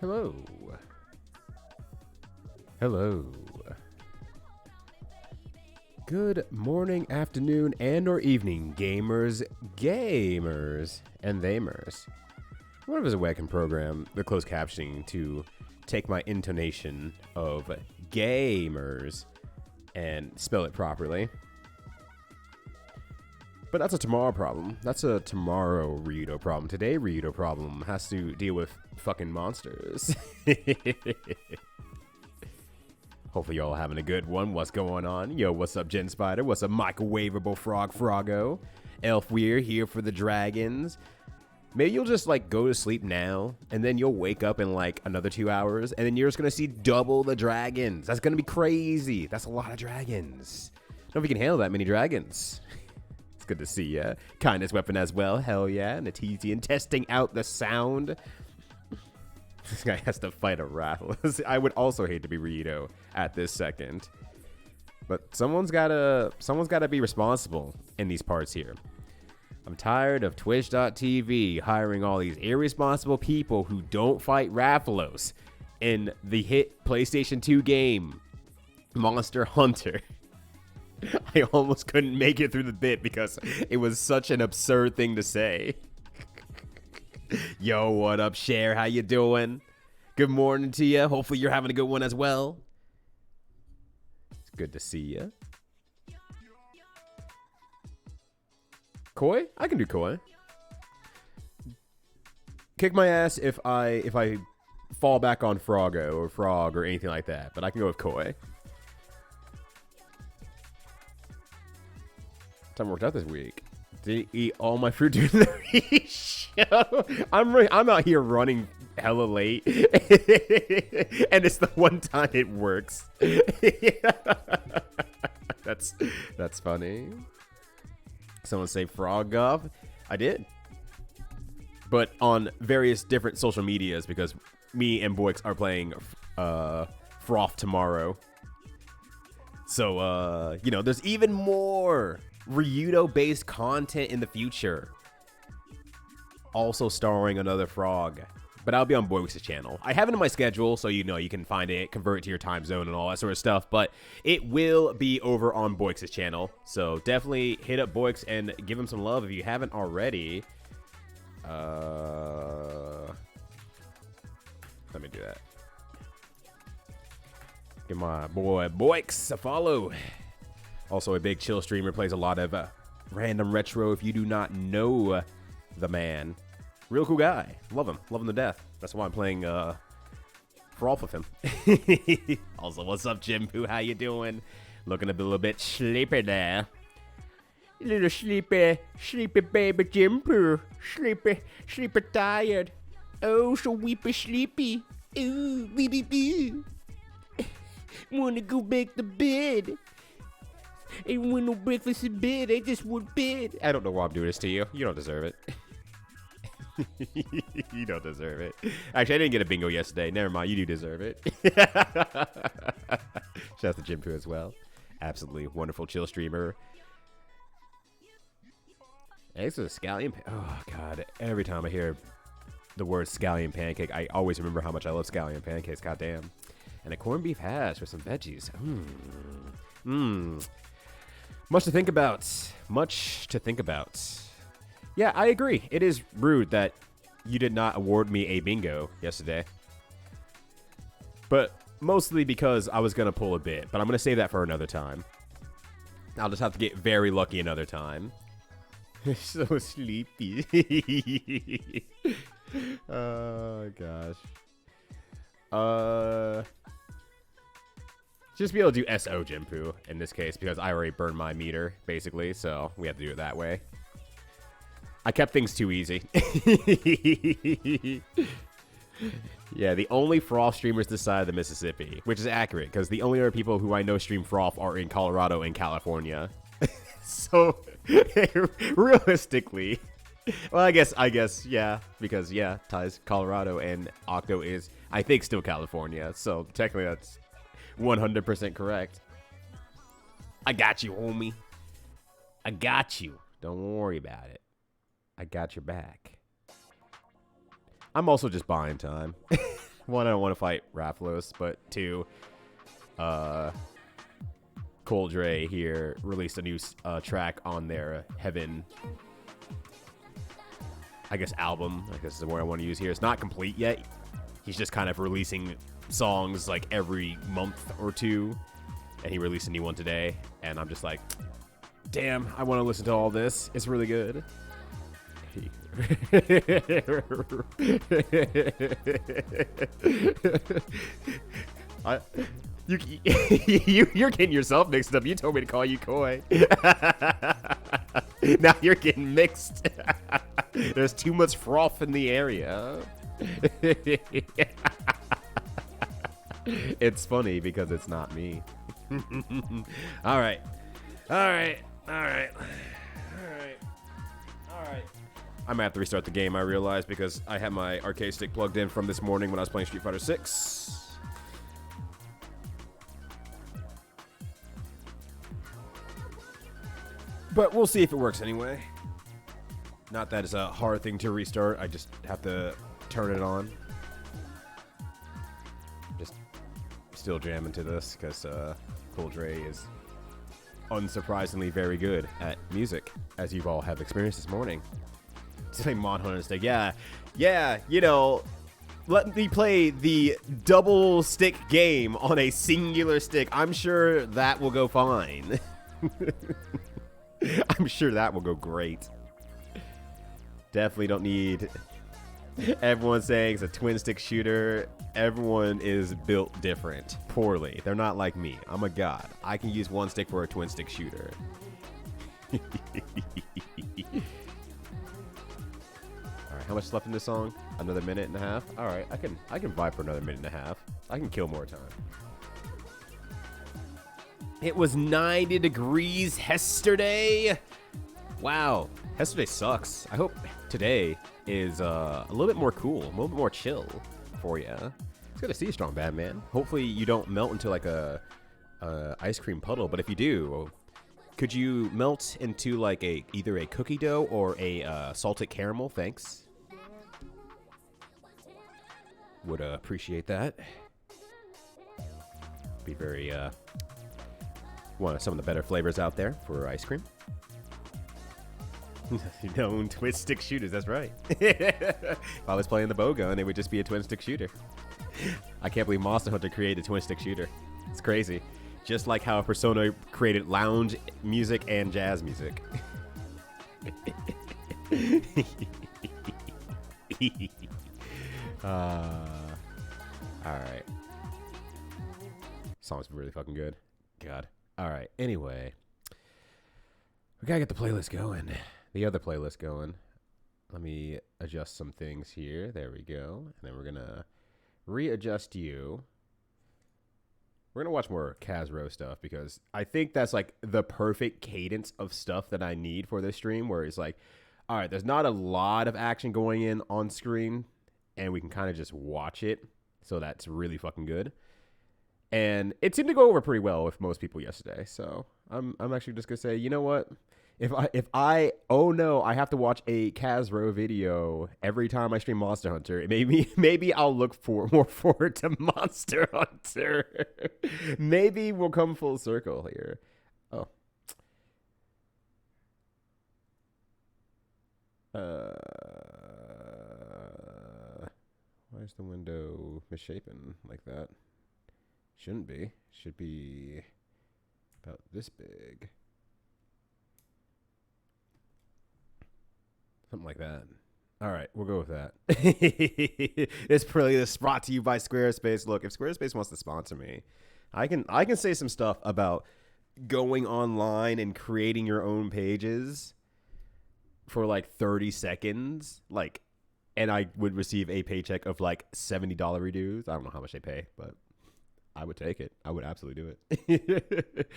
Hello. Hello. Good morning, afternoon, and or evening, gamers, and themers. What if there's a way I can program the closed captioning to take my intonation of gamers and spell it properly? But that's a tomorrow problem. That's a tomorrow Ryudo problem. Today Ryudo problem has to deal with fucking monsters. Hopefully y'all having a good one. What's going on? Yo, what's up, Gen Spider? What's up, microwavable frog Froggo? Elf Weir here for the dragons. Maybe you'll just like go to sleep now, and then you'll wake up in like another 2 hours, and then you're just gonna see double the dragons. That's gonna be crazy. That's a lot of dragons. I don't know if you can handle that many dragons. It's good to see ya. Kindness weapon as well. Hell yeah. Natesian testing out the sound. This guy has to fight a rattle. I would also hate to be Rito at this second. But someone's gotta be responsible in these parts here. I'm tired of Twitch.tv hiring all these irresponsible people who don't fight Rathalos in the hit PlayStation 2 game, Monster Hunter. I almost couldn't make it through the bit because it was such an absurd thing to say. Yo, what up, Cher? How you doing? Good morning to you. Hopefully you're having a good one as well. It's good to see you. Koi? I can do Koi. Kick my ass if I fall back on Froggo or Frog or anything like that, but I can go with Koi. Time worked out this week. Did eat all my fruit during the show. I'm out here running hella late, and it's the one time it works. That's funny. Someone say frog golf. I did, but on various different social medias because me and Boix are playing Froth tomorrow. So you know, there's even more Ryudo-based content in the future. Also starring another frog. But I'll be on Boix's channel. I have it in my schedule, so you know you can find it, convert it to your time zone and all that sort of stuff. But it will be over on Boix's channel. So definitely hit up Boix and give him some love if you haven't already. Let me do that. Give my boy Boix a follow. Also a big chill streamer, plays a lot of random retro if you do not know the man. Real cool guy. Love him to death. That's why I'm playing Froth with him. Also, what's up, Jim Poo? How you doing? Looking a little bit sleepy there. A little sleepy baby Jim Poo. Sleepy tired. Oh, so weepy sleepy. Ooh, wee. Wanna go back to bed. Ain't want no breakfast in bed. I just want bed. I don't know why I'm doing this to you. You don't deserve it. You don't deserve it. Actually, I didn't get a bingo yesterday. Never mind. You do deserve it. Shout out to Jim Poo as well. Absolutely wonderful chill streamer. Eggs with a scallion. Oh, God. Every time I hear the word scallion pancake, I always remember how much I love scallion pancakes. God damn. And a corned beef hash with some veggies. Much to think about. Yeah, I agree. It is rude that you did not award me a bingo yesterday. But mostly because I was going to pull a bit. But I'm going to save that for another time. I'll just have to get very lucky another time. So sleepy. Oh, gosh. Just be able to do SO Jimpu in this case because I already burned my meter, basically, so we have to do it that way. I kept things too easy. Yeah, the only Froth streamers this side of the Mississippi, which is accurate because the only other people who I know stream Froth are in Colorado and California. So, realistically, well, I guess, yeah, because, yeah, Ty's Colorado and Octo is, I think, still California, so technically that's 100% correct. I got you, homie. I got you. Don't worry about it. I got your back. I'm also just buying time. one, I don't want to fight Rathalos, but two, Coldre here released a new track on their Heaven, I guess, album. I guess is the word I want to use here. It's not complete yet. He's just kind of releasing songs like every month or two, and he released a new one today, and I'm just like, damn, I want to listen to all this. It's really good. You're getting yourself mixed up. You told me to call you Koi. Now you're getting mixed. There's too much froth in the area. It's funny because it's not me. All right. I'm gonna have to restart the game, I realize, because I had my arcade stick plugged in from this morning when I was playing Street Fighter 6. But we'll see if it works anyway. Not that it's a hard thing to restart, I just have to turn it on. Just still jamming to this because Coldre is unsurprisingly very good at music, as you all have experienced this morning. Say Mon Hunter Stick, yeah, you know, let me play the double stick game on a singular stick. I'm sure that will go fine. I'm sure that will go great. Definitely don't need everyone saying it's a twin stick shooter. Everyone is built different, poorly. They're not like me. I'm a god. I can use one stick for a twin stick shooter. Alright, how much is left in this song? Another minute and a half? Alright, I can vibe for another minute and a half. I can kill more time. It was 90 degrees yesterday. Wow, yesterday sucks. I hope today is a little bit more cool, a little bit more chill for you. It's good to see you, Strong Bad Man. Hopefully you don't melt into like a ice cream puddle, but if you do, could you melt into like either a cookie dough or a salted caramel? Thanks. Would appreciate that. Be very one of some of the better flavors out there for ice cream. Known twin stick shooters, that's right. If I was playing the bow gun, it would just be a twin stick shooter. I can't believe Monster Hunter created a twin stick shooter. It's crazy. Just like how Persona created lounge music and jazz music. Alright. Song's really fucking good. God. Alright, anyway. We gotta get the playlist going. The other playlist going. Let me adjust some things here. There we go. And then we're gonna readjust you. We're gonna watch more Kazro stuff because I think that's like the perfect cadence of stuff that I need for this stream, where it's like, all right, there's not a lot of action going in on screen, and we can kind of just watch it. So that's really fucking good. And it seemed to go over pretty well with most people yesterday. So I'm actually just gonna say, you know what? If I oh no, I have to watch a Kazro video every time I stream Monster Hunter. Maybe I'll look more forward to Monster Hunter. Maybe we'll come full circle here. Oh. Why is the window misshapen like that? Shouldn't be. Should be about this big. Something like that. All right, we'll go with that. This playlist brought to you by Squarespace. Look, if Squarespace wants to sponsor me, I can say some stuff about going online and creating your own pages for like 30 seconds, like, and I would receive a paycheck of like $70 dues. I don't know how much they pay, but I would take it. I would absolutely do it.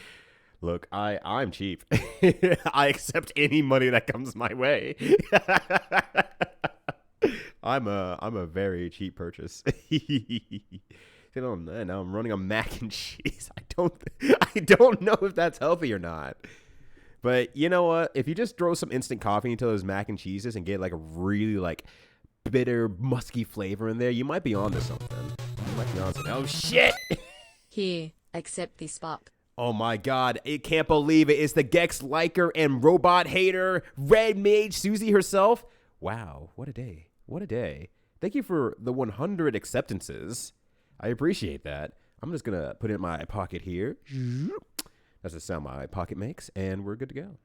Look, I'm cheap. I accept any money that comes my way. I'm a very cheap purchase. Now I'm running on mac and cheese. I don't know if that's healthy or not. But you know what? If you just throw some instant coffee into those mac and cheeses and get like a really like bitter, musky flavor in there, you might be onto something. You might be onto something. Oh, shit! Here, accept this buck. Oh my god, I can't believe it. It's the Gex liker and robot hater, Red Mage Susie herself. Wow, what a day. What a day. Thank you for the 100 acceptances. I appreciate that. I'm just going to put it in my pocket here. That's the sound my pocket makes, and we're good to go.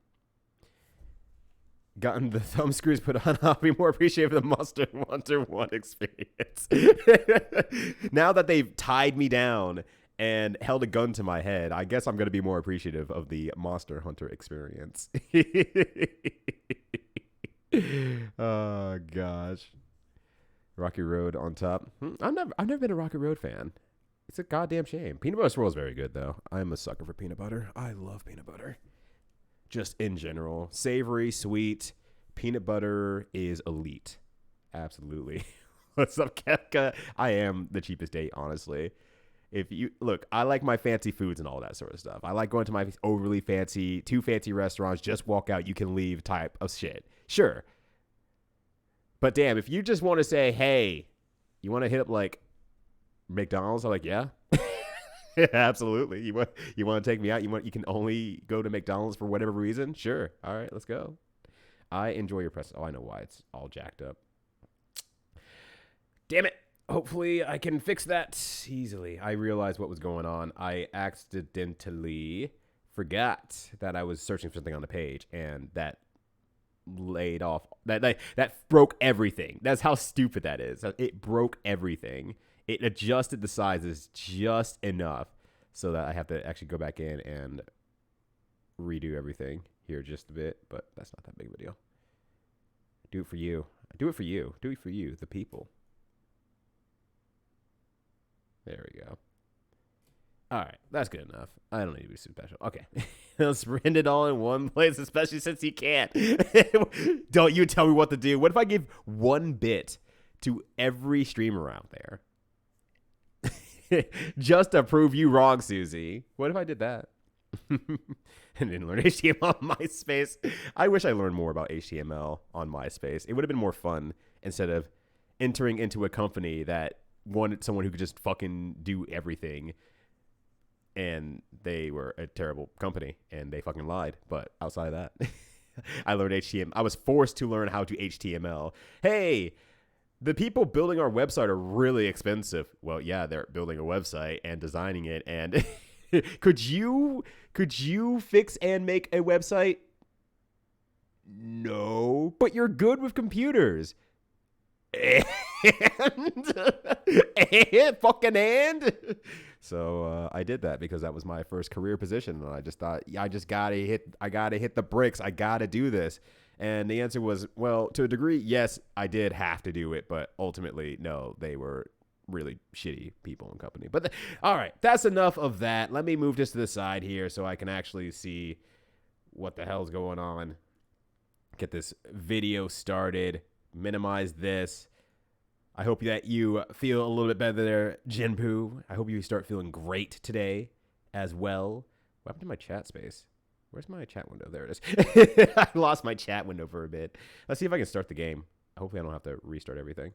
Gotten the thumb screws put on. I'll be more appreciative of the Monster Hunter 1 experience. Now that they've tied me down and held a gun to my head, I guess I'm going to be more appreciative of the Monster Hunter experience. Oh, gosh. Rocky Road on top. I've never been a Rocky Road fan. It's a goddamn shame. Peanut butter swirl is very good, though. I'm a sucker for peanut butter. I love peanut butter. Just in general. Savory, sweet. Peanut butter is elite. Absolutely. What's up, Kefka? I am the cheapest date, honestly. If you look, I like my fancy foods and all that sort of stuff. I like going to my overly fancy, too fancy restaurants, just walk out, you can leave type of shit. Sure. But damn, if you just want to say, hey, you want to hit up like McDonald's, I'm like, yeah. Yeah, absolutely. You want to take me out? You can only go to McDonald's for whatever reason? Sure. All right, let's go. I enjoy your press. Oh, I know why it's all jacked up. Damn it. Hopefully I can fix that easily. I realized what was going on. I accidentally forgot that I was searching for something on the page, and that laid off. That broke everything. That's how stupid that is. It broke everything. It adjusted the sizes just enough so that I have to actually go back in and redo everything here just a bit, but that's not that big of a deal. Do it for you. Do it for you. Do it for you, the people. There we go. All right, that's good enough. I don't need to be super special. Okay, let's rend it all in one place, especially since you can't. Don't you tell me what to do. What if I give 1 bit to every streamer out there? Just to prove you wrong, Susie. What if I did that? And didn't learn HTML on MySpace. I wish I learned more about HTML on MySpace. It would have been more fun instead of entering into a company that wanted someone who could just fucking do everything. And they were a terrible company and they fucking lied. But outside of that, I learned HTML. I was forced to learn how to HTML. Hey, the people building our website are really expensive. Well, yeah, they're building a website and designing it. And could you fix and make a website? No, but you're good with computers. And so I did that because that was my first career position, and I just thought, yeah, I gotta hit the bricks. I gotta do this. And the answer was, well, to a degree, yes, I did have to do it, but ultimately, no, they were really shitty people and company. But all right, that's enough of that. Let me move this to the side here so I can actually see what the hell's going on. Get this video started. Minimize this. I hope that you feel a little bit better there, Jinpoo. I hope you start feeling great today as well. What happened to my chat space? Where's my chat window? There it is. I lost my chat window for a bit. Let's see if I can start the game. Hopefully I don't have to restart everything.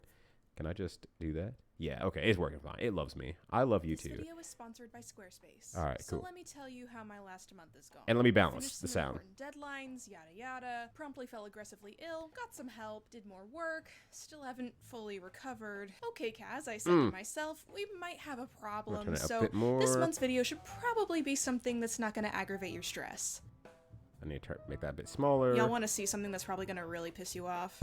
Can I just do that? Yeah, okay, it's working fine. It loves me. I love you too. This video is sponsored by Squarespace. All right, cool. So let me tell you how my last month is going. And let me balance the sound. Deadlines, yada yada. Promptly fell aggressively ill. Got some help. Did more work. Still haven't fully recovered. Okay, Kaz, I said to myself, we might have a problem. So this month's video should probably be something that's not going to aggravate your stress. I need to make that a bit smaller. Y'all want to see something that's probably going to really piss you off?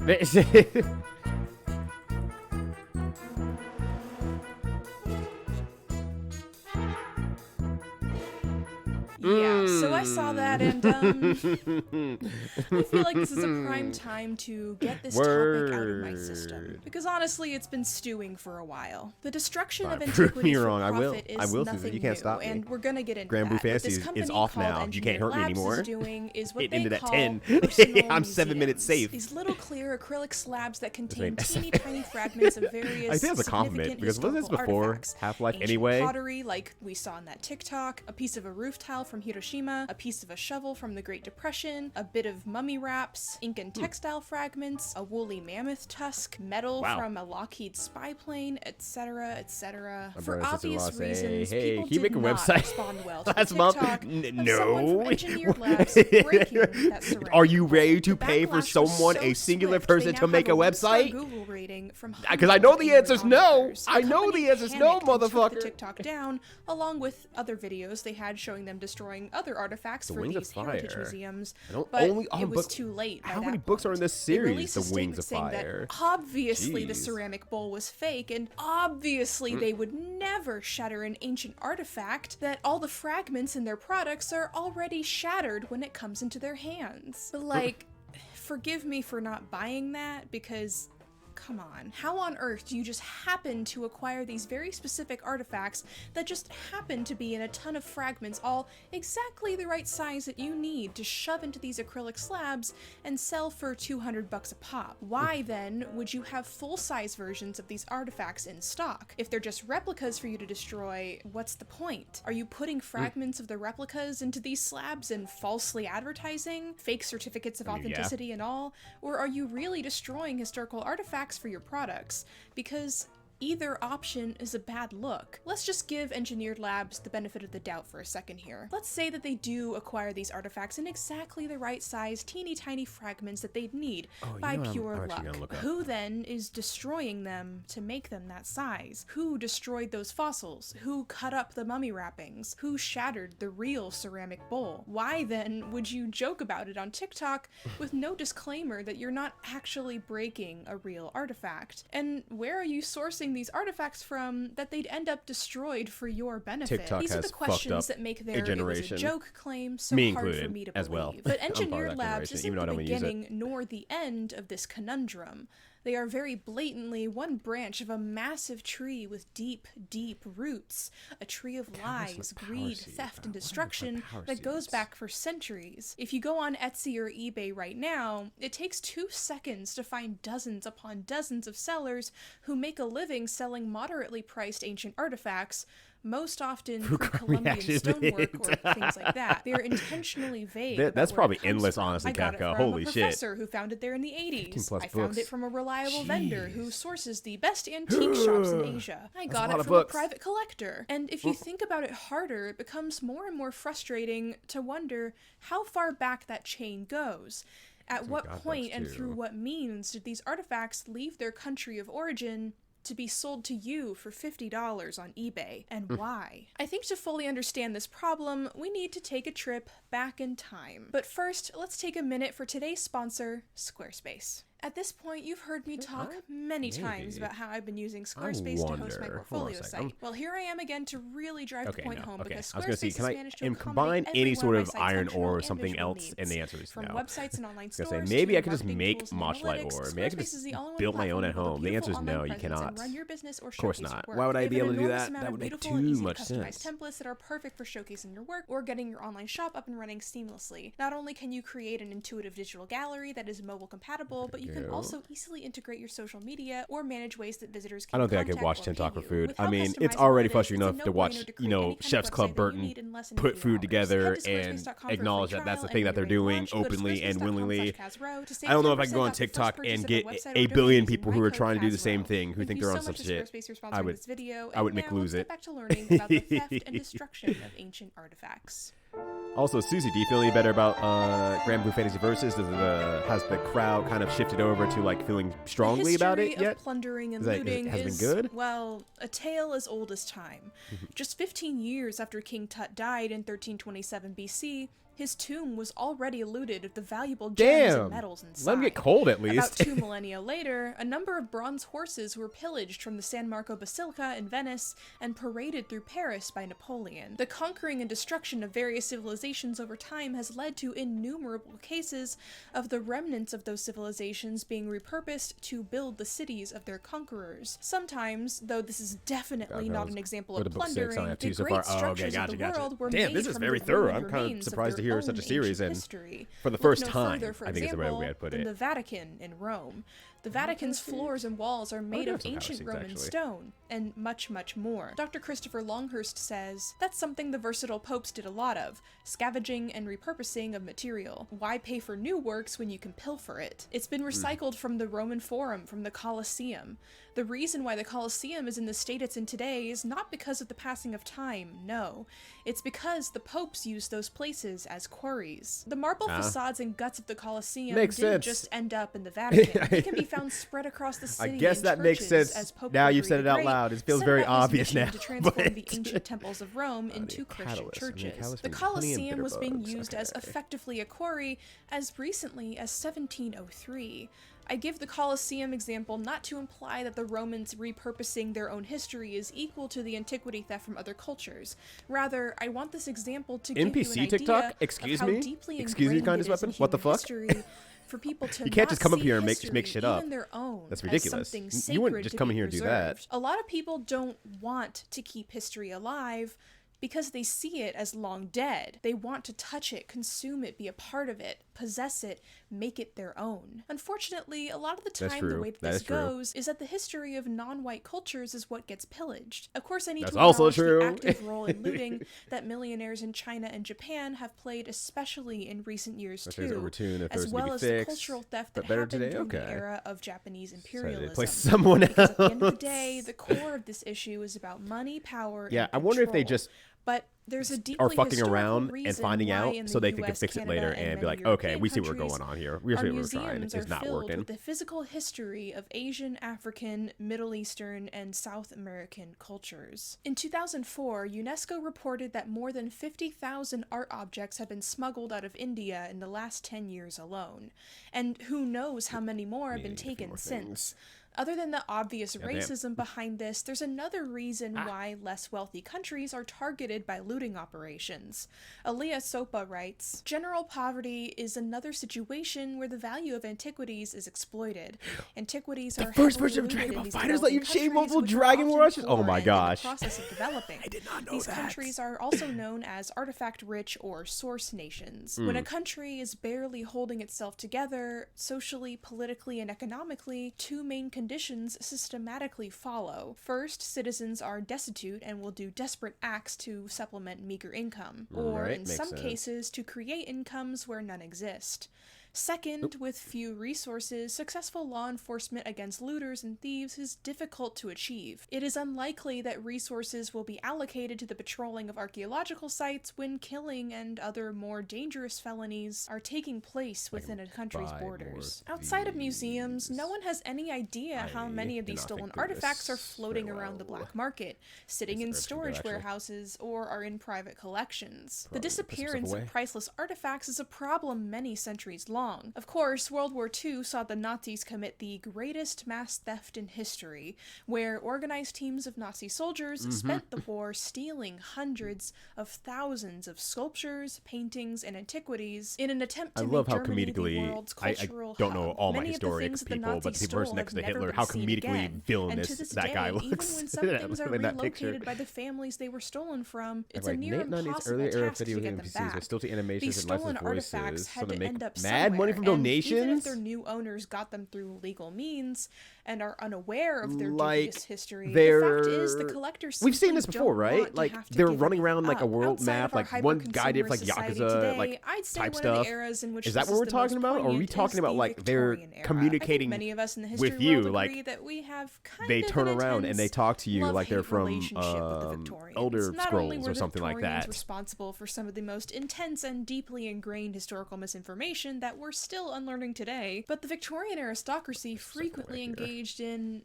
Yeah, so I saw that, and I feel like this is a prime time to get this topic out of my system. Because honestly, it's been stewing for a while. The destruction of antiquities for profit is nothing you can't new, stop me. And we're gonna get into Granblue that. Fantasy is off now. You can't hurt me anymore. Doing is what It they ended at call 10. personal I'm 7 minutes museums. safe. These little clear they're acrylic slabs that contain teeny tiny fragments of various I think that's a compliment, because wasn't this before Half-Life anyway? Pottery, like we saw in that TikTok, a piece of a roof tile from Hiroshima, a piece of a shovel from the Great Depression, a bit of mummy wraps, ink and textile fragments, a woolly mammoth tusk, metal from a Lockheed spy plane, etc., etc. For obvious reasons, people did not respond well to TikTok of someone from Engineered Labs breaking that ceramic Are you bowl. ready to The pay for backlash was someone, so a singular swift, person, they to now make have a one-star website? Google rating from Because I know the hundreds of answer's no. onlookers. I know company the answer's no, panicked and took motherfucker. the TikTok down, along with other videos they had showing them destroying other artifacts for Wings of these heritage Fire. museums. don't But only- it was too late. How by many that books are in point. this They series, released The a Wings of statement saying Fire? that obviously the Jeez. ceramic bowl was fake, and obviously they would never shatter an ancient artifact, that all the fragments in their products are already shattered when it comes into their hands. But like, forgive me for not buying that, because come on. How on earth do you just happen to acquire these very specific artifacts that just happen to be in a ton of fragments, all exactly the right size that you need to shove into these acrylic slabs and sell for $200 a pop? Why then would you have full-size versions of these artifacts in stock? If they're just replicas for you to destroy, what's the point? Are you putting fragments of the replicas into these slabs and falsely advertising? Fake certificates of authenticity and all? Or are you really destroying historical artifacts for your products? Because either option is a bad look. Let's just give Engineered Labs the benefit of the doubt for a second here. Let's say that they do acquire these artifacts in exactly the right size, teeny tiny fragments that they'd need by pure luck. Who then is destroying them to make them that size? Who destroyed those fossils? Who cut up the mummy wrappings? Who shattered the real ceramic bowl? Why then would you joke about it on TikTok with no disclaimer that you're not actually breaking a real artifact? And where are you sourcing these artifacts from that they'd end up destroyed for your benefit? TikTok These are the has questions that make their "it was a joke" claim so hard for me to believe. well. But I'm part of Engineered that Labs generation, isn't even though I the don't use it. beginning nor the end of this conundrum. They are very blatantly one branch of a massive tree with deep, deep roots. A tree of lies, greed, theft, and destruction that goes back for centuries. If you go on Etsy or eBay right now, it takes 2 seconds to find dozens upon dozens of sellers who make a living selling moderately priced ancient artifacts, most often Colombian stonework or things like that. They're intentionally vague. That's probably endless, from. honestly, I got Kafka. it from Holy a shit. professor who found it there in the 80s. I found it from a reliable vendor who sources the best antique shops in Asia. I got it from a private collector. And if you think about it harder, it becomes more and more frustrating to wonder how far back that chain goes. At what point and through what means did these artifacts leave their country of origin to be sold to you for $50 on eBay, and why? I think to fully understand this problem, we need to take a trip back in time. But first, let's take a minute for today's sponsor, Squarespace. At this point, you've heard me talk many times about how I've been using Squarespace to host my portfolio site. Well, here I am again to really drive the point home, because Squarespace has managed to combine any sort of iron ore or something else, and the answer is no. From websites and online stores, maybe I could just make Moshlight ore. Maybe I could just build my own at home. The answer is no, you cannot. Of course not. Why would I be able to do that? That would make too much sense. Templates that are perfect for showcasing your work or getting your online shop up and running seamlessly. Not only can you create an intuitive digital gallery that is mobile compatible, but you can also easily integrate your social media or manage ways that visitors can I don't think I could watch Tin Talk for food. I mean, it's already frustrating enough to watch, Chef's Club Burton put food together and acknowledge that that's the thing that they're doing openly and willingly. I don't know if I can go on TikTok and get 8 billion people who are trying to do the same thing, who think they're on some shit. I would lose it. Back to learning about the theft and destruction of ancient artifacts. Also, Susie, do you feel any better about Grand Blue Fantasy Versus? Has the crowd kind of shifted over to like feeling strongly about it yet? The history of plundering and looting has been good? Well, a tale as old as time. Just 15 years after King Tut died in 1327 BC, his tomb was already looted of the valuable gems and metals inside. Let him get cold at least. About 2 millennia later, a number of bronze horses were pillaged from the San Marco Basilica in Venice and paraded through Paris by Napoleon. The conquering and destruction of various civilizations over time has led to innumerable cases of the remnants of those civilizations being repurposed to build the cities of their conquerors. Sometimes, though this is definitely not an example of plundering, the great structures of the world were made from the ruined remains of their hear such a series, and history. for the Look first no time, further, for I think is the right example, way I'd put than it. the Vatican in Rome. The Vatican's floors and walls are made of ancient Roman stone, and much, much more. Dr. Christopher Longhurst says, that's something the versatile popes did a lot of, scavenging and repurposing of material. Why pay for new works when you can pilfer it? It's been recycled from the Roman Forum, from the Colosseum. The reason why the Colosseum is in the state it's in today is not because of the passing of time, no. It's because the popes used those places as quarries. The marble facades and guts of the Colosseum didn't just end up in the Vatican. They can be found spread across the city. I guess that makes sense. Now you've said it out loud. It feels very obvious now. To transform the ancient temples of Rome into Christian churches. The Colosseum was being used as effectively a quarry as recently as 1703. I give the Colosseum example not to imply that the Romans repurposing their own history is equal to the antiquity theft from other cultures. Rather, I want this example to give you an idea TikTok? Excuse of me? how deeply Excuse me, ingrained Kindness it is in Weapon? What the human fuck? history for people to You can't just come up not here and see make shit up. even their own That's as ridiculous. something You sacred wouldn't just to come be here and do that. preserved. A lot of people don't want to keep history alive because they see it as long dead. They want to touch it, consume it, be a part of it, possess it, make it their own. Unfortunately, a lot of the time the way that this goes is that the history of non-white cultures is what gets pillaged. Of course, I need to acknowledge the active role in looting that millionaires in China and Japan have played, especially in recent years too, as well as the cultural theft that happened during the era of Japanese imperialism. Because at the end of the day, the core of this issue is about money, power, and control. I wonder if they just but there's a deeply are fucking historical around reason and finding out why so they in the can US, fix it Canada, later and be like, many okay, we see what's European going on here. We see what we're trying. It's not working. With the physical history of Asian, African, Middle Eastern, and South American cultures. In 2004, UNESCO reported that more than 50,000 art objects have been smuggled out of India in the last 10 years alone. And who knows how many more have been taken since. Other than the obvious racism behind this, there's another reason why less wealthy countries are targeted by looting operations. Aliyah Sopa writes, general poverty is another situation where the value of antiquities is exploited. Antiquities are first version of Dragon Ball Fighters let you chain multiple Dragon Rushes? Oh my gosh. Process of developing. I did not know These that. countries are also known as artifact-rich or source nations. When a country is barely holding itself together, socially, politically, and economically, two main conditions systematically follow. First, citizens are destitute and will do desperate acts to supplement meager income, or in some cases to create incomes where none exist. Second, with few resources, successful law enforcement against looters and thieves is difficult to achieve. It is unlikely that resources will be allocated to the patrolling of archaeological sites when killing and other more dangerous felonies are taking place within a country's borders. Outside of museums, no one has any idea how many of these stolen artifacts are floating around the black market, sitting in storage warehouses, or are in private collections. The disappearance of priceless artifacts is a problem many centuries long. Of course, World War II saw the Nazis commit the greatest mass theft in history, where organized teams of Nazi soldiers spent the war stealing hundreds of thousands of sculptures, paintings, and antiquities in an attempt to make Germany the world's cultural hub. I don't know all my historic people, but the person next to Hitler, how comedically villainous that guy looks. Even when some things are relocated by the families they were stolen from, it's a near impossible task to get them back. These stolen artifacts had to end up somewhere, money from donations, even if their new owners got them through legal means and are unaware of their dubious history, the fact is the collectors we've seen this before, right? Like they're running around like a world map, like one guy did like Yakuza like type stuff. Is that what we're talking about? Or are we talking about like they're communicating with you, like they turn around and they talk to you like they're from Elder Scrolls or something like that? Responsible for some of the most intense and deeply ingrained historical misinformation that we're still unlearning today, but the Victorian aristocracy frequently engaged in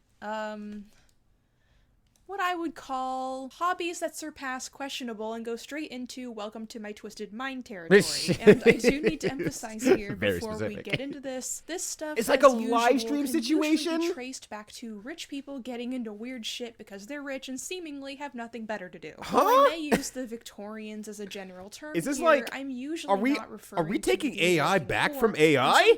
what I would call hobbies that surpass questionable and go straight into welcome to my twisted mind territory. And I do need to emphasize here before we get into this stuff is like a live stream situation be traced back to rich people getting into weird shit because they're rich and seemingly have nothing better to do. While I may use the Victorians as a general term, is this here, like I'm usually not referring are we taking to AI back from AI?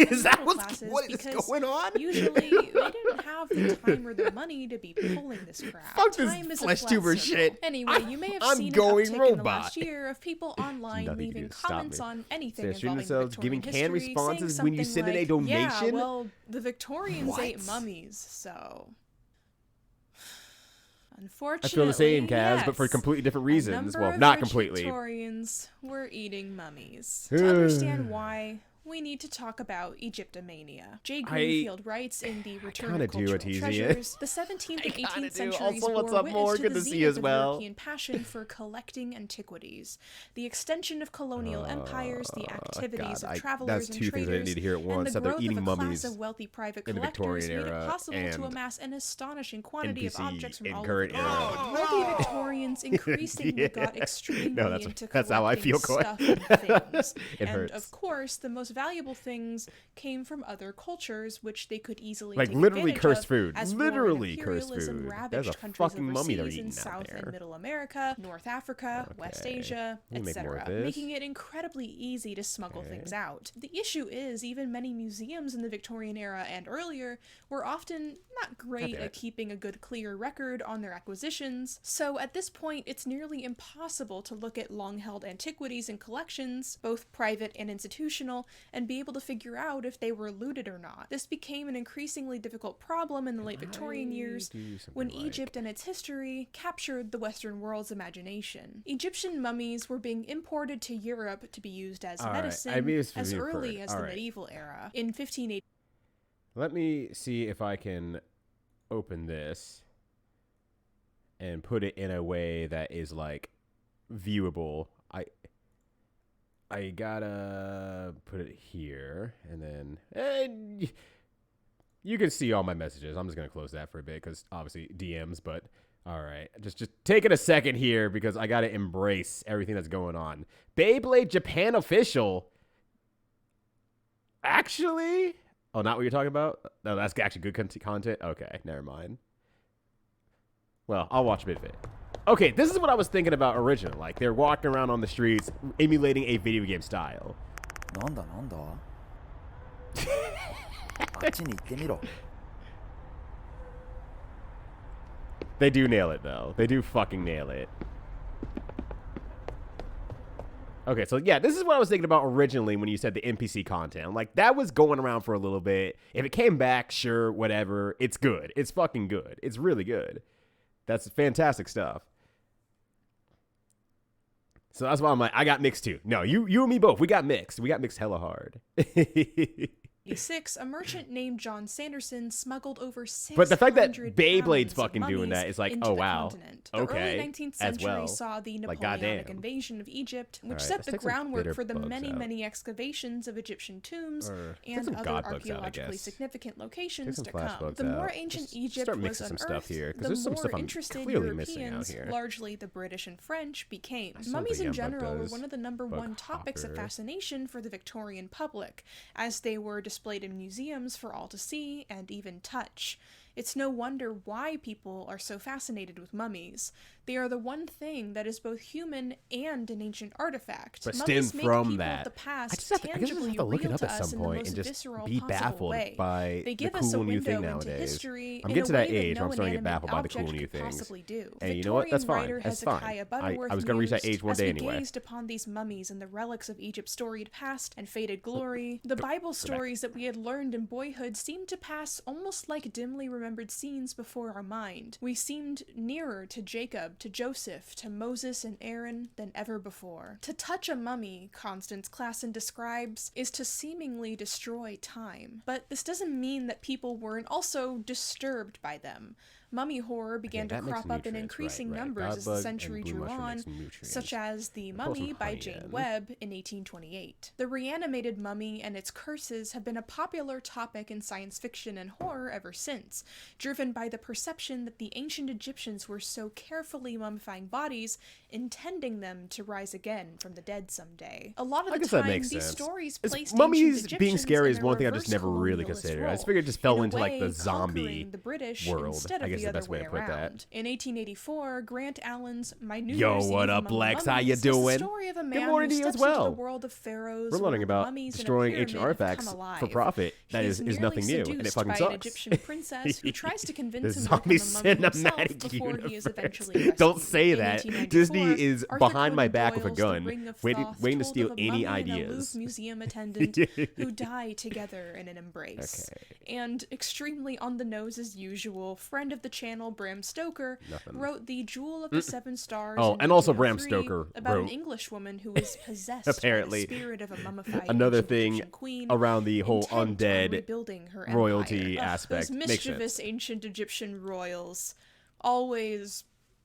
Is that what is going on? Usually they didn't have have the time or the money to be pulling this crap. Fuck Time this is a flesh flat tuber circle. shit. Anyway, you may have I'm seen going an uptick robot. in the last year of people online Nothing to leaving do to stop comments me. on anything They're shooting involving themselves, Victorian giving canned history, responses saying when you something send in a like, donation? Yeah, well, the Victorians What? ate mummies, so... I Unfortunately, feel the same, Kaz, yes, but for completely different reasons. a number Well, of not rich completely. Victorians were eating mummies. To understand why, we need to talk about Egyptomania. J. Greenfield writes in The Return of Cultural Treasures, the 17th and 18th centuries Also, what's bore up, witness more? to Good the to see you zenith as of well. European passion for collecting antiquities. The extension of colonial empires, the activities of travelers that's and two things I didn't traders, need to hear at and once. the That they're growth eating of a class mummies of wealthy private in the collectors Victorian made era it possible to and amass an astonishing quantity of NPC objects from in all over current the era. world. Wealthy Victorians increasingly Yeah. got extremely No, into that's how I collecting feel, Coy. stuff and things. It And hurts. of course, the most valuable things came from other cultures, which they could easily Like take literally advantage cursed of, food. as war and Literally cursed imperialism food. ravaged There's a countries fucking mummy they're overseas eating in out South there. and Middle America, North Africa, West Okay. Asia, We can make more of etc., this. making it incredibly easy to smuggle things out. The issue is, even many museums in the Victorian era and earlier were often not great at keeping a good clear record on their acquisitions, so at this point it's nearly impossible to look at long-held antiquities and collections, both private and institutional, and be able to figure out if they were looted or not. This became an increasingly difficult problem in the late Victorian years when Egypt and its history captured the Western world's imagination. Egyptian mummies were being imported to Europe to be used as medicine as early as the medieval era. In 1580, Let me see if I can open this and put it in a way that is like viewable. I gotta put it here, and then you can see all my messages. I'm just gonna close that for a bit because obviously DMs. But all right, just taking a second here because I gotta embrace everything that's going on. Beyblade Japan official. Actually, oh, not what you're talking about. No, that's actually good content. Okay, never mind. Well, I'll watch a bit of it. Okay, this is what I was thinking about originally. Like, they're walking around on the streets emulating a video game style. なんだなんだあっちに行ってみろ They do nail it, though. They do fucking nail it. Okay, so yeah, this is what I was thinking about originally when you said the NPC content. I'm like, that was going around for a little bit. If it came back, sure, whatever. It's good. It's fucking good. It's really good. That's fantastic stuff. So that's why I'm like, I got mixed too. No, you and me both. We got mixed. We got mixed hella hard. 1986, a merchant named John Sanderson smuggled over 600 But the fact that pounds Beyblade's of fucking doing mummies that is like, into oh the wow, continent. The okay, early 19th as century well. saw the Like, Napoleonic goddamn. invasion of Egypt, which Alright, set let's the take some groundwork bitter for the bugs many, out. many excavations of Egyptian tombs Take and some other god bugs out, I archaeologically guess. significant Take locations some to flash come. bugs The more out. ancient Just Egypt start was mixing some unearthed, stuff here, 'cause the there's some more stuff I'm interested clearly missing out Europeans, here. largely the British and French, became. still Mummies think in Young Buck general were does. one of the number Bug one topics of Hopper. fascination for the Victorian public, as they were displayed in museums for all to see and even touch. It's no wonder why people are so fascinated with mummies. They are the one thing that is both human and an ancient artifact. But Mummies stem make from people that. of the past I guess I tangibly have to look it real up to at us some in the point most and just visceral be possible baffled way. by They the give cool us a new window thing into nowadays. history I'm in getting a to that way age that where I'm no starting to get inanimate baffled by the cool object new could things. possibly do. And you know what? That's Victorian fine. writer That's fine. Hezekiah I Butterworth was going to reach that mused, age one as day we anyway. gazed upon these mummies and the relics of Egypt's storied past and faded glory, the Bible stories that we had learned in boyhood seemed to pass almost like dimly remembered scenes before our mind. We seemed nearer to Jacob, to Joseph, to Moses and Aaron than ever before. To touch a mummy, Constance Classen describes, is to seemingly destroy time. But this doesn't mean that people weren't also disturbed by them. Mummy horror began to crop up in increasing numbers as the century drew on, such as The Mummy by Jane Webb in 1828. The reanimated mummy and its curses have been a popular topic in science fiction and horror ever since, driven by the perception that the ancient Egyptians were so carefully mummifying bodies, intending them to rise again from the dead someday. A lot of the time, these stories placed mummies ancient being Egyptians scary in is a one thing I just reverse never really colonialist considered. I role, just figured it just fell in a into like way the zombie conquering the British world. instead of I guess the other best way way to put that. around. In 1884, Grant Allen's My New Yo, Year's what Eve up, Among Lex? the How you Mummies was doing? the story of a Good man morning who to you as steps into well. the world of pharaohs We're learning where about mummies in a destroying pyramid ancient have artifacts come alive. for profit. That He is nearly nothing new, and it seduced fucking by sucks. an Egyptian princess who tries to convince The him to zombie become a mummy himself cinematic before universe. he is eventually rescued. Don't say In that. 1894, Disney is Arthur behind my Conan back with a Doyle's gun, The Ring of waiting Thoth to told steal of a any mummy and a ideas. Louvre museum attendant who die together in an embrace. Okay. And extremely on the nose as usual, friend of the channel Bram Stoker wrote The Jewel of the Seven Stars. Oh, in and also Bram 1903 Stoker about an wrote- English woman who is possessed Apparently. by the spirit of a mummified Another ancient thing Egyptian queen, around the whole intent on undead rebuilding her royalty empire. aspect. Those Makes mischievous sense. ancient Egyptian royals, always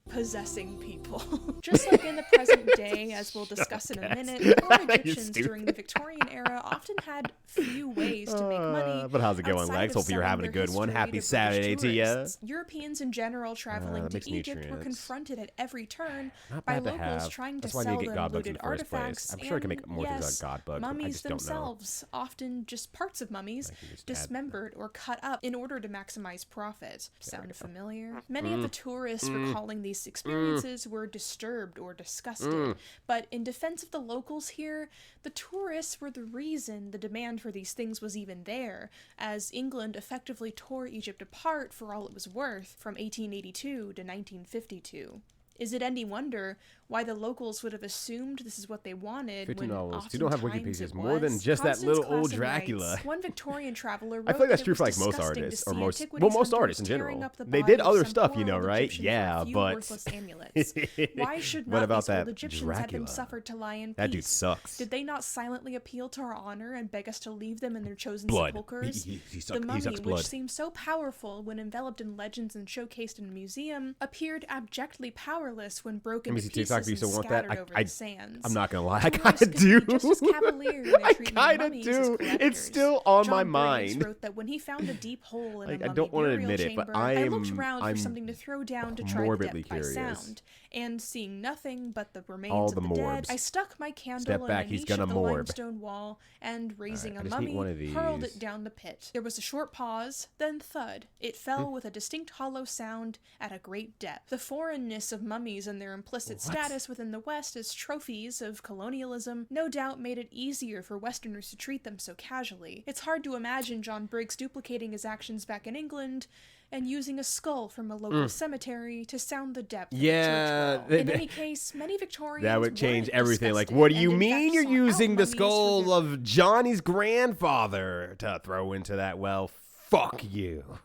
possessing people. Just like in the present day, as we'll discuss in a minute, poor Egyptians stupid. during the Victorian era often had few ways to make money. But how's it going, outside Lex? of Hopefully you're selling having a their good one. history Happy British Saturday to ya. tourists. Europeans in general traveling that to makes Egypt were nutrients. confronted at every turn Not by bad to locals have. trying to That's why I sell need to get them God bugs in looted the first place. artifacts. I'm sure I can make and, more things yes, like God bugs. I mummies just don't know. themselves, often just parts of mummies, I can just add dismembered or cut up in order to maximize profit. Sound familiar? Many of the tourists recalling these experiences were disturbed or disgusted. But in defense of the locals here, the tourists were the reason the demand for these things was even there, as England effectively tore Egypt apart for all it was worth from 1882 to 1952. Is it any wonder why the locals would have assumed this is what they wanted when $15. You don't have oftentimes Wikipedia. it More than was? just that Constance little old Classen Dracula. writes, one Victorian traveler I wrote feel like that's that true it for was like most disgusting to artists, or see most antiquities most hunters artists in tearing general. up the They body did of other some stuff, poor you know, old right? Egyptian for a Yeah, few but worthless amulets. Why should what not about these that old Egyptians have been Dracula? suffered to lie in peace? That dude sucks. Did they not silently appeal to our honor and beg us to leave them in their chosen Blood. sepulchres? He The mummy, sucks which blood. seemed so powerful when enveloped in legends and showcased in a museum, appeared abjectly powerless when broken Let to me see TikTok. pieces Do you and still want that? scattered over the sands. I'm not gonna lie. I Tourists kind of could do. be just as cavalier in their I treatment of kind of mummies as do. collectors. It's still on John my Briggs mind. wrote that when he found a deep hole in Like, a I mummy don't wanna burial admit it, chamber, but I I'm- looked around I'm for something to throw down to try the morbidly depth by curious. sound, and seeing nothing but the remains All of the the dead, morbs. I stuck my candle Step back, in a he's niche gonna of the morb. limestone wall, and raising I a just need mummy, one of hurled these. it down the pit. There was a short pause, then thud. It fell with a distinct hollow sound at a great depth. The foreignness of mummies and their implicit status within the West as trophies of colonialism no doubt made it easier for Westerners to treat them so casually. It's hard to imagine John Briggs duplicating his actions back in England and using a skull from a local cemetery to sound the depth Yeah, of the church well. In they- any case, many Victorians That would change weren't everything. Like, disgusted, what do and you in mean fact you're sought out using the mummies for skull their of Johnny's grandfather to throw into that well? Fuck you.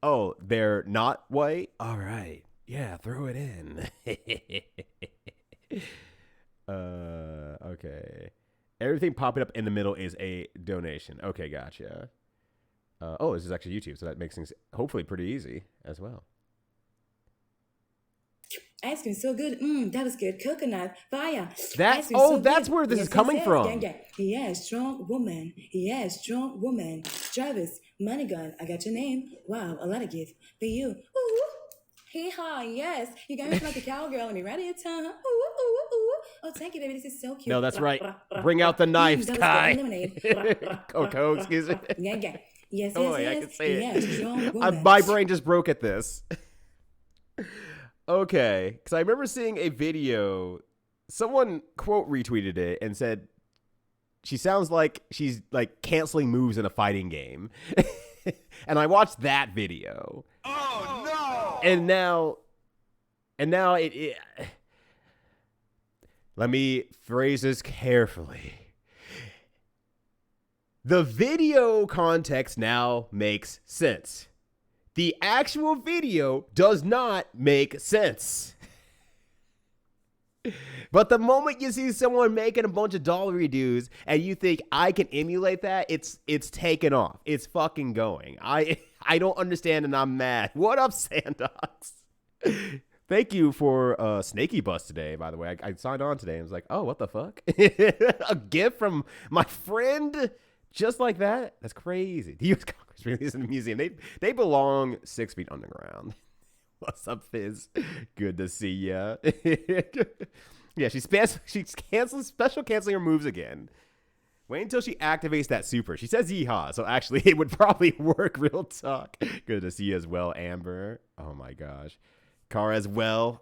Oh, they're not white? All right. Yeah, throw it in. Okay. Everything popping up in the middle is a donation. Okay, gotcha. Oh, this is actually YouTube, so that makes things hopefully pretty easy as well. Ice cream so good. That was good. Coconut fire. That- Ice cream oh, so that's good. where this is Yes, coming yes, from. Yeah. Yeah, strong woman. Yeah, strong woman. Travis, money gun. I got your name. Wow, a lot of gifts for you. Ooh. Hee haw, yes. You got me like a cowgirl and me right at your tongue. Ooh, ooh, ooh. Oh, thank you, baby. This is so cute. No, that's right. Bring out the knives, that was Kai. good. Lemonade. Coco, excuse me. Yeah. Yes, Oh, yes, I yes. can say Yeah, it. strong woman. My brain just broke at this. Okay, because I remember seeing a video. Someone quote retweeted it and said, "She sounds like she's like canceling moves in a fighting game." And I watched that video. Oh no! And now it. Let me phrase this carefully. The video context now makes sense. The actual video does not make sense. But the moment you see someone making a bunch of dollar redos and you think I can emulate that, it's taken off. It's fucking going. I don't understand and I'm mad. What up, Sandox? Thank you for Snaky Bus today, by the way. I signed on today and was like, oh, what the fuck? A gift from my friend just like that? That's crazy. The U.S. Congress really is in a museum. They belong 6 feet underground. What's up, Fizz? Good to see ya. Yeah, she's special canceling her moves again. Wait until she activates that super. She says yeehaw, so actually it would probably work. Real talk. Good to see you as well, Amber. Oh my gosh. Car as well.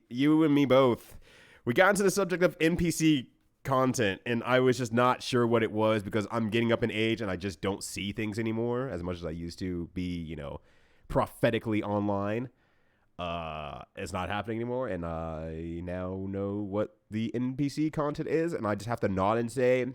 You and me both. We got into the subject of NPC content, and I was just not sure what it was because I'm getting up in age and I just don't see things anymore as much as I used to be, you know, prophetically online. It's not happening anymore, and I now know what the NPC content is, and I just have to nod and say,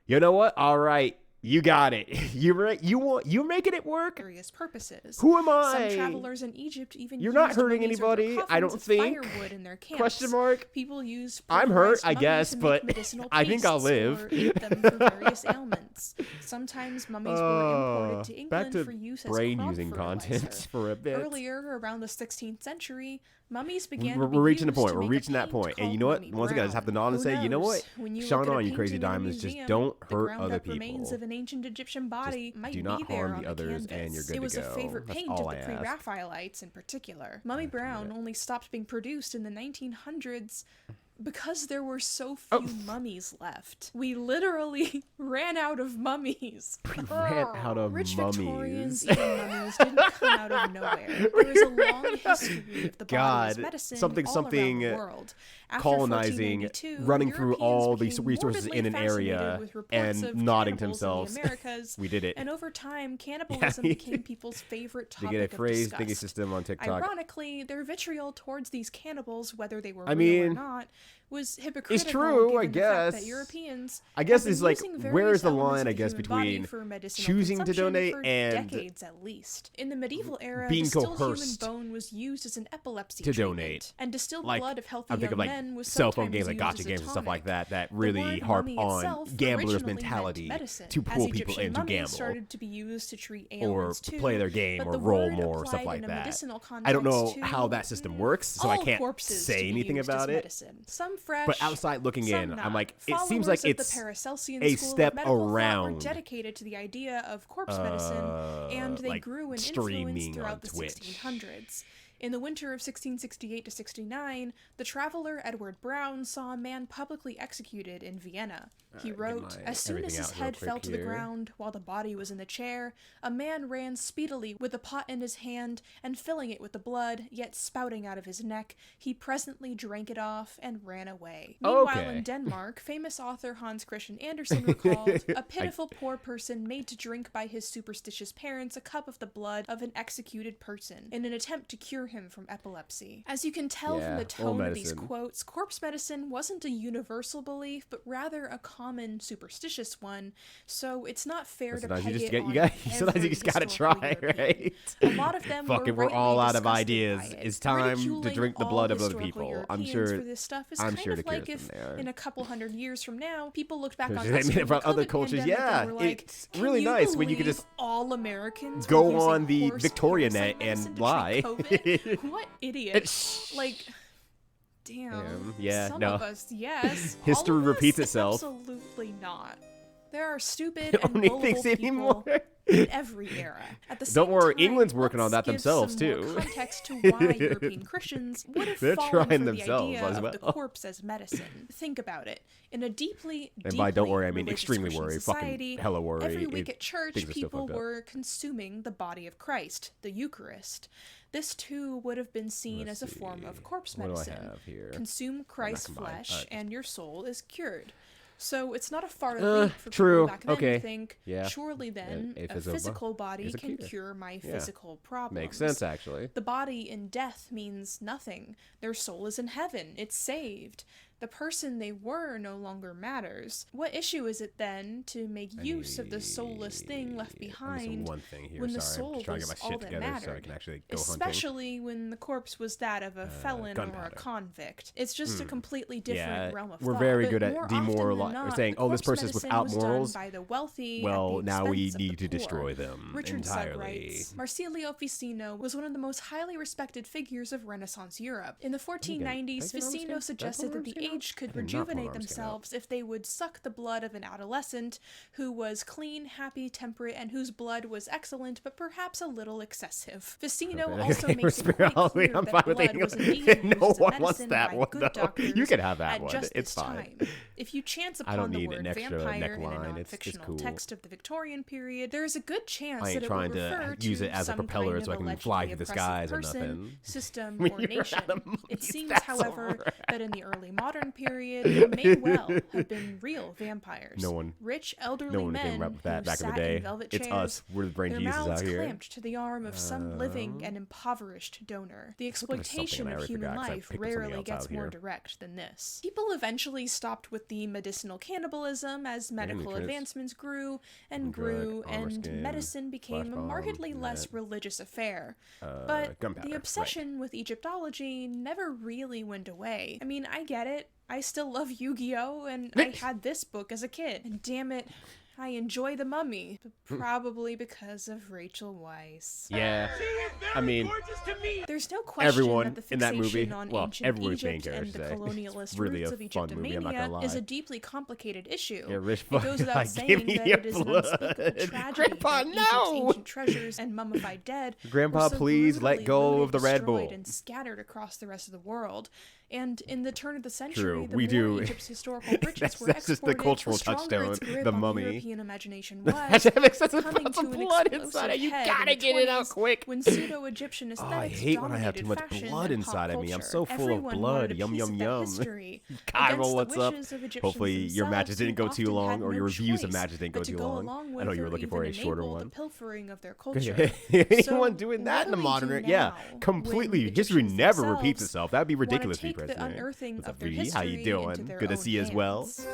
you know what? All right, you got it. You're making it work. Various purposes. Who am I? Some travelers in Egypt even You're not used hurting mummies or anybody, their I don't coffins as think. firewood in their camps. Question mark. People use I'm hurt, pulverized I mummies guess, to make but medicinal I think I'll pastes live. or eat them for various ailments. Sometimes mummies were imported to Back England to for use as brain crop using fertilizer. content for a bit. Earlier, around the 16th century, mummies began We're to be reaching the used point. to We're make a reaching that paint point. And you called know what? Mummy Once again, I just have to Brown. nod and Who say, you know knows? what? When you Shine look at a on, you crazy painting in a diamonds. Just museum, don't the hurt ground other up remains people. of an ancient Egyptian body might do not be there harm on the others, canvas. and you're good It to was a go. favorite That's paint all of the I ask. Pre-Raphaelites in particular. Mummy Brown only stopped being produced in the 1900s because there were so few mummies left. We literally ran out of mummies. We ran out of Rich mummies. Victorians eating mummies didn't come out of nowhere. There is a long history of the body as God, medicine something all around the world. After colonizing, 1492, running through Europeans all these became resources morbidly in an area, fascinated with reports and of nodding to cannibals in the themselves. Americas, We did it. and over time, cannibalism became people's favorite They topic get a phrase of thingy disgust. system on TikTok. Ironically, their vitriol towards these cannibals, whether they were I real or mean, not, was hypocritical. true, given I the fact guess. that Europeans I guess have it's been like, using where various is the elements line, of I the guess, human body between for medicinal choosing to consumption donate for and decades at least. In the medieval era, being distilled coerced human bone was used as an epilepsy to treatment, donate. and distilled Like, blood of healthy I'm young thinking of like men was cell phone sometimes games, like used gotcha as a games and stuff like tonic. that The really word harp mummy on itself gamblers' originally meant mentality medicine, to pull as people Egyptian in to mummies gamble. started to be used to treat Or ailments too, play their game but or the roll word more, stuff applied like in a that. medicinal I don't know context how to, that system works, so I all can't corpses say to be anything used about as it. medicine. Some fresh, But outside looking some in, not. I'm like, it seems Followers like of the it's Paracelsian a school of step medical thought were around, dedicated to the idea of corpse medicine, and they like grew in influence streaming throughout on the Twitch. 1600s. In the winter of 1668 to 69, the traveler Edward Brown saw a man publicly executed in Vienna. He wrote, "As soon as his head fell to the ground, while the body was in the chair, a man ran speedily with a pot in his hand, and filling it with the blood, yet spouting out of his neck, he presently drank it off and ran away." Meanwhile, in Denmark, famous author Hans Christian Andersen recalled, "A pitiful poor person made to drink by his superstitious parents a cup of the blood of an executed person, in an attempt to cure him from epilepsy." As you can tell from the tone of these quotes, corpse medicine wasn't a universal belief, but rather a common superstitious one, so it's not fair to peg it on sometimes you just gotta try, right? A lot of them Fucking, were we're all out of rightly ideas. disgusted by it. It's time to Ridiculing drink the all blood of other historical people. I'm Europeans sure. for this stuff is I'm kind sure of to like cure if them there. in a couple hundred years from now, people looked back on They us made it from the about other COVID cultures. pandemic Yeah, and were like, it's "Can really you nice when you could believe just all Americans go were using on the horse Victoria parasite net medicine and to lie." treat COVID? What idiots! Like, damn. Yeah, Some no. of us, yes. History All of repeats us, itself. Absolutely not. There are stupid and Only gullible things people anymore. in every era. At the Don't same worry, time, England's working on let's that give themselves, some more too. context to why European Christians would have They're fallen trying for themselves the idea as of well. the corpse as medicine. Think about it. In a deeply, And by don't deeply worry, I mean religious extremely Christian worried. society, Fucking hella worried. every week at church, things are still people fucked up. were consuming the body of Christ, the Eucharist. This too would have been seen as a form of corpse What do I medicine. have here? Consume Christ's combined. flesh, and your soul is cured. So it's not a far leap for true. people back then Okay. to think, Yeah. surely then If a it's a physical body is a can cure. cure my Yeah. physical problems. Makes sense, actually. The body in death means nothing. Their soul is in heaven. It's saved. The person they were no longer matters. What issue is it then to make use of the soulless thing left behind one thing here. when the Sorry, I'm soul just trying to was get my all shit that together mattered? so I can actually go hunting. Especially when the corpse was that of a felon or a gunpowder. convict. It's just a completely different Yeah, realm of we're thought. very But good at more often than demorali- not, saying, the "Oh, this corpse person's medicine without was done morals. by the wealthy Well, at the now we expense of need the to poor." destroy them Richard Sugg entirely. writes, Marsilio Ficino was one of the most highly respected figures of Renaissance Europe. In the 1490s, I can Ficino understand. suggested that the That's age could rejuvenate themselves if they would suck the blood of an adolescent who was clean, happy, temperate, and whose blood was excellent, but perhaps a little excessive. Vicino also makes it quite clear that blood was indeed used as a medicine by good doctors you can have that at one. just It's this fine. time. If you chance upon the word vampire in a non-fictional text of the Victorian period, there is a good chance that it will refer to use it as a some propeller kind so I of can fly through the allegedly skies or oppressive person, nothing. system, When or you're nation. at a movie, It seems, that's however, alright. that in the early modern period, there may well have been real vampires. Rich, elderly men came up with that who back in the sat day. in velvet It's chairs, us. We're the brain their Jesus mouths out here. clamped to the arm of some living and impoverished donor. The There's something exploitation I of already human forgot 'cause I life picked up something rarely else gets out more here. direct than this. People eventually stopped with the medicinal cannibalism as medical nutrients. advancements grew and Drug, grew, armor and skin, medicine became flash a bomb, markedly less that. religious affair. But gunpowder, the obsession with Egyptology never really went away. I mean, I get it. I still love Yu-Gi-Oh! And I had this book as a kid. And damn it, I enjoy The Mummy, but probably because of Rachel Weisz. Yeah, I mean, There's no question everyone that the in that fixation movie, on well, ancient everyone's main Egypt character, and the today. colonialist It's really roots a of fun movie, I'm not gonna Egyptomania is lie. a deeply complicated issue. Yeah, rich It fuck, goes without like, saying give me that your it is an blood. unspeakable tragedy Grandpa, that Egypt's no! ancient treasures and mummified dead Grandpa, were so please let brutally go looted, of the Red destroyed, Bull. and scattered across the rest of the world. And in the turn of the century, True, the we more do. Egypt's historical riches were That's just the exported, cultural stronger its touchstone, grip the on mummy. European imagination That was, makes sense. coming Put some to an blood explosive inside it. You head gotta in the get it out 20s, quick. when pseudo-Egyptian aesthetics I hate when I have dominated too much fashion blood and pop inside of me. I'm culture. so full of Everyone blood. wanted a Yum, piece yum, of that yum. history. Cairo, Against the what's up? wishes of Egyptians Hopefully your matches themselves, didn't go who too often long, had or no your reviews of choice matches didn't go but to too go long. along I with know you were or looking for even a shorter enable one. the pilfering of their Anyone culture. doing So that in the what do we modern? do Yeah, now completely. when History Egyptians never repeats themselves itself. That'd be wanna ridiculous, to be take the president. unearthing What's of up, their V? How history you into doing? their Good to own see you as well. hands?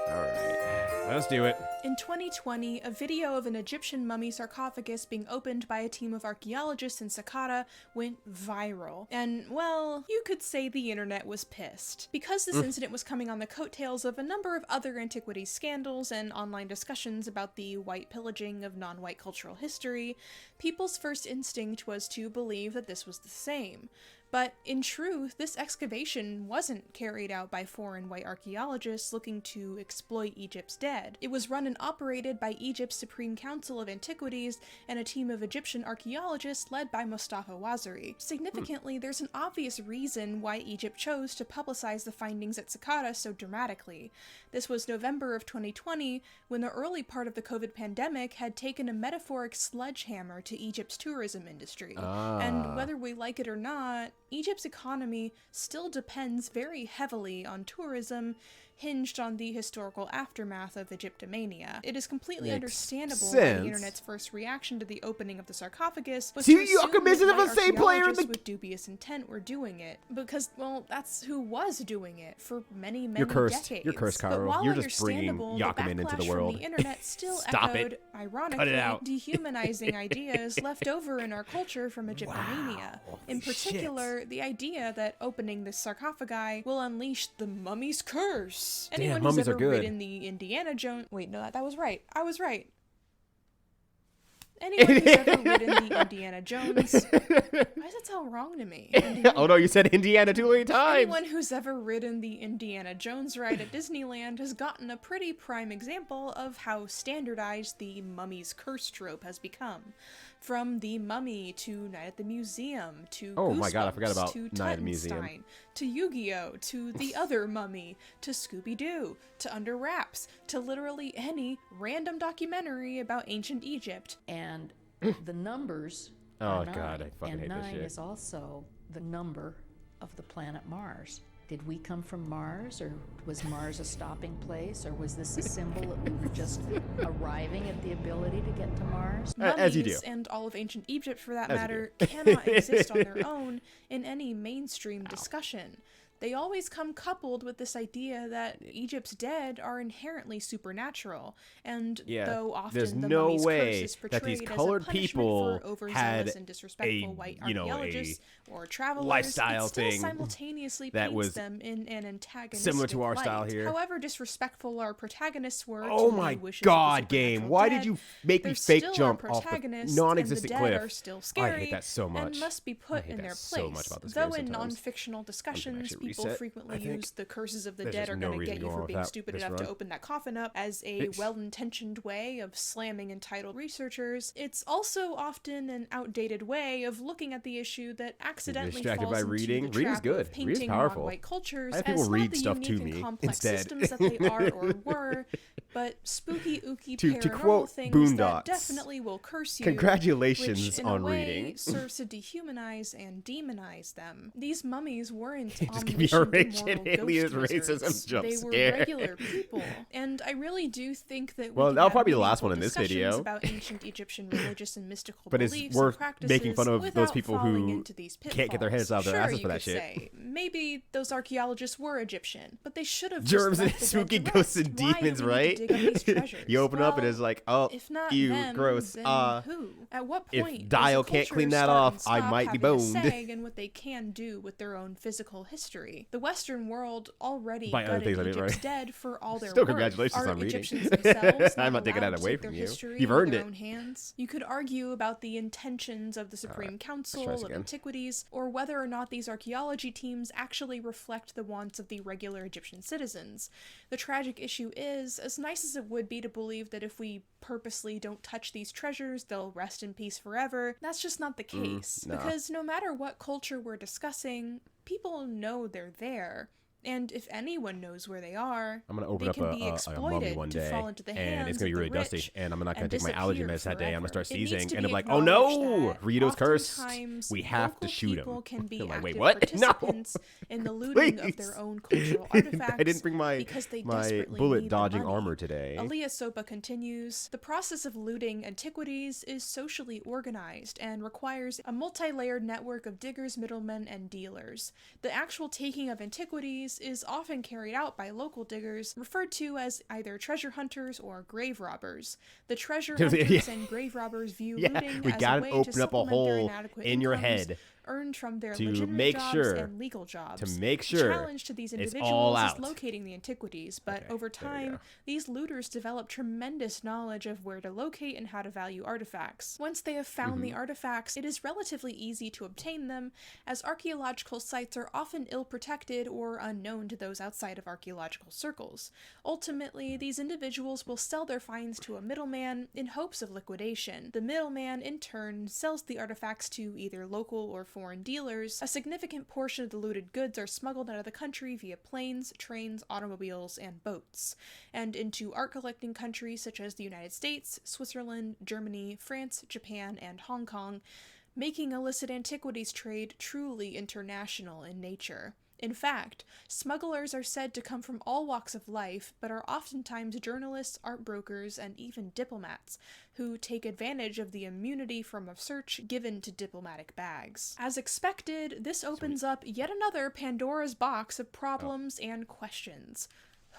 All right, let's do it. In 2020, a video of an Egyptian mummy sarcophagus being opened by a team of archaeologists in Saqqara went viral. And, well, you could say the internet was pissed. Because this incident was coming on the coattails of a number of other antiquities scandals and online discussions about the white pillaging of non-white cultural history, people's first instinct was to believe that this was the same. But in truth, this excavation wasn't carried out by foreign white archaeologists looking to exploit Egypt's dead. It was run and operated by Egypt's Supreme Council of Antiquities and a team of Egyptian archaeologists led by Mustafa Waziri. Significantly, there's an obvious reason why Egypt chose to publicize the findings at Saqqara so dramatically. This was November of 2020, when the early part of the COVID pandemic had taken a metaphoric sledgehammer to Egypt's tourism industry. And whether we like it or not, Egypt's economy still depends very heavily on tourism, hinged on the historical aftermath of Egyptomania. It is completely understandable why sense. the internet's first reaction to the opening of the sarcophagus was See, to you assume committed that to the white same player in archaeologists the- with dubious intent were doing it. Because, well, that's who was doing it for many, many You're cursed. decades. You're cursed, But Cairo. while You're just bringing understandable, Yakuman the into the backlash world. from the internet still Stop it. echoed, ironically, Cut it out. dehumanizing ideas left over in our culture from Egyptomania. In particular, the idea that opening this sarcophagi will unleash the mummy's curse. Damn, Anyone mummies who's are ever good. ridden the Indiana Jones— wait, no, that was right. I was right. Anyone who's ever ridden the Indiana Jones— why does that sound wrong to me? Oh no, you said Indiana too many times. Anyone who's ever ridden the Indiana Jones ride at Disneyland has gotten a pretty prime example of how standardized the mummy's curse trope has become. From The Mummy to Night at the Museum to Oh my God, I forgot Goosebumps about to Night at the Museum. Tuttenstein to Yu-Gi-Oh to The Other Mummy to Scooby-Doo to Under Wraps to literally any random documentary about ancient Egypt. And the numbers Oh, are God, I 9, fucking and hate this 9 shit. is also the number of the planet Mars. Did we come from Mars, or was Mars a stopping place, or was this a symbol that we were just arriving at the ability to get to Mars? As you do. Mummies, and all of ancient Egypt for that As you matter, cannot exist on their own in any mainstream discussion. They always come coupled with this idea that Egypt's dead are inherently supernatural, and though often there's the no mummy's way curse is that these portrayed colored as a punishment people for overzealous had and disrespectful white archaeologists or travelers, lifestyle it still thing simultaneously that paints was them in an antagonistic similar to our light. style here. However disrespectful our protagonists were Oh to my the wishes God, of the game! supernatural Why dead, did you make me they're fake still jump our off the protagonists, non-existent and the dead cliff? are still scary I hate that so much. and must be put in their so place. much about this Though game in sometimes. non-fictional discussions, actually people reset, frequently I think. use the curses of the There's dead just are no going to reason get to you go for on being without stupid this enough to run. open that coffin up as a well-intentioned way of slamming entitled researchers. It's also often an outdated way of looking at the issue that accidentally distracted falls by into reading? the Reading's trap good. of Reading's painting powerful. non-white cultures I have as people not read the stuff unique to and me complex instead. systems that they are or were, but spooky, ooky, To paranormal quote things Boondocks, that definitely will curse you. congratulations which, in on a way, reading. serves to dehumanize and demonize them. These mummies weren't Just give me a omniscient, raging immoral alias ghost wizards. racism jump They were scare. regular people, and I really do think that Well, we can that'll have probably be the last meaningful one in this discussions video. about ancient Egyptian religious and mystical But it's beliefs worth and practices making fun of those without people falling who into these can't get their heads out of their sure, asses you for that could shit. Say, maybe those archaeologists were Egyptian, but they should have Germs just and left the dead spooky to ghosts rest. and Why do demons, we need to right? dig up these treasures? You open up and Well, it's like, oh, if not ew, them, gross. then who? At what if point Dial does a can't clean culture that start off, and I stop might be having a boned. say in what they can do with their own physical history? The Western world already By other gutted things I did, Egypt's right? dead for all their Still, worth. congratulations Are on reading. Egyptians themselves I'm not taking allowed that to away take their from you. history You've into earned their it. own hands? You could argue about the intentions of the Supreme Council try this of again. Antiquities, or whether or not these archaeology teams actually reflect the wants of the regular Egyptian citizens. The tragic issue is, as nice as it would be to believe that if we purposely don't touch these treasures, they'll rest in peace forever, that's just not the case. nah. Because no matter what culture we're discussing, people know they're there. And if anyone knows where they are, I'm gonna open they up can be a mummy exploited one to day, fall into the and hands it's gonna be of really the dusty, rich and I'm not gonna and take my allergy disappear meds that day. I'm gonna forever. start It needs seizing, to and be I'm like, oh no, acknowledged that Rito's cursed. oftentimes We have to local shoot people him. can be I'm like, wait, active what? No. participants in the looting of their Please. own cultural artifacts. I didn't bring my because they my desperately bullet need the dodging money. armor today. Aliyah Sopa continues, the process of looting antiquities is socially organized and requires a multi-layered network of diggers, middlemen, and dealers. The actual taking of antiquities is often carried out by local diggers, referred to as either treasure hunters or grave robbers. The treasure hunters and grave robbers view looting we as gotta a way open to up a supplement their hole inadequate in your incomes head earned from their to legitimate make jobs sure- and legal jobs. to make The sure challenge to these it's all individuals out. is locating the antiquities, but Okay, over there we time, go. these looters develop tremendous knowledge of where to locate and how to value artifacts. Once they have found the artifacts, it is relatively easy to obtain them, as archaeological sites are often ill-protected or unknown to those outside of archaeological circles. Ultimately, these individuals will sell their finds to a middleman in hopes of liquidation. The middleman, in turn, sells the artifacts to either local or foreign dealers. A significant portion of the looted goods are smuggled out of the country via planes, trains, automobiles, and boats, and into art collecting countries such as the United States, Switzerland, Germany, France, Japan, and Hong Kong, making illicit antiquities trade truly international in nature. In fact, smugglers are said to come from all walks of life, but are oftentimes journalists, art brokers, and even diplomats, who take advantage of the immunity from a search given to diplomatic bags. As expected, this opens up yet another Pandora's box of problems and questions.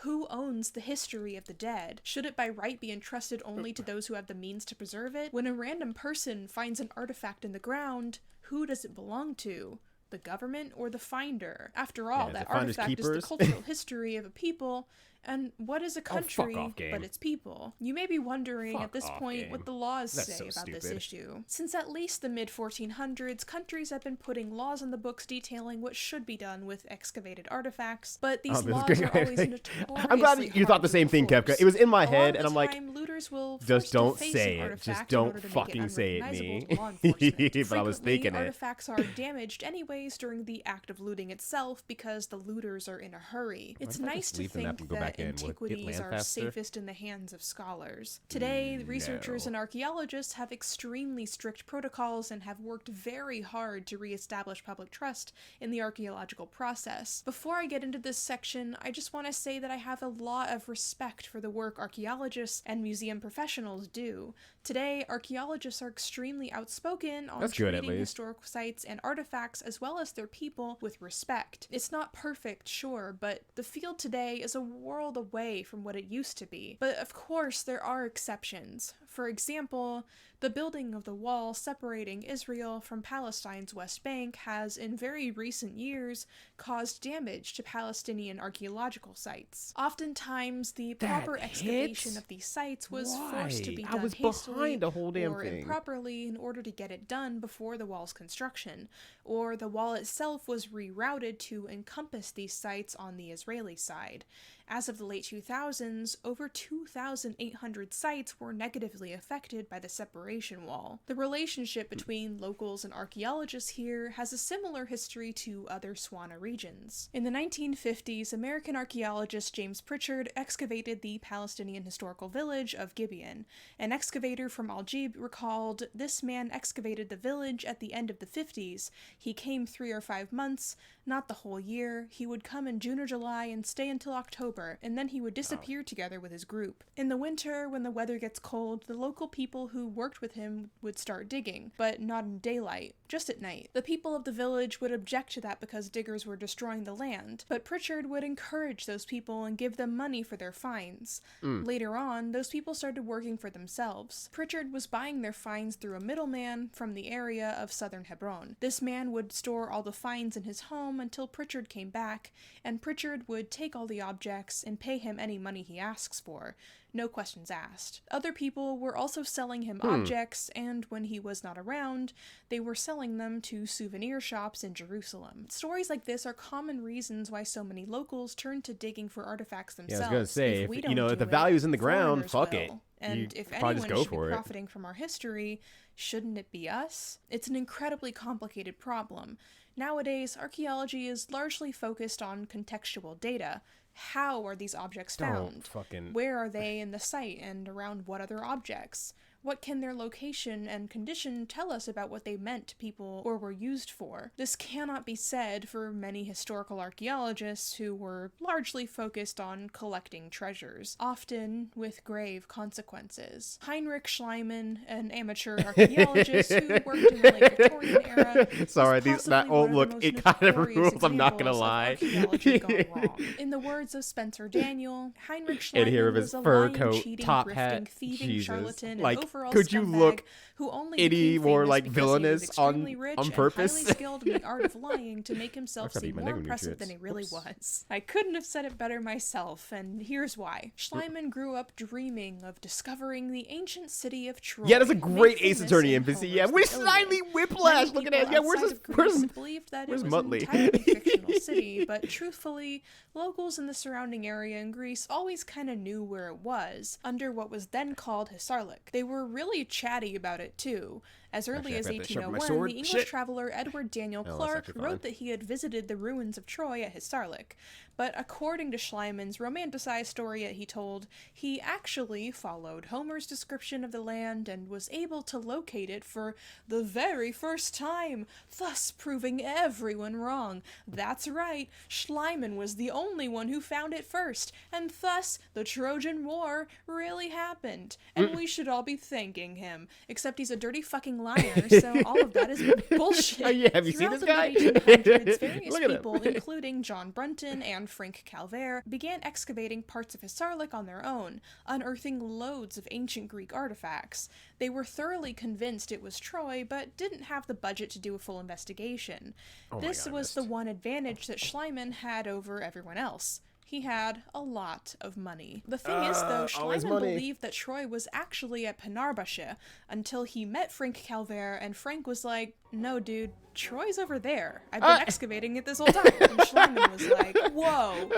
Who owns the history of the dead? Should it by right be entrusted only to those who have the means to preserve it? When a random person finds an artifact in the ground, who does it belong to? The government or the finder? After all, Yeah, that the finders artifact is the keepers. cultural history of a people, and what is a country off, game. but its people? You may be wondering Fuck at this off, point game. what the laws That's say so about this stupid. issue. Since at least the mid-1400s, countries have been putting laws in the books detailing what should be done with excavated artifacts, but these this is laws great. are always notoriously I'm glad that you thought the same thing, hard to Kefka. It was in my enforce. A head, lot of and the I'm like, time, looters will just force to don't face say an it. Just artifact in don't order to make fucking say it, unrecognizable me. to law enforcement. But I was Frequently, thinking it. artifacts are damaged anyways during the act of looting itself because the looters are in a hurry. It's did I nice just to leave the think map and go back back in. Would it antiquities land are faster? safest in the hands of scholars. Today, researchers and archaeologists have extremely strict protocols and have worked very hard to reestablish public trust in the archaeological process. Before I get into this section, I just want to say that I have a lot of respect for the work archaeologists and museum professionals do. Today, archaeologists are extremely outspoken on That's good, at treating least. historical sites and artifacts as well as their people with respect. It's not perfect, sure, but the field today is a world away from what it used to be. But of course, there are exceptions. For example, the building of the wall separating Israel from Palestine's West Bank has, in very recent years, caused damage to Palestinian archaeological sites. Oftentimes, the proper excavation of these sites was forced to be I done was hastily behind the whole damn or thing. improperly in order to get it done before the wall's construction, or the wall itself was rerouted to encompass these sites on the Israeli side. As of the late 2000s, over 2,800 sites were negatively affected by the separation wall. The relationship between locals and archaeologists here has a similar history to other Swana regions. In the 1950s, American archaeologist James Pritchard excavated the Palestinian historical village of Gibeon. An excavator from Aljib recalled, "This man excavated the village at the end of the 50s. He came 3 or 5 months, not the whole year. He would come in June or July and stay until October, and then he would disappear together with his group. In the winter, when the weather gets cold, the local people who worked with him would start digging, but not in daylight, just at night. The people of the village would object to that because diggers were destroying the land, but Pritchard would encourage those people and give them money for their finds. Later on, those people started working for themselves. Pritchard was buying their finds through a middleman from the area of southern Hebron. This man would store all the finds in his home until Pritchard came back, and Pritchard would take all the objects and pay him any money he asks for. No questions asked. Other people were also selling him objects, and when he was not around, they were selling them to souvenir shops in Jerusalem. Stories like this are common reasons why so many locals turn to digging for artifacts themselves. Yeah, I was gonna say, If we if, don't if do the it, value's in the ground, foreigners fuck it. will. And You if probably just anyone go should be for it. profiting from our history, shouldn't it be us? It's an incredibly complicated problem. Nowadays, archaeology is largely focused on contextual data. How are these objects found? Where are they in the site and around what other objects? What can their location and condition tell us about what they meant to people or were used for? This cannot be said for many historical archaeologists who were largely focused on collecting treasures, often with grave consequences. Heinrich Schliemann, an amateur archaeologist who worked in the late Victorian era, Sorry, is that possibly one old of look, the most it kind of notorious rules, I'm not gonna examples of lie. archaeology gone wrong. In the words of Spencer Daniel, Heinrich And Schliemann here of his was a fur lying, coat, cheating, top grifting, hat, thieving Jesus. charlatan, Like, and overall could you scumbag look who only any became more, famous like, because he was villainous extremely on rich purpose? and highly skilled in the art of lying to make himself gotta eat seem my more nigger impressive nutrients. than he really Whoops. was. I couldn't have said it better myself, and here's why. Schliemann grew up dreaming of discovering the ancient city of Troy. Yeah, that's a made great Ace famous Attorney in NPC. Homer's Yeah, where's The Snidely Iliad. Whiplash? Many Look at people that. Yeah, where's outside this? of Greece Where's believed that where's it was Muttley? an entirely fictional city, but truthfully, locals in the surrounding area in Greece always kind of knew where it was, under what was then called Hisarlik. They were really chatty about it too. As early as Actually, I forgot to sharpen my 1801, sword. the English Shit. traveler Edward Daniel that's Clark actually fine. wrote that he had visited the ruins of Troy at Hisarlik. But according to Schliemann's romanticized story that he told, he actually followed Homer's description of the land and was able to locate it for the very first time, thus proving everyone wrong. That's right, Schliemann was the only one who found it first, and thus the Trojan War really happened. And we should all be thanking him. Except he's a dirty fucking liar, so all of that is bullshit. Oh, yeah, have you seen Throughout this guy? the mid-1800s, various Look at him. people, including John Brunton and Frank Calvert, began excavating parts of Hisarlik on their own, unearthing loads of ancient Greek artifacts. They were thoroughly convinced it was Troy, but didn't have the budget to do a full investigation. This was the one advantage that Schliemann had over everyone else. He had a lot of money. The thing is, though, always Schliemann money. believed that Troy was actually at Penarbashe until he met Frank Calvert, and Frank was like, "No, dude, Troy's over there. I've been excavating it this whole time." And Schliemann was like, "Whoa,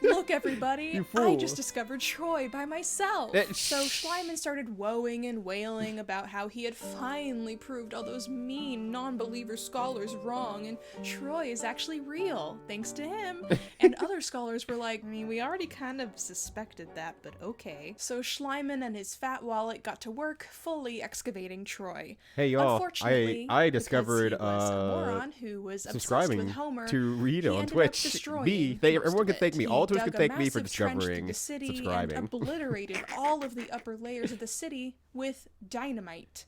look, everybody, You I fool." just discovered Troy by myself." So Schliemann started woeing and wailing about how he had finally proved all those mean non-believer scholars wrong, and Troy is actually real, thanks to him. And other scholars were like, like, I mean, we already kind of suspected that, but okay. So Schliemann and his fat wallet got to work fully excavating Troy. Hey y'all, Unfortunately, I discovered because he was a moron who was obsessed subscribing with Homer, to Rito he on ended up Twitch. destroying Everyone most can of thank it. me. He All Twitch can dug a thank me for massive trench through discovering the city subscribing. and obliterated all of the upper layers of the city with dynamite.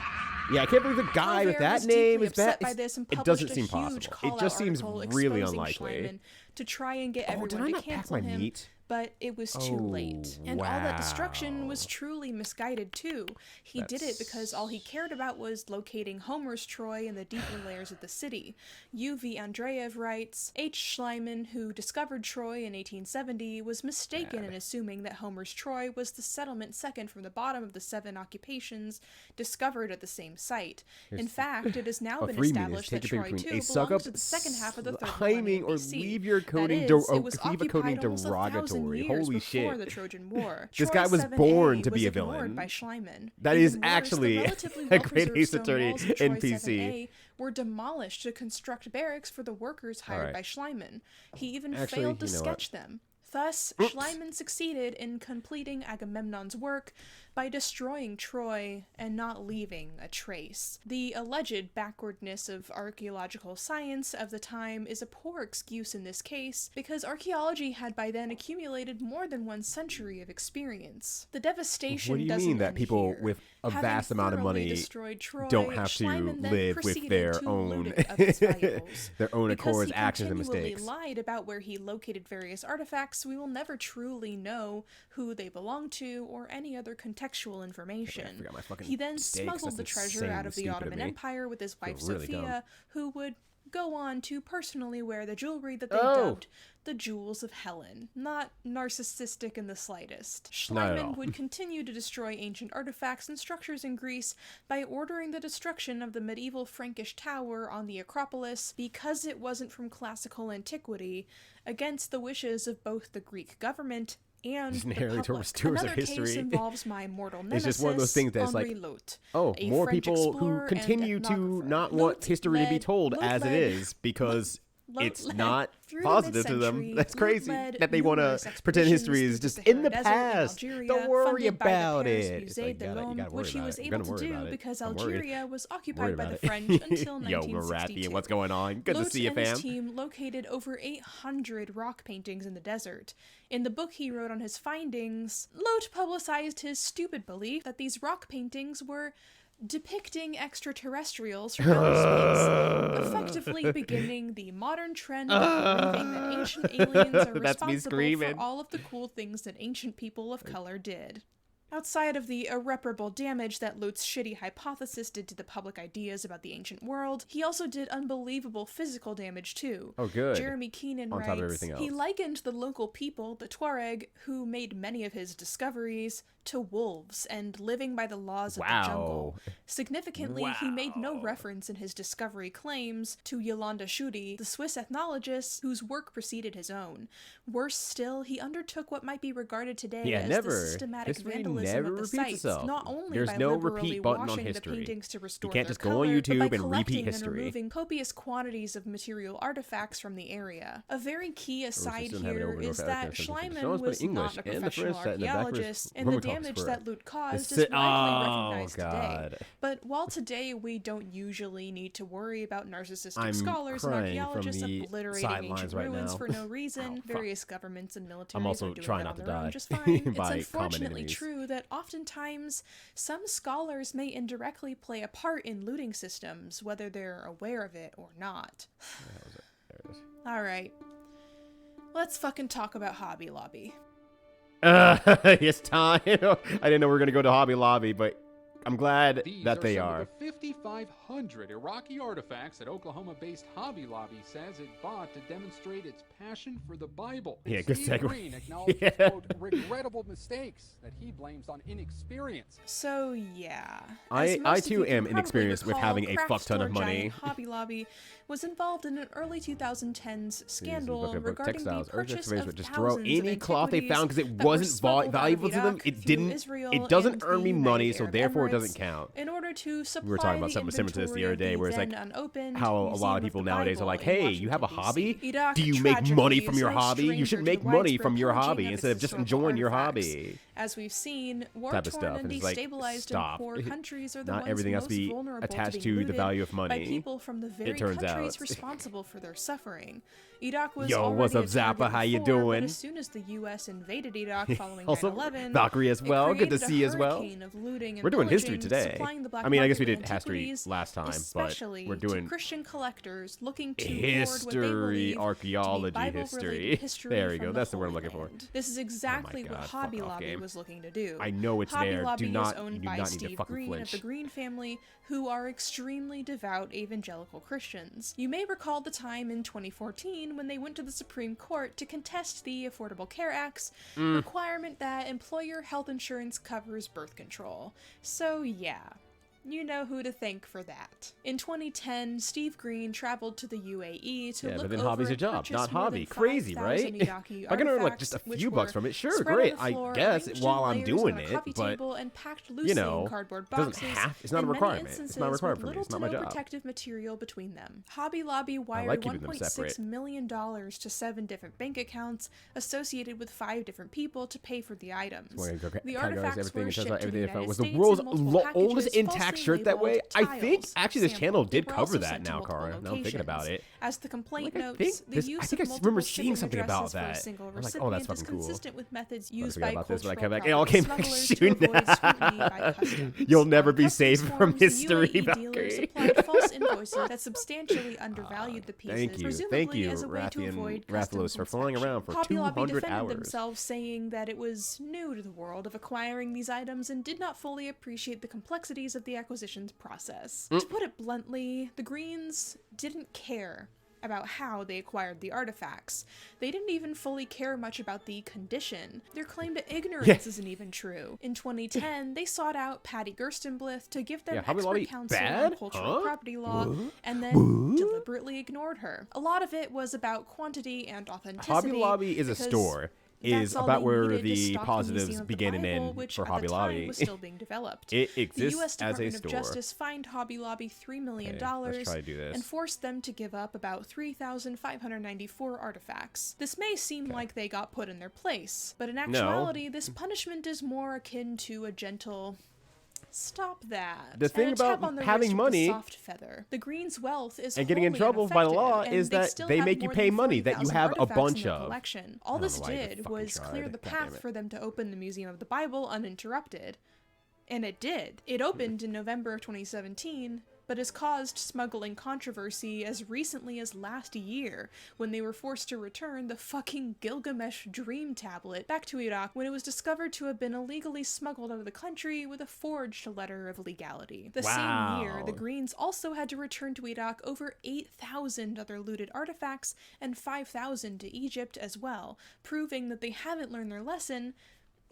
Yeah, I can't believe a guy with Colbert that was name deeply is upset bad. by this and It published doesn't seem a huge possible. It call-out just seems article really exposing unlikely. Schliemann to try and get Oh, did everyone I to not pack cancel my him. meat? But it was too late. And all that destruction was truly misguided, too. He did it because all he cared about was locating Homer's Troy in the deeper layers of the city. U.V. Andreev writes, H. Schliemann, who discovered Troy in 1870, was mistaken in assuming that Homer's Troy was the settlement second from the bottom of the 7 occupations discovered at the same site. In fact, it has now been established that Troy, too, belongs to the second half of the third millennium or BC. leave your coding That is, it was leave a coding occupied almost 1,000 derogatory. years Holy before shit. the Trojan War. This Troy guy was 7A born to be was a ignored villain. by Schliemann. That Even is worse, actually the relatively a great well-preserved Ace stone Attorney walls of Troy NPC. 7A were demolished to construct barracks for the workers hired Alright. by Schliemann. He even Actually, failed to you know what? sketch them. Thus, Schliemann succeeded in completing Agamemnon's work by destroying Troy and not leaving a trace. The alleged backwardness of archaeological science of the time is a poor excuse in this case, because archaeology had by then accumulated more than 1 century of experience. The devastation What do you doesn't mean that end people here. with a Having vast amount of thoroughly money destroyed Troy, don't have to Schliemann then live with proceeded their to own loot it of its valuables. their own Because accords, he actions, and continually mistakes? lied about where he located various artifacts, we will never truly know who they belong to or any other contextual information. forgot my fucking He then steaks. smuggled That's the treasure out of the insanely stupid of Ottoman me. Empire with his wife really dumb. Sophia, who would go on to personally wear the jewelry that they Oh. dubbed the Jewels of Helen. Not narcissistic in the slightest. Not at all. Schliemann would continue to destroy ancient artifacts and structures in Greece by ordering the destruction of the medieval Frankish tower on the Acropolis because it wasn't from classical antiquity, against the wishes of both the Greek government and Isn't the Harry public. Tours of Another case history? involves my mortal It's nemesis, just one of those things that's like, Henri Lotte, Oh, a more French people who explorer and continue to ethnographer. not want Lotte history to be led- told Lotte as it led- is because Lotte it's led not through the positive to them. mid-century, That's Lotte crazy led that they want to numerous pretend history expeditions is just through in the Sahara Desert in past. Algeria, Don't worry funded by the about Paris it. It's Musée like, de you l'Homme, gotta worry which he about was it. able You're to gonna worry do about it. because I'm worried. Algeria was Worried occupied by about the it. French until Yo, 1962. Marathi, what's going on? Good to Lotte see you, and his fam. team located over 800 rock paintings in the desert. In the book he wrote on his findings, Lotte publicized his stupid belief that these rock paintings were depicting extraterrestrials from outer space, effectively beginning the modern trend of believing that ancient aliens are That's me responsible screaming. for all of the cool things that ancient people of color did. Outside of the irreparable damage that Lotte's shitty hypothesis did to the public ideas about the ancient world, he also did unbelievable physical damage too. Oh, good. Jeremy Keenan On writes, top of everything he else. likened the local people, the Tuareg, who made many of his discoveries, to wolves and living by the laws of the jungle. Significantly, he made no reference in his discovery claims to Yolanda Schutte, the Swiss ethnologist whose work preceded his own. Worse still, he undertook what might be regarded today as the systematic History vandalism never of the repeats sites, itself. not only There's by no liberally repeat button on washing the history. paintings to restore You can't their just go on color, YouTube but by and repeat collecting history. and removing copious quantities of material artifacts from the area. A very key aside still have it here over is North that Africa, so Schliemann someone's put was English not a and the professional French set in the back for archaeologist, and Roman the damage comics that Lotte caused is It's- widely oh, recognized God. today. But while today we don't usually need to worry about narcissistic I'm scholars and crying from archaeologists the obliterating sidelines ancient right ruins now. for no reason, fuck. various governments and militaries I'm also are doing trying that not on to their own die just fine. It's by common unfortunately enemies. true that oftentimes some scholars may indirectly play a part in looting systems, whether they're aware of it or not. Alright. Let's fucking talk about Hobby Lobby. It's time. I didn't know we were gonna go to Hobby Lobby, but I'm glad These that they some are. Of the 5,500 Iraqi artifacts that Oklahoma-based Hobby Lobby says it bought to demonstrate its passion for the Bible. Yeah, good Steve segue. Green acknowledges, Yeah. quote, regrettable mistakes that he blames on inexperience. So yeah, I As most of too you can am probably inexperienced with recall, having a craft fuck ton of store money. giant Hobby Lobby was involved in an early 2010s scandal Book of regarding textiles, the earth purchase excavation, of but just throw thousands of any cloth they found because it antiquities that were wasn't smuggled out of valuable to them. Iraq It through didn't. Israel It doesn't and earn the me money, United so Arab therefore doesn't count. In order to supply We were talking about the something similar to this the other inventory day, of where it's the like then unopened how a lot Museum of people the nowadays are Bible like, in hey, you have a Washington, hobby? D.C. Iraq, Do you make money tragically, from is your no hobby? You stranger should to make the money widespread from your pillaging hobby its instead of just historical enjoying your artifacts. hobby. As we've seen, Type of war-torn stuff. and And it's like, destabilized stop. and poor countries are the Not ones everything has most to be vulnerable attached being to the looted value of by money. people from the very turns countries out. responsible for their suffering. Iraq was Yo, already what's up, a target Zappa? How you before, doing? But as soon as the U.S. invaded Iraq following Also, 9/11, Valkyrie as well. it Good to created see you as well. a hurricane of looting and We're doing history pillaging, today. supplying the black I mean, I guess we market did with history antiquities, last time, but especially we're to doing Christian collectors looking to history, archaeology, history. There we go. That's the word I'm looking for. This is exactly what God, Hobby fuck off, Lobby game. was looking to do. I know it's Hobby there. Lobby Do not, is owned you do by not need to Steve fucking Green flinch. of the Green family, who are extremely devout evangelical Christians. You may recall the time in 2014 when they went to the Supreme Court to contest the Affordable Care Act's requirement that employer health insurance covers birth control. So yeah. You know who to thank for that. In 2010, Steve Green traveled to the UAE to Yeah, look but then over hobby's a and job, purchase not more hobby. than Crazy, 5,000 right? Iraqi If I can earn like artifacts, just a which few bucks were from it, sure, spread great. on the I floor, guess arranged while in I'm layers doing on a it, coffee but table and packed loosely in cardboard it doesn't boxes. have. It's not a in many requirement. It's not instances required with for me. little It's not to my no job. protective material between them. Hobby Lobby wired like keeping them separate. $1.6 million to 7 different bank accounts associated with 5 different people to pay for the items. The artifacts were shipped to the United was the States world's in multiple oldest packages, intact falsely shirt that way. labeled I think tiles, actually this channel sampled. did They were cover also that sent to now, multiple Cara. Now I'm thinking about locations. it. As the complaint Like, I notes, think the this- use I think of I multiple remember seeing shipping something about addresses for a that. single I'm like, oh, that's recipient is fucking cool. consistent with methods I used forgot by about this, but I cultural came back. It all property came back smugglers to to you avoid now. scrutiny by customs. You'll never On be customs safe from forms, the history, UAE dealers Valkyrie. supplied false invoices that substantially undervalued the pieces, Thank you, presumably as a way to Rathian avoid Rathalos customs for flying inspection. around for Hobby Lobby 200 defended hours. themselves, saying that it was new to the world of acquiring these items and did not fully appreciate the complexities of the acquisitions process. To put it bluntly, the Greens didn't care about how they acquired the artifacts. They didn't even fully care much about the condition. Their claim to ignorance isn't even true. In 2010, they sought out Patty Gerstenblith to give them Hobby Lobby expert counsel bad? on cultural Huh? property law, and then deliberately ignored her. A lot of it was about quantity and authenticity. Hobby Lobby is a because store. that's Is all about they where needed to the stock positives Museum of the begin and Bible, end which for at Hobby the time Lobby. was still being developed. It The exists U.S. as a Department of store. Justice fined Hobby Lobby $3 million let's try to do this. and forced them to give up about 3,594 artifacts. This may seem like they got put in their place, but in actuality, this punishment is more akin to a gentle stop that. The thing and a tap about on the having wrist with a money soft feather. The Green's wealth is and getting in wholly trouble by the law unaffected, is and they that still they have make you more pay than money that you 40,000 have a artifacts in bunch their of. collection. I All don't this know why you did fucking was clear tried. the God damn path it. for them to open the Museum of the Bible uninterrupted. And it did. It opened in November of 2017, but has caused smuggling controversy as recently as last year, when they were forced to return the fucking Gilgamesh Dream Tablet back to Iraq when it was discovered to have been illegally smuggled out of the country with a forged letter of legality. The same year, the Wow. Greens also had to return to Iraq over 8,000 other looted artifacts and 5,000 to Egypt as well, proving that they haven't learned their lesson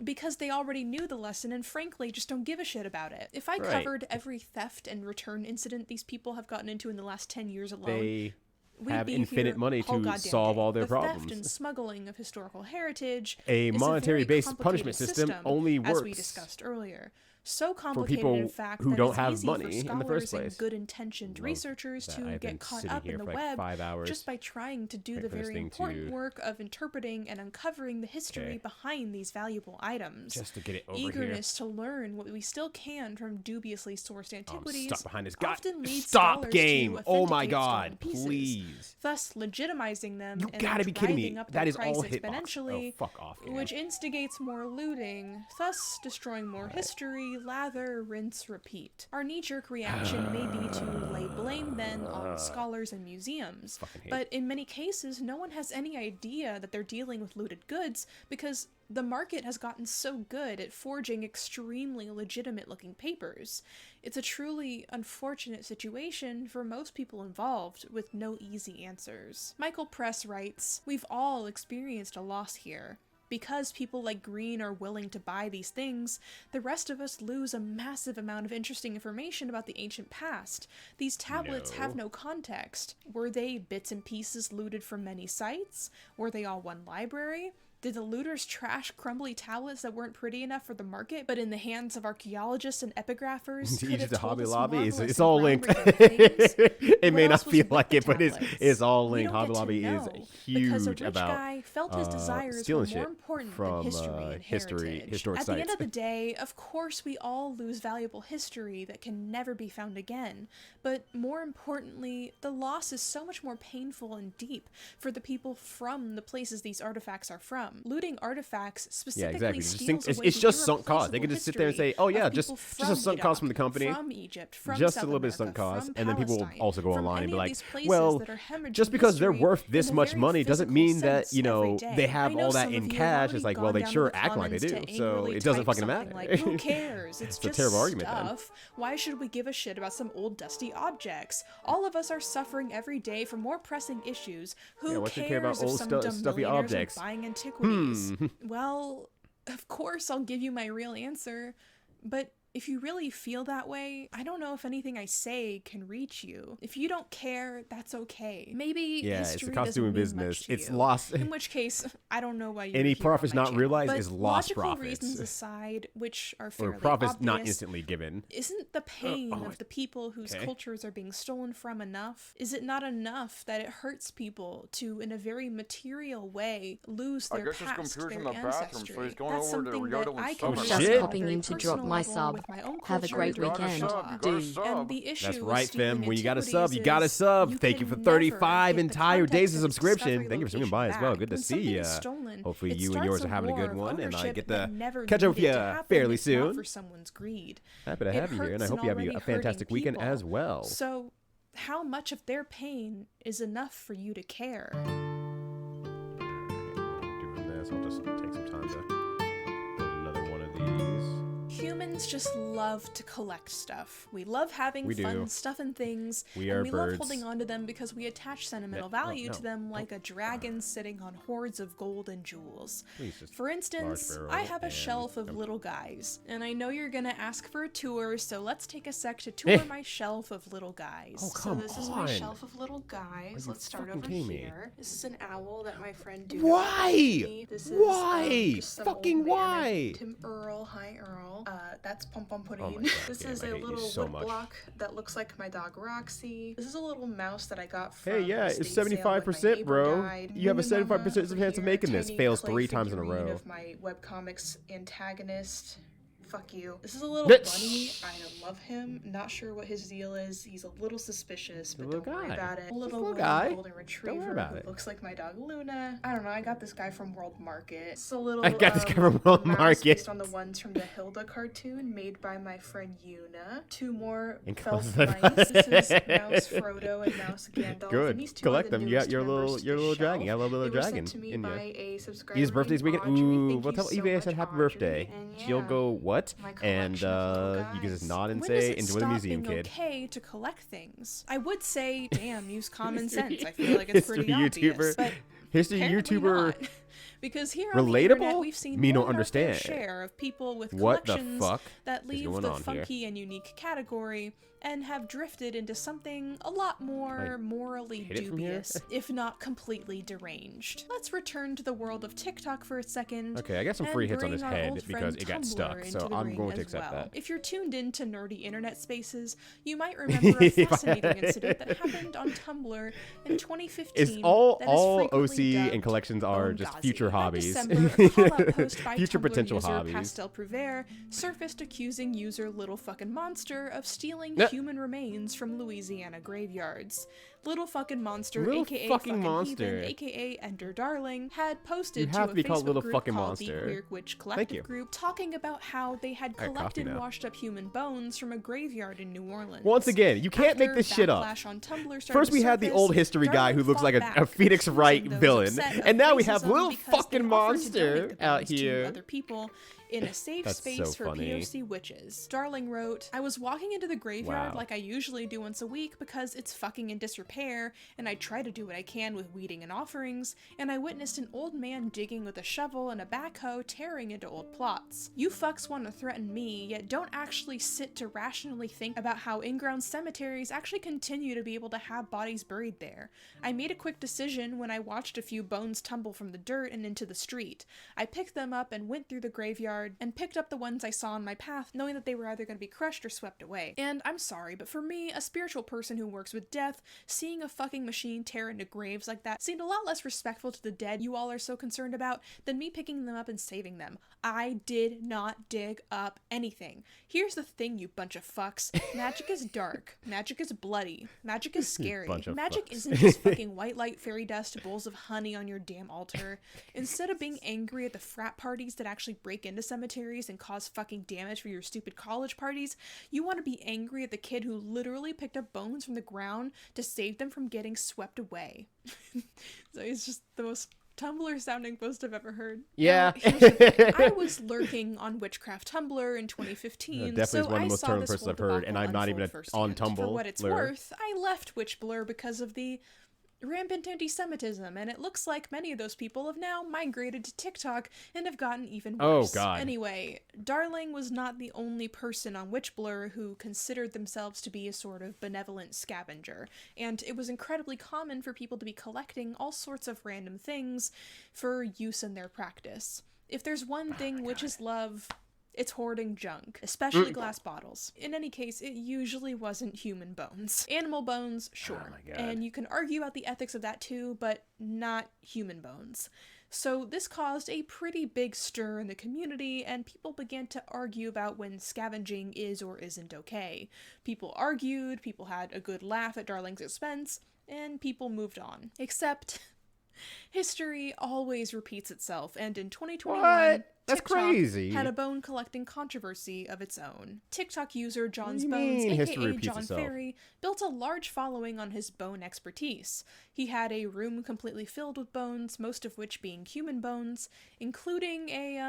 because they already knew the lesson and frankly just don't give a shit about it. If I Right. covered every theft and return incident these people have gotten into in the last 10 years alone, They we'd have be infinite here money whole to goddamn solve day. all their the theft problems. and smuggling of historical heritage A is monetary-based very punishment complicated system only as we works discussed earlier. So complicated, people in fact, who that don't it's have easy money for in the scholars first and place. good-intentioned Love researchers that to I've been get caught sitting up here in the for like web 5 hours just by trying to do waiting the for this very thing important to- work of interpreting and uncovering the history Okay. behind these valuable items. just to get it over Eagerness to learn what we still can from dubiously sourced antiquities stuck behind this guy. often leads Stop scholars game. to Oh my authenticate God, stolen pieces, please. thus legitimizing them You and gotta be kidding me. driving up That their is price all hitbox. exponentially, Oh, fuck off, game. which instigates more looting, thus destroying more history, lather, rinse, repeat. Our knee-jerk reaction may be to lay blame then on scholars and museums, Fucking hate but in many cases no one has any idea that they're dealing with looted goods because the market has gotten so good at forging extremely legitimate-looking papers. It's a truly unfortunate situation for most people involved, with no easy answers. Michael Press writes, "We've all experienced a loss here. Because people like Green are willing to buy these things, the rest of us lose a massive amount of interesting information about the ancient past. These tablets have no context. Were they bits and pieces looted from many sites? Were they all one library? Did the looters trash crumbly tablets that weren't pretty enough for the market, but in the hands of archaeologists and epigraphers could have told us marvelous it's all linked. things? It may What not else was feel with like the it, but it's tablets? all We linked. don't Hobby get to Lobby is know, because a huge rich about guy felt his desires were stealing more shit important from than history and heritage. historic At the end sites. of the day, of course, we all lose valuable history that can never be found again. But more importantly, the loss is so much more painful and deep for the people from the places these artifacts are from. Looting artifacts specifically steals away It's just sunk irreplaceable cost. They can just sit there and say, history "Oh yeah, of just people a sunk from cost from Iraq, the company, from Egypt, from just South a little bit of America, sunk cost," from and then people will Palestine, also go from online and be any of like, these places "Well, that are hemorrhaging just because they're history worth this in a much very money doesn't physical mean that sense every day. they have I know all some that of in you have cash." already It's like, well, gone they down sure to the act like they do, comments to so angrily it doesn't type fucking something matter. Like, who cares? It's It's a just terrible argument then. stuff. Why should we give a shit about some old dusty objects? All of us are suffering every day from more pressing issues. Who why should you cares care about if old some dumb stuffy millionaires objects? are buying antiquities? Well, of course I'll give you my real answer, but if you really feel that way, I don't know if anything I say can reach you. If you don't care, that's okay. Maybe It's history a cost doesn't doing mean business. much to It's you. lost. In which case, I don't know why you Any profits not realized but is lost logical profits. reasons aside, which are Or fairly profits obvious, not instantly given. isn't the pain oh, of the people whose okay. cultures are being stolen from enough? Is it not enough that it hurts people to, in a very material way, lose their guess his past, computer's their in the bathroom, so ancestry? he's going That's over to something Riyadh that with I someone. can Oh, Just shit. share popping on a in to very drop personal my level sub. with my own Have a culture great and weekend. job. Dude. And the issue That's with right, stealing fam. When you got a antiquities sub, you got a is sub. you Thank you can for never 35 get the entire days of context subscription. discovery Thank you for swinging by as location well. back. Good to When see something ya. is stolen, Hopefully it you and starts yours are a having a war good of one, and I ownership get that to never catch up with needed to you happen fairly if not soon. for someone's greed. Happy to It have you here, and I hurts hope you have an a already fantastic hurting weekend people. as well. So, how much of their pain is enough for you to care? Doing this, I'll just take some time to build another one of these. Humans just love to collect stuff. We love having We fun do. stuff and things, We and are we birds. love holding on to them because we attach sentimental value to them like a dragon sitting on hoards of gold and jewels. Please just For instance, large barrel I have a and- shelf of little guys, and I know you're gonna ask for a tour, so let's take a sec to tour my shelf of little guys. Oh, come so this is my on. shelf of little guys. you Let's start fucking over kidding me? here. This is an owl that my friend Dude Why? gave me. This is, Why? just some Fucking old man why? named Tim Earl. Hi Earl. That's Pom Pom Pudding. Oh my God, This damn, is I a hate you little so wood much. block that looks like my dog Roxy. This is a little mouse that I got from Hey, yeah, a it's estate sale when my 75%, neighbor bro. died. You have a Moo 75% Mama chance of over making here, this. tiny Fails clay 3 times in a figurine row. Of my webcomics antagonist. Fuck you. This is a little Bitch. bunny. I love him. Not sure what his deal is. He's a little suspicious, but little don't worry guy. about it. A Just a little, little guy. golden retriever Don't worry about who it. looks like my dog Luna. I don't know. I got this guy from World Market. It's a little. I got this guy from World mouse Market. based on the ones from the Hilda cartoon made by my friend Yuna. 2 more And felt collect them. mice. This is Mouse Frodo and Mouse Gandalf. Good. And these 2 Collect are the them. You got newest your little members to the little dragon. shelf. You got a little They were dragon sent to me in by you. a subscriber His birthday's named weekend. Audrey. Ooh, Thank well, you tell so eBay I much, said happy Audrey. birthday. And She'll yeah, go what? my And collection of little you can just guys. nod and When say, does it enjoy the stop museum, being kid. okay to collect things? I would say, damn, use common sense. I feel like it's pretty History obvious, YouTuber. but History apparently YouTuber. not. Because here on the Relatable? internet, we've seen Me more don't than our fair understand. share of people with What the collections fuck that is leave going the on here? funky and unique category and have drifted into something a lot more morally hit it from here? dubious, if not completely deranged. Let's return to the world of TikTok for a second. Okay, I got some and free hits on bring his our head old because friend it got Tumblr stuck, into so the I'm ring going to as accept well. that. If you're tuned into nerdy internet spaces, you might remember a fascinating incident that happened on Tumblr in 2015. It's all that is frequently OC dubbed and collections are just Bonghazi. future That hobbies. December, a call-out post by Future Tumblr potential user hobbies. Pastel Prouver surfaced accusing user Little Fucking Monster of stealing Nah. human remains from Louisiana graveyards. Little Fucking Monster, Little aka Fucking Monster. Heathen, aka Ender Darling, had posted You to have a to be called Facebook Little group Fucking called Monster. the Queer Witch Thank Collective you. Group, talking about how they had I got coffee collected now. washed up human bones from a graveyard in New Orleans. Once again, you can't make After this shit up. backlash on Tumblr started First, we to had the surface, old history guy who Darling looks like fought a back, Phoenix accusing Wright those villain, upset of and now we have racism Little because they Fucking offered to Monster donate the out bones to here. other people in a safe That's space so for funny. POC witches. Darling wrote, I was walking into the graveyard like I usually do once a week because it's fucking in disrepair, and I try to do what I can with weeding and offerings, and I witnessed an old man digging with a shovel and a backhoe tearing into old plots. You fucks want to threaten me, yet don't actually sit to rationally think about how in-ground cemeteries actually continue to be able to have bodies buried there. I made a quick decision when I watched a few bones tumble from the dirt and into the street. I picked them up and went through the graveyard and picked up the ones I saw on my path, knowing that they were either going to be crushed or swept away. And I'm sorry, but for me, a spiritual person who works with death, seeing a fucking machine tear into graves like that seemed a lot less respectful to the dead you all are so concerned about than me picking them up and saving them. I did not dig up anything. Here's the thing, you bunch of fucks. Magic is dark. Magic is bloody. Magic is scary. Magic isn't just fucking white light, fairy dust, bowls of honey on your damn altar. Instead of being angry at the frat parties that actually break into cemeteries and cause fucking damage for your stupid college parties, you want to be angry at the kid who literally picked up bones from the ground to save them from getting swept away. So it's just the most Tumblr sounding post I've ever heard. Yeah. I was lurking on Witchcraft Tumblr in 2015, definitely so is one of I the most saw Tumblr this posts whole I've heard, and debacle I'm not even unfold on firsthand. Tumblr. For what it's worth, I left Witchblur because of the rampant anti-Semitism, and it looks like many of those people have now migrated to TikTok and have gotten even worse. Oh, God. Anyway, Darling was not the only person on Witchblur who considered themselves to be a sort of benevolent scavenger, and it was incredibly common for people to be collecting all sorts of random things for use in their practice. If there's one thing witches love, it's hoarding junk, especially glass bottles. In any case, it usually wasn't human bones. Animal bones, sure. And you can argue about the ethics of that too, but not human bones. So this caused a pretty big stir in the community, and people began to argue about when scavenging is or isn't okay. People argued, people had a good laugh at Darling's expense, and people moved on. Except history always repeats itself, and in 2021, What? That's TikTok crazy. had a bone collecting controversy of its own. TikTok user John's What do Bones, you mean history aka repeats John itself? Ferry, built a large following on his bone expertise. He had a room completely filled with bones, most of which being human bones, including a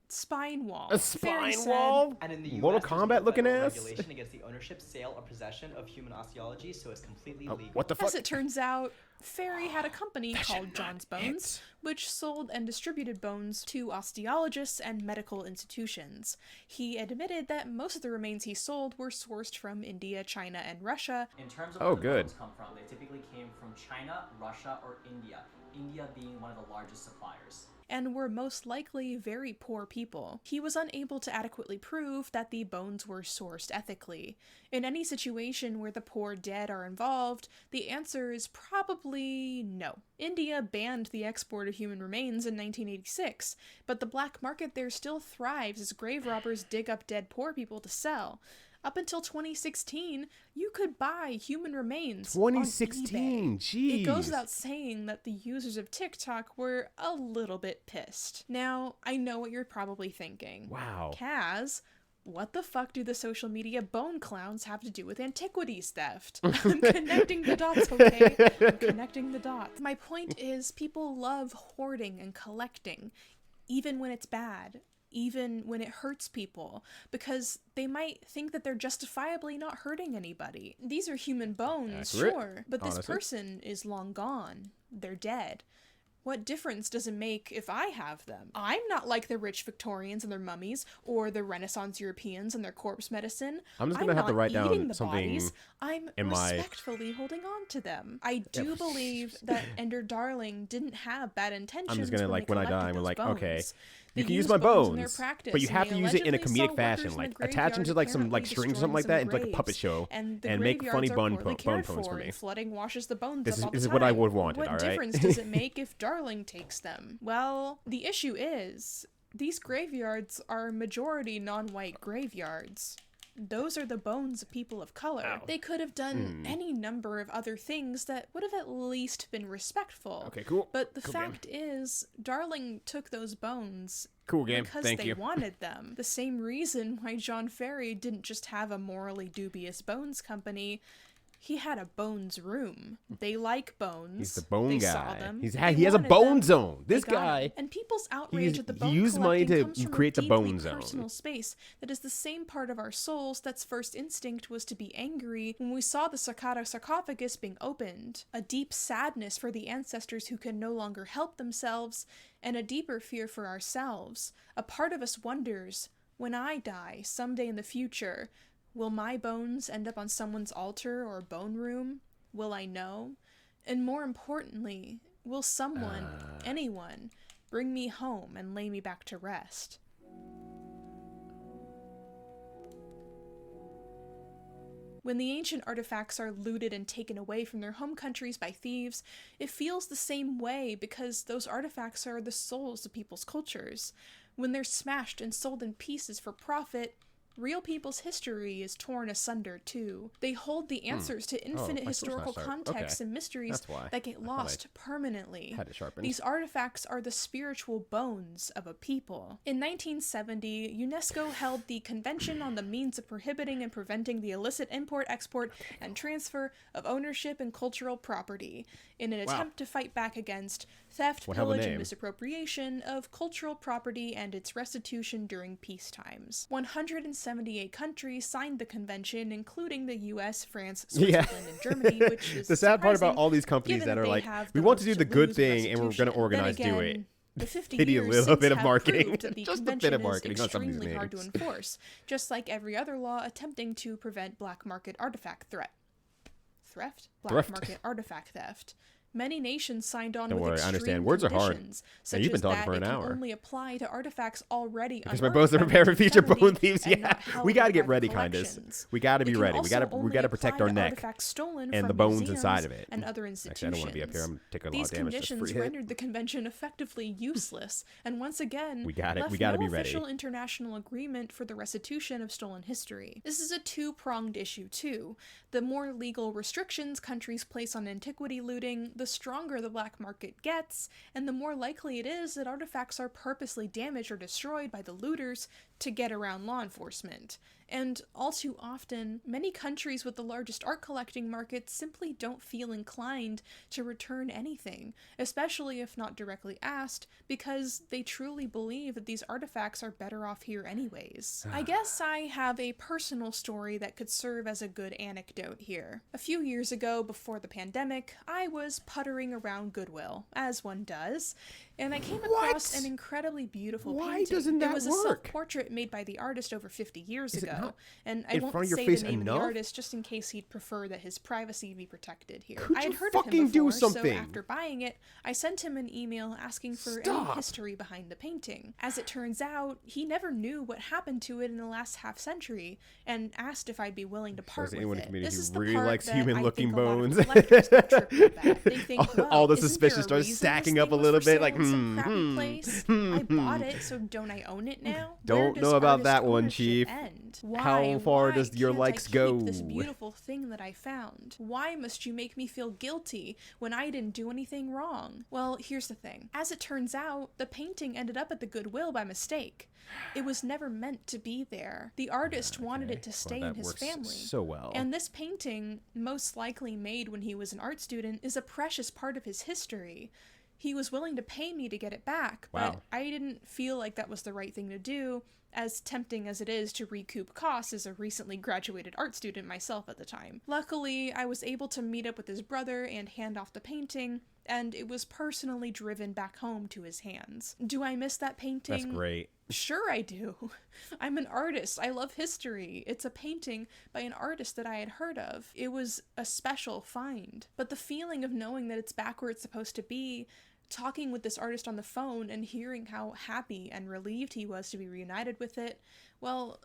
spine wall. A Ferry spine said, wall? And in the Mortal US, there's no Kombat looking federal ass? regulation against the ownership, sale, or possession of human osteology, so it's completely legal. What the fuck? As it turns out, Ferry had a company called John's Bones, which sold and distributed bones to osteologists and medical institutions. He admitted that most of the remains he sold were sourced from India, China, and Russia. In terms of Oh, where the good. bones come from, they typically came from China, Russia, or India. India being one of the largest suppliers. And were most likely very poor people. He was unable to adequately prove that the bones were sourced ethically. In any situation where the poor dead are involved, the answer is probably no. India banned the export of human remains in 1986, but the black market there still thrives as grave robbers dig up dead poor people to sell. Up until 2016, you could buy human remains 2016, on eBay. jeez. It goes without saying that the users of TikTok were a little bit pissed. Now, I know what you're probably thinking. Wow. Kaz, what the fuck do the social media bone clowns have to do with antiquities theft? I'm connecting the dots, okay? I'm connecting the dots. My point is, people love hoarding and collecting, even when it's bad. Even when it hurts people, because they might think that they're justifiably not hurting anybody. These are human bones, Accurate, sure, but this honestly. person is long gone. They're dead. What difference does it make if I have them? I'm not like the rich Victorians and their mummies, or the Renaissance Europeans and their corpse medicine. I'm just gonna have to not write eating down the something bodies. I'm in my- respectfully holding on to them. I do believe that Ender Darling didn't have bad intentions. I'm just gonna, like, when I die, I'm those like, bones. okay, They you can use used my bones in their bones, practice, but you and have they to use it in a allegedly saw comedic fashion, workers in like the attach them to like some graveyard like strings or something apparently like that, into like a destroying puppet some show, graves, and the and make graveyards funny are bone poorly pose cared for for, me. and flooding washes the bones This up all is the what I time. would want, What all right? difference does it make if Darling takes them? Well, the issue is, these graveyards are majority non-white graveyards. Those are the bones of people of color. Ow. They could have done any number of other things that would have at least been respectful. Okay, cool. But the Cool game. fact is, Darling took those bones Cool game. because Thank they you. wanted them. The same reason why John Ferry didn't just have a morally dubious bones company. He had a bones room. They like bones. He's the bone they guy. Saw them. He They has a wanted bone them. zone. This They got guy. 'em. And people's outrage at the he bone used money collecting to comes from create a the deeply bone zone. personal space that is the same part of our souls that's first instinct was to be angry when we saw the Sakata sarcophagus being opened. A deep sadness for the ancestors who can no longer help themselves, and a deeper fear for ourselves. A part of us wonders, when I die someday in the future, will my bones end up on someone's altar or bone room? Will I know? And more importantly, will someone, anyone, bring me home and lay me back to rest? When the ancient artifacts are looted and taken away from their home countries by thieves, it feels the same way because those artifacts are the souls of people's cultures. When they're smashed and sold in pieces for profit, real people's history is torn asunder too. They hold the answers to infinite historical contexts and mysteries that get lost permanently. These artifacts are the spiritual bones of a people. In 1970, UNESCO held the Convention on the Means of Prohibiting and Preventing the Illicit Import, Export, and Transfer of Ownership and Cultural Property in an attempt to fight back against theft, pillage, and misappropriation of cultural property and its restitution during peace times. 178 countries signed the convention, including the US, France, Switzerland, and Germany, which is the sad part about all these companies that are like, we want to do the good thing and we're going to organize do it. The 50 Maybe years a little bit of have marketing. proved that the Just a convention bit of marketing is on some of these extremely hard to names. enforce, just like every other law attempting to prevent black market artifact Black market artifact theft. Many nations signed on Don't with worry, I extreme understand. Words are hard. conditions, such you've been as talking that for it an can hour. only apply to artifacts already Because my bones are prepared to feature bone thieves. Yeah, we got to get ready, Candace. We got to be ready. We got to protect our neck and the bones inside of it. And other Actually, I don't want to be up here. I'm taking a lot of These damage. Just conditions free hit. rendered the convention effectively useless, and once again, We got to left be no ready. official international agreement for the restitution of stolen history. This is a two-pronged issue too. The more legal restrictions countries place on antiquity looting, the stronger the black market gets, and the more likely it is that artifacts are purposely damaged or destroyed by the looters to get around law enforcement. And all too often, many countries with the largest art collecting markets simply don't feel inclined to return anything, especially if not directly asked, because they truly believe that these artifacts are better off here anyways. I guess I have a personal story that could serve as a good anecdote here. A few years ago, before the pandemic, I was puttering around Goodwill, as one does, and I came across an incredibly beautiful painting. Why doesn't that It was a work? self-portrait made by the artist over 50 years ago, and I in won't front of your say face the name enough? of the artist just in case he'd prefer that his privacy be protected here. Could I had you heard of fucking him do before, something? so after buying it, I sent him an email asking for any history behind the painting. As it turns out, he never knew what happened to it in the last half century, and asked if I'd be willing to part anyone with in the it. community This is who the really part likes that human-looking I think a lot of bones. collectors get tripped up at. They think, well, All the isn't suspicion there a starts reason stacking this up a thing was little for bit, sale like, in some crappy place? I bought it, so don't I own it now? Where Don't does know about artist that one, ownership Chief. end? How far Why does your can't likes I keep go? This beautiful thing that I found. Why must you make me feel guilty when I didn't do anything wrong? Well, here's the thing. As it turns out, the painting ended up at the Goodwill by mistake. It was never meant to be there. The artist wanted it to stay in his family. So well. And this painting, most likely made when he was an art student, is a precious part of his history. He was willing to pay me to get it back, but I didn't feel like that was the right thing to do, as tempting as it is to recoup costs as a recently graduated art student myself at the time. Luckily, I was able to meet up with his brother and hand off the painting, and it was personally driven back home to his hands. Do I miss that painting? That's great. Sure I do. I'm an artist. I love history. It's a painting by an artist that I had heard of. It was a special find. But the feeling of knowing that it's back where it's supposed to be, talking with this artist on the phone and hearing how happy and relieved he was to be reunited with it, well,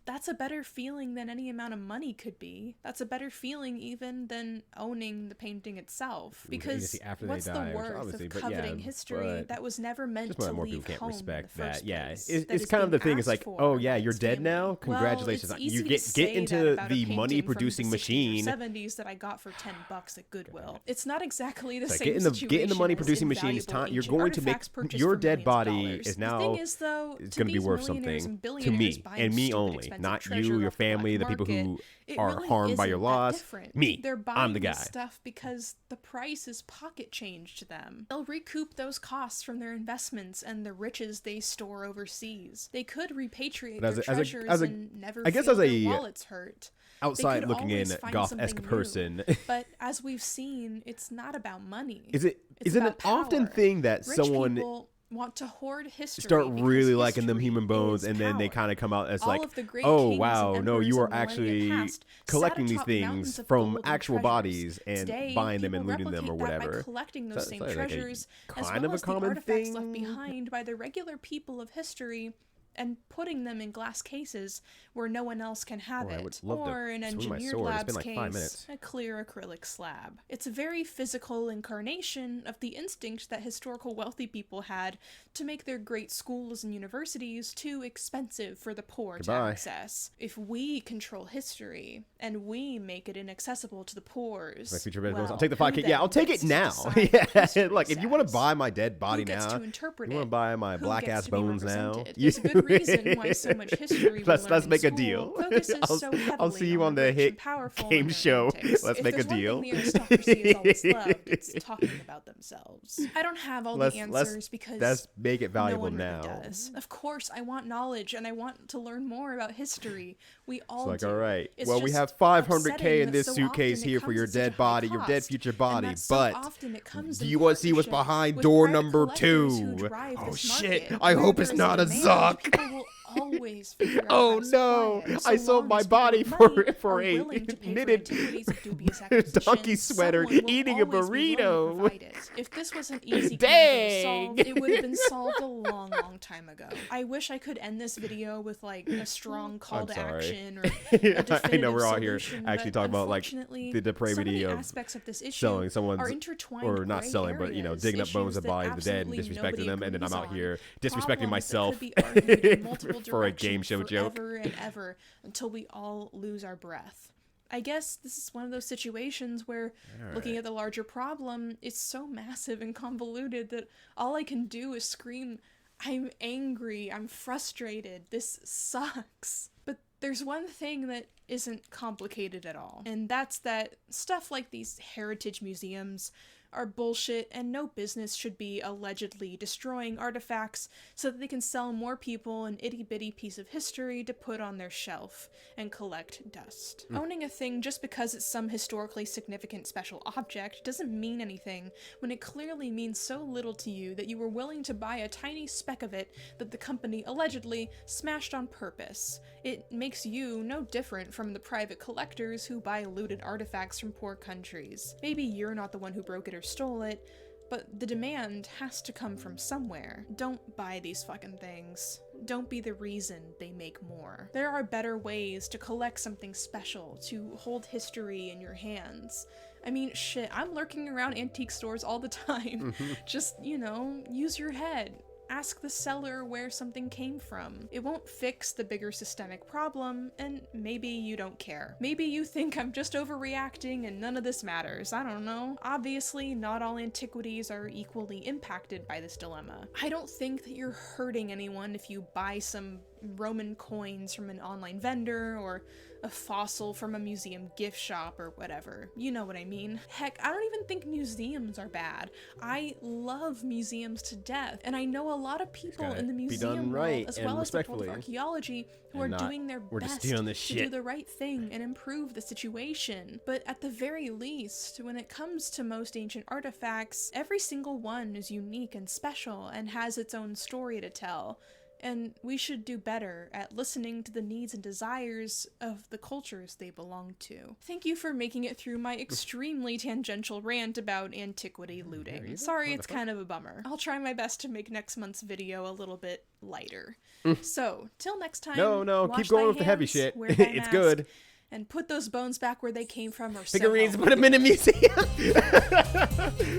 that's a better feeling than any amount of money could be. That's a better feeling even than owning the painting itself. Because what's the worth of coveting history that was never meant to more leave people can't home respect in the first that. place? It's kind of the thing. It's like, oh yeah, you're dead now. Congratulations. Well, you it's get easy to say into that about a the painting money from the producing 60s or machine. 70s that I got for $10 at Goodwill. It's not exactly the Like, same get in the money situation as producing machine. It's invaluable time. You're ancient going to make artifacts purchased your for dead millions of body dollars. is The now. thing is, though, It's to going to be these worth millionaires something and to billionaires me buying and me stupid only. expensive not treasure you, your off the black family, the people market, who it are really harmed by your isn't that loss. different. Me, They're buying I'm the this guy. stuff because the price is pocket change to them. They'll recoup those costs from their investments and the riches they store overseas. They could repatriate their treasures and never feel their wallets hurt. Outside looking in, goth-esque person. But as we've seen, it's not about money. Is it an often thing that Rich someone people want to hoard history, start really liking them history human bones, is and then they power. kind of come out as All like, of the great oh kings wow, and no, you emperors are in the millennium actually past collecting sat these atop things mountains of from gold and actual treasures. bodies and Today, buying them and people looting them or replicate that whatever. by collecting those same like a treasures, as kind well of a as the common artifacts thing. left behind by the regular people of history, and putting them in glass cases where no one else can have I would it, love to or in swing my engineered sword. It's labs been like 5 case, minutes. a clear acrylic slab. It's a very physical incarnation of the instinct that historical wealthy people had to make their great schools and universities too expensive for the poor to access. If we control history and we make it inaccessible to the poor's, My future red well, I'll take the who 5K. Yeah, I'll then take gets it to now. decide what Yeah, history like if you want to says? buy my dead body Who gets now, to interpret you want to it? buy my Who black gets ass to be bones now. represented? There's a good reason why so much history we let's learn in make a school deal. focuses so heavily I'll see you on the rich hit and powerful game and their show. antics. Let's If make a there's one deal. thing the aristocracy has always loved, it's talking about themselves. I don't have all the answers because let's make it valuable no one now. really does. Of course, I want knowledge and I want to learn more about history. We all It's like, do. all right, It's well, we just have 500K upsetting in that this so suitcase often it here for comes your at such a dead high body, your dead cost, future and body, that so but often it comes do in you want to see what's partnership behind with door private number collectors who 2? drive Oh this shit, market. I Where hope it's there's not a demand, Zuck. people will always figure out Oh how to supply no, it, so I sold long my as people body with for money for are a willing to pay for knitted antiquities of dubious acquisition, donkey sweater someone will eating a always be willing to burrito. provide it. If this was an easy Dang. conundrum to solve, it would have been solved a long, long time ago. I wish I could end this video with like a strong call to sorry. action or a definitive I know we're all here solution, actually but talking about like unfortunately, the depravity so many of aspects of this issue selling someone's are intertwined or not gray selling, but areas, digging up bones issues of that bodies of the dead and absolutely disrespecting nobody them, and then I'm agrees out on. here disrespecting Problems that myself could be argued in multiple for a game directions show joke. forever and ever until we all lose our breath. I guess this is one of those situations where looking at the larger problem, it's so massive and convoluted that all I can do is scream, I'm angry, I'm frustrated, this sucks. But there's one thing that isn't complicated at all, and that's that stuff like these heritage museums are bullshit, and no business should be allegedly destroying artifacts so that they can sell more people an itty-bitty piece of history to put on their shelf and collect dust. Owning a thing just because it's some historically significant special object doesn't mean anything when it clearly means so little to you that you were willing to buy a tiny speck of it that the company allegedly smashed on purpose. It makes you no different from the private collectors who buy looted artifacts from poor countries. Maybe you're not the one who broke it or stole it, but the demand has to come from somewhere. Don't buy these fucking things. Don't be the reason they make more. There are better ways to collect something special, to hold history in your hands. I mean, shit, I'm lurking around antique stores all the time. Just, use your head. Ask the seller where something came from. It won't fix the bigger systemic problem, and maybe you don't care. Maybe you think I'm just overreacting and none of this matters. I don't know. Obviously, not all antiquities are equally impacted by this dilemma. I don't think that you're hurting anyone if you buy some Roman coins from an online vendor or a fossil from a museum gift shop or whatever. You know what I mean. Heck, I don't even think museums are bad. I love museums to death, and I know a lot of people in the museum world, as well as the world of archaeology, who are doing their best to do the right thing and improve the situation. But at the very least, when it comes to most ancient artifacts, every single one is unique and special and has its own story to tell. And we should do better at listening to the needs and desires of the cultures they belong to. Thank you for making it through my extremely tangential rant about antiquity looting. Sorry, it's kind of a bummer. I'll try my best to make next month's video a little bit lighter. So, till next time, No, wash keep going thy with the heavy hands, shit. wear thy It's mask, good. and put those bones back where they came from, or Figurines, so put them in a museum.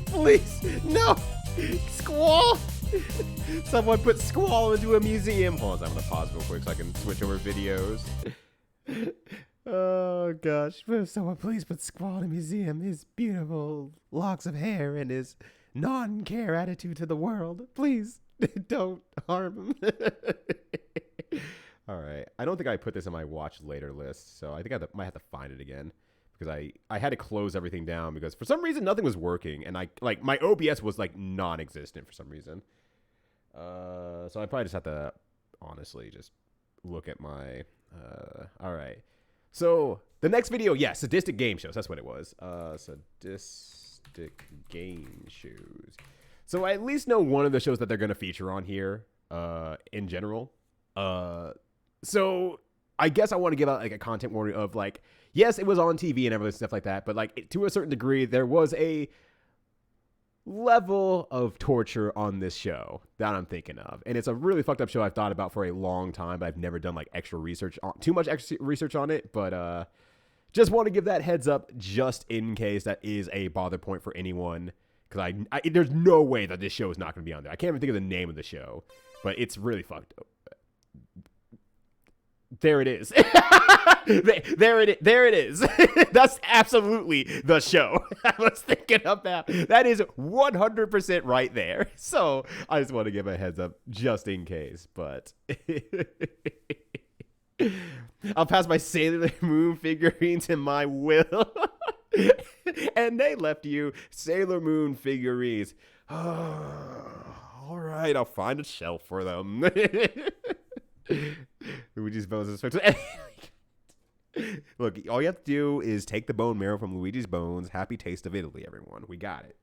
Please, no. Squall. Someone put Squall into a museum. Hold on, I'm gonna pause real quick so I can switch over videos. Oh gosh, will someone please put Squall in a museum? His beautiful locks of hair and his non-care attitude to the world. Please don't harm him. All right. I don't think I put this on my watch later list, so I think I might have to find it again because I had to close everything down because for some reason nothing was working and my OBS was like non-existent for some reason. So I probably just have to honestly just look at my all right. So the next video, yeah, sadistic game shows. That's what it was. Sadistic game shows. So I at least know one of the shows that they're gonna feature on here in general. So I guess I want to give out like a content warning of like, yes, it was on TV and everything stuff like that, but like to a certain degree, there was a level of torture on this show that I'm thinking of, and it's a really fucked up show I've thought about for a long time, but I've never done like too much extra research on it. But just want to give that heads up just in case that is a bother point for anyone, because there's no way that this show is not going to be on there. I can't even think of the name of the show, but it's really fucked up. There it is. there it is. That's absolutely the show I was thinking about. That is 100% right there. So I just want to give a heads up just in case. But I'll pass my Sailor Moon figurines in my will. And they left you Sailor Moon figurines. All right, I'll find a shelf for them. Luigi's bones is look, all you have to do is take the bone marrow from Luigi's bones. Happy taste of Italy, everyone. We got it.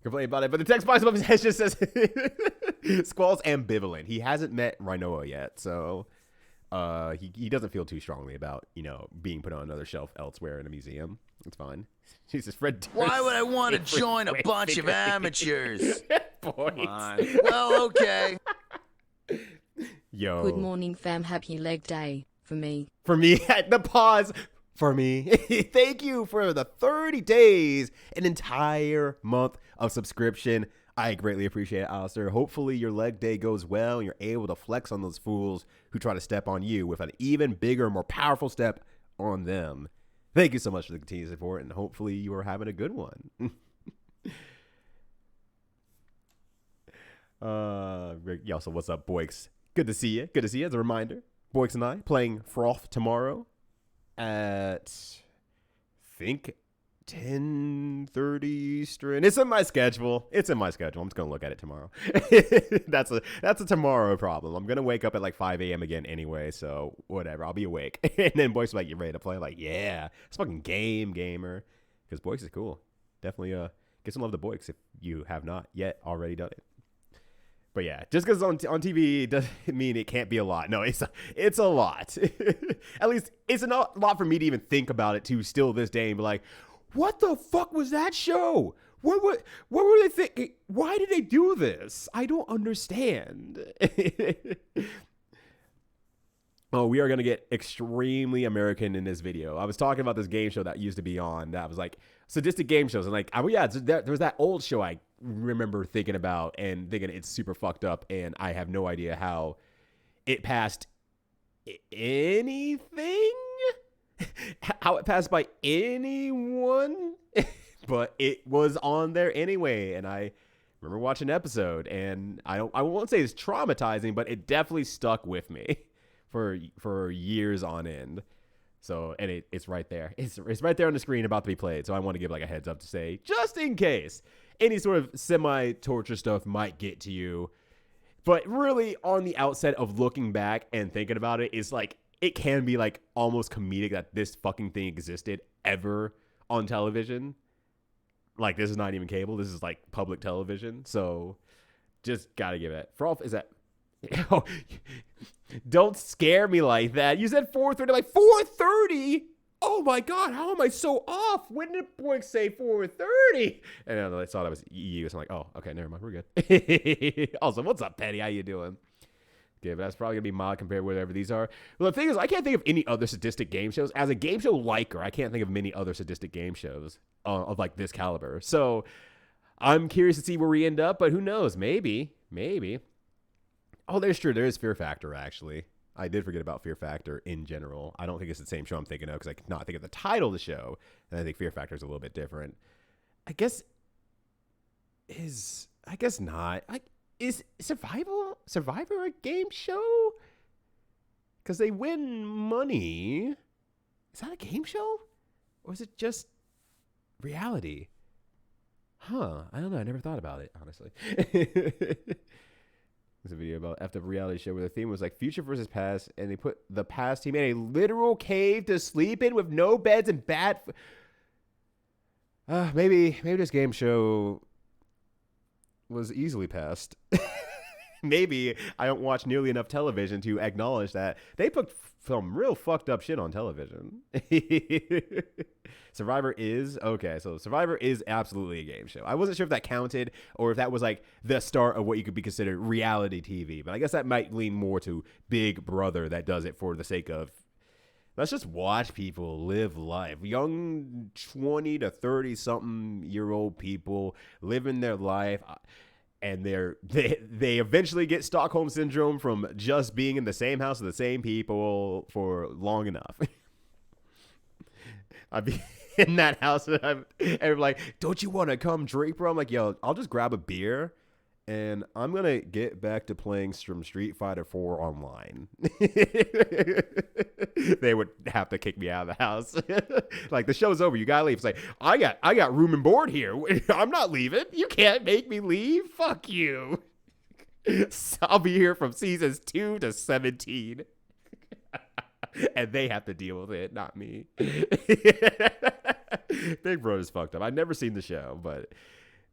Complain about it, but the text box above his head just says Squall's ambivalent. He hasn't met Rinoa yet, so he doesn't feel too strongly about, being put on another shelf elsewhere in a museum. It's fine. Jesus, Fred. Why would I want to join a bunch of amateurs? Come on. Well, okay. Yo. Good morning, fam. Happy leg day for me. For me, at the pause. For me. Thank you for the 30 days, an entire month of subscription. I greatly appreciate it, Alistair. Hopefully your leg day goes well and you're able to flex on those fools who try to step on you with an even bigger, more powerful step on them. Thank you so much for the continued support, and hopefully you are having a good one. Yeah, so what's up, Boix? Good to see you. Good to see you. As a reminder, Boix and I playing Froth tomorrow at, I think, 10:30 Eastern. It's in my schedule. I'm just gonna look at it tomorrow. That's a tomorrow problem. I'm gonna wake up at like 5 a.m. again anyway, so whatever. I'll be awake. And then Boix is like, "You ready to play?" I'm like, yeah, it's fucking gamer. Because Boix is cool. Definitely get some love to Boix if you have not yet already done it. But yeah, just because it's on TV doesn't mean it can't be a lot. No, it's a lot. At least it's a lot for me to even think about it to still this day and be like, what the fuck was that show? What were they thinking? Why did they do this? I don't understand. Oh, we are going to get extremely American in this video. I was talking about this game show that used to be on that was like sadistic game shows. And like, oh yeah, there's that old show I remember thinking about and thinking it's super fucked up. And I have no idea how it passed anything. How it passed by anyone. But it was on there anyway. And I remember watching an episode and I won't say it's traumatizing, but it definitely stuck with me for years on end. So, and it's right there. It's right there on the screen about to be played. So I want to give like a heads up to say, just in case any sort of semi-torture stuff might get to you. But really on the outset of looking back and thinking about it, is like, it can be like almost comedic that this fucking thing existed ever on television. Like, this is not even cable. This is like public television. So just gotta give it. For all, is that, oh, don't scare me like that. You said 4:30, like 4:30. Oh my god, how am I so off? When did Boink say 4:30? And then I saw that was EU, so I'm like, oh, okay, never mind, we're good. Also, what's up, Petty? How you doing? Okay, but that's probably gonna be mild compared to whatever these are. Well, the thing is, I can't think of any other sadistic game shows. As a game show liker, I can't think of many other sadistic game shows of like this caliber. So I'm curious to see where we end up, but who knows? Maybe. Oh, there is Fear Factor, actually. I did forget about Fear Factor in general. I don't think it's the same show I'm thinking of because I could not think of the title of the show. And I think Fear Factor is a little bit different. I guess not. Is Survivor a game show? Because they win money. Is that a game show? Or is it just reality? Huh. I don't know. I never thought about it, honestly. There's a video about after a reality show where the theme was like future versus past, and they put the past team in a literal cave to sleep in with no beds and bad. Maybe this game show was easily passed. Maybe I don't watch nearly enough television to acknowledge that they put some real fucked up shit on television. Survivor is absolutely a game show. I wasn't sure if that counted or if that was like the start of what you could be considered reality TV, but I guess that might lean more to Big Brother that does it for the sake of let's just watch people live life. Young 20 to 30 something year old people living their life. And they eventually get Stockholm Syndrome from just being in the same house with the same people for long enough. I'd be in that house and I'm like, don't you want to come drink, bro? I'm like, yo, I'll just grab a beer and I'm going to get back to playing some Street Fighter 4 online. They would have to kick me out of the house. Like, the show's over. You got to leave. It's like, I got room and board here. I'm not leaving. You can't make me leave. Fuck you. So I'll be here from seasons 2 to 17. And they have to deal with it, not me. Big Brother's fucked up. I've never seen the show, but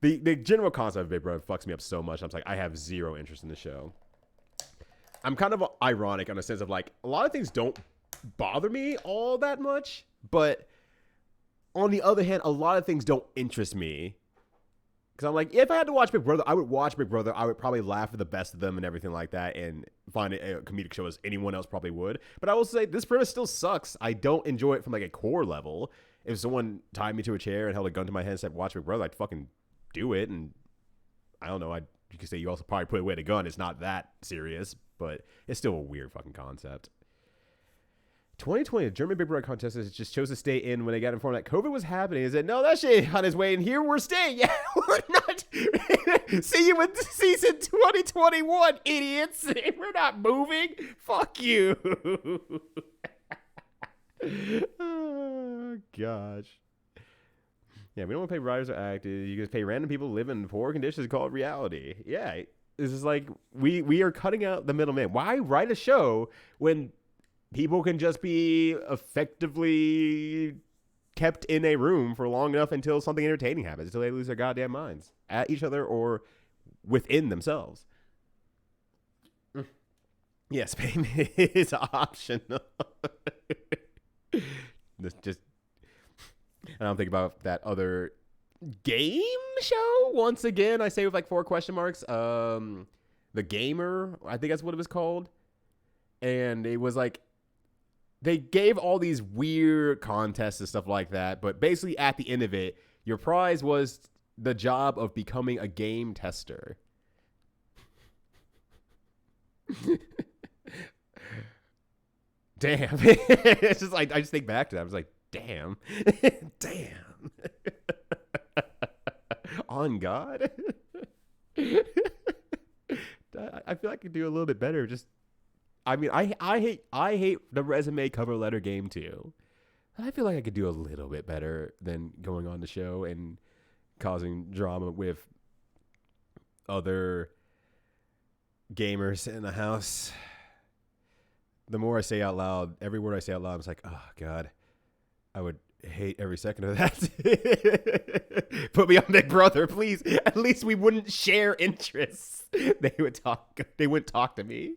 the general concept of Big Brother fucks me up so much. I'm like, I have zero interest in the show. I'm kind of ironic in a sense of like, a lot of things don't bother me all that much, but on the other hand, a lot of things don't interest me. Because I'm like, if I had to watch Big Brother, I would watch Big Brother. I would probably laugh at the best of them and everything like that and find it a comedic show as anyone else probably would. But I will say, this premise still sucks. I don't enjoy it from like a core level. If someone tied me to a chair and held a gun to my head and said, watch Big Brother, I'd fucking do it. And I don't know, you could say you also probably put away the gun. It's not that serious, but it's still a weird fucking concept. 2020, the German Big Brother contestants just chose to stay in when they got informed that COVID was happening. They said, no, that shit on his way in here. We're staying. Yeah, we're not. See you in season 2021, idiots. We're not moving. Fuck you. Oh, gosh. Yeah, we don't want to pay writers or actors. You just pay random people who live in poor conditions called reality. Yeah, this is like, we are cutting out the middleman. Why write a show when people can just be effectively kept in a room for long enough until something entertaining happens, until they lose their goddamn minds at each other or within themselves? Yes, payment is optional. Just, I don't think about that other game show. Once again, I say with like 4 question marks. The Gamer, I think that's what it was called. And it was like, they gave all these weird contests and stuff like that, but basically at the end of it, your prize was the job of becoming a game tester. Damn. It's just like, I just think back to that. I was like, damn. Damn. On God. I feel like I could do a little bit better. Just, I mean, I hate the resume cover letter game too. I feel like I could do a little bit better than going on the show and causing drama with other gamers in the house. The more I say out loud, every word I say out loud, I'm just like, oh God, I would hate every second of that. Put me on Big Brother, please. At least we wouldn't share interests. They wouldn't talk to me.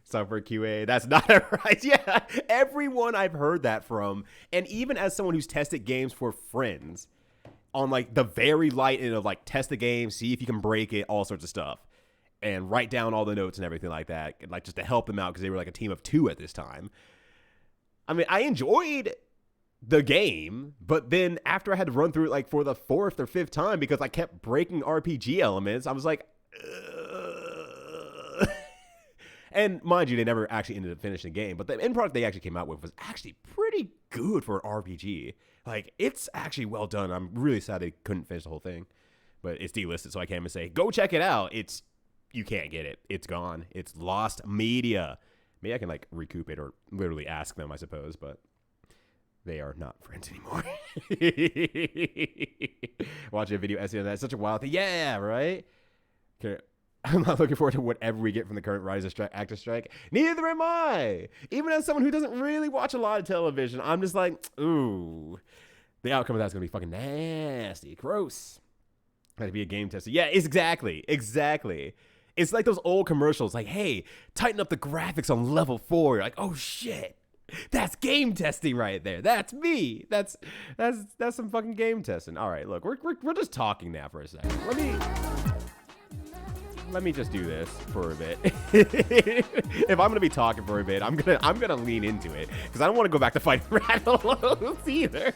Software QA, that's not right. Yeah, everyone I've heard that from, and even as someone who's tested games for friends on like the very light end of like test the game, see if you can break it, all sorts of stuff, and write down all the notes and everything like that, and like just to help them out because they were like a team of 2 at this time. I mean, I enjoyed the game, but then after I had to run through it like for the 4th or 5th time because I kept breaking RPG elements, I was like, and mind you, they never actually ended up finishing the game, but the end product they actually came out with was actually pretty good for an RPG. Like, it's actually well done. I'm really sad they couldn't finish the whole thing. but it's delisted, so I can't even say go check it out. You can't get it. It's gone. It's lost media. Maybe I can like recoup it or literally ask them, I suppose, but they are not friends anymore. Watching a video essay on that, such a wild thing. Yeah, right? Okay. I'm not looking forward to whatever we get from the current actor strike. Neither am I. Even as someone who doesn't really watch a lot of television, I'm just like, ooh, the outcome of that's going to be fucking nasty. Gross. Had to be a game tester. Yeah, exactly. It's like those old commercials, like, hey, tighten up the graphics on level 4. You're like, oh shit, that's game testing right there. That's me. That's some fucking game testing. All right, look, we're just talking now for a second. Let me just do this for a bit. If I'm gonna be talking for a bit, I'm gonna lean into it because I don't want to go back to fighting Rathalos either.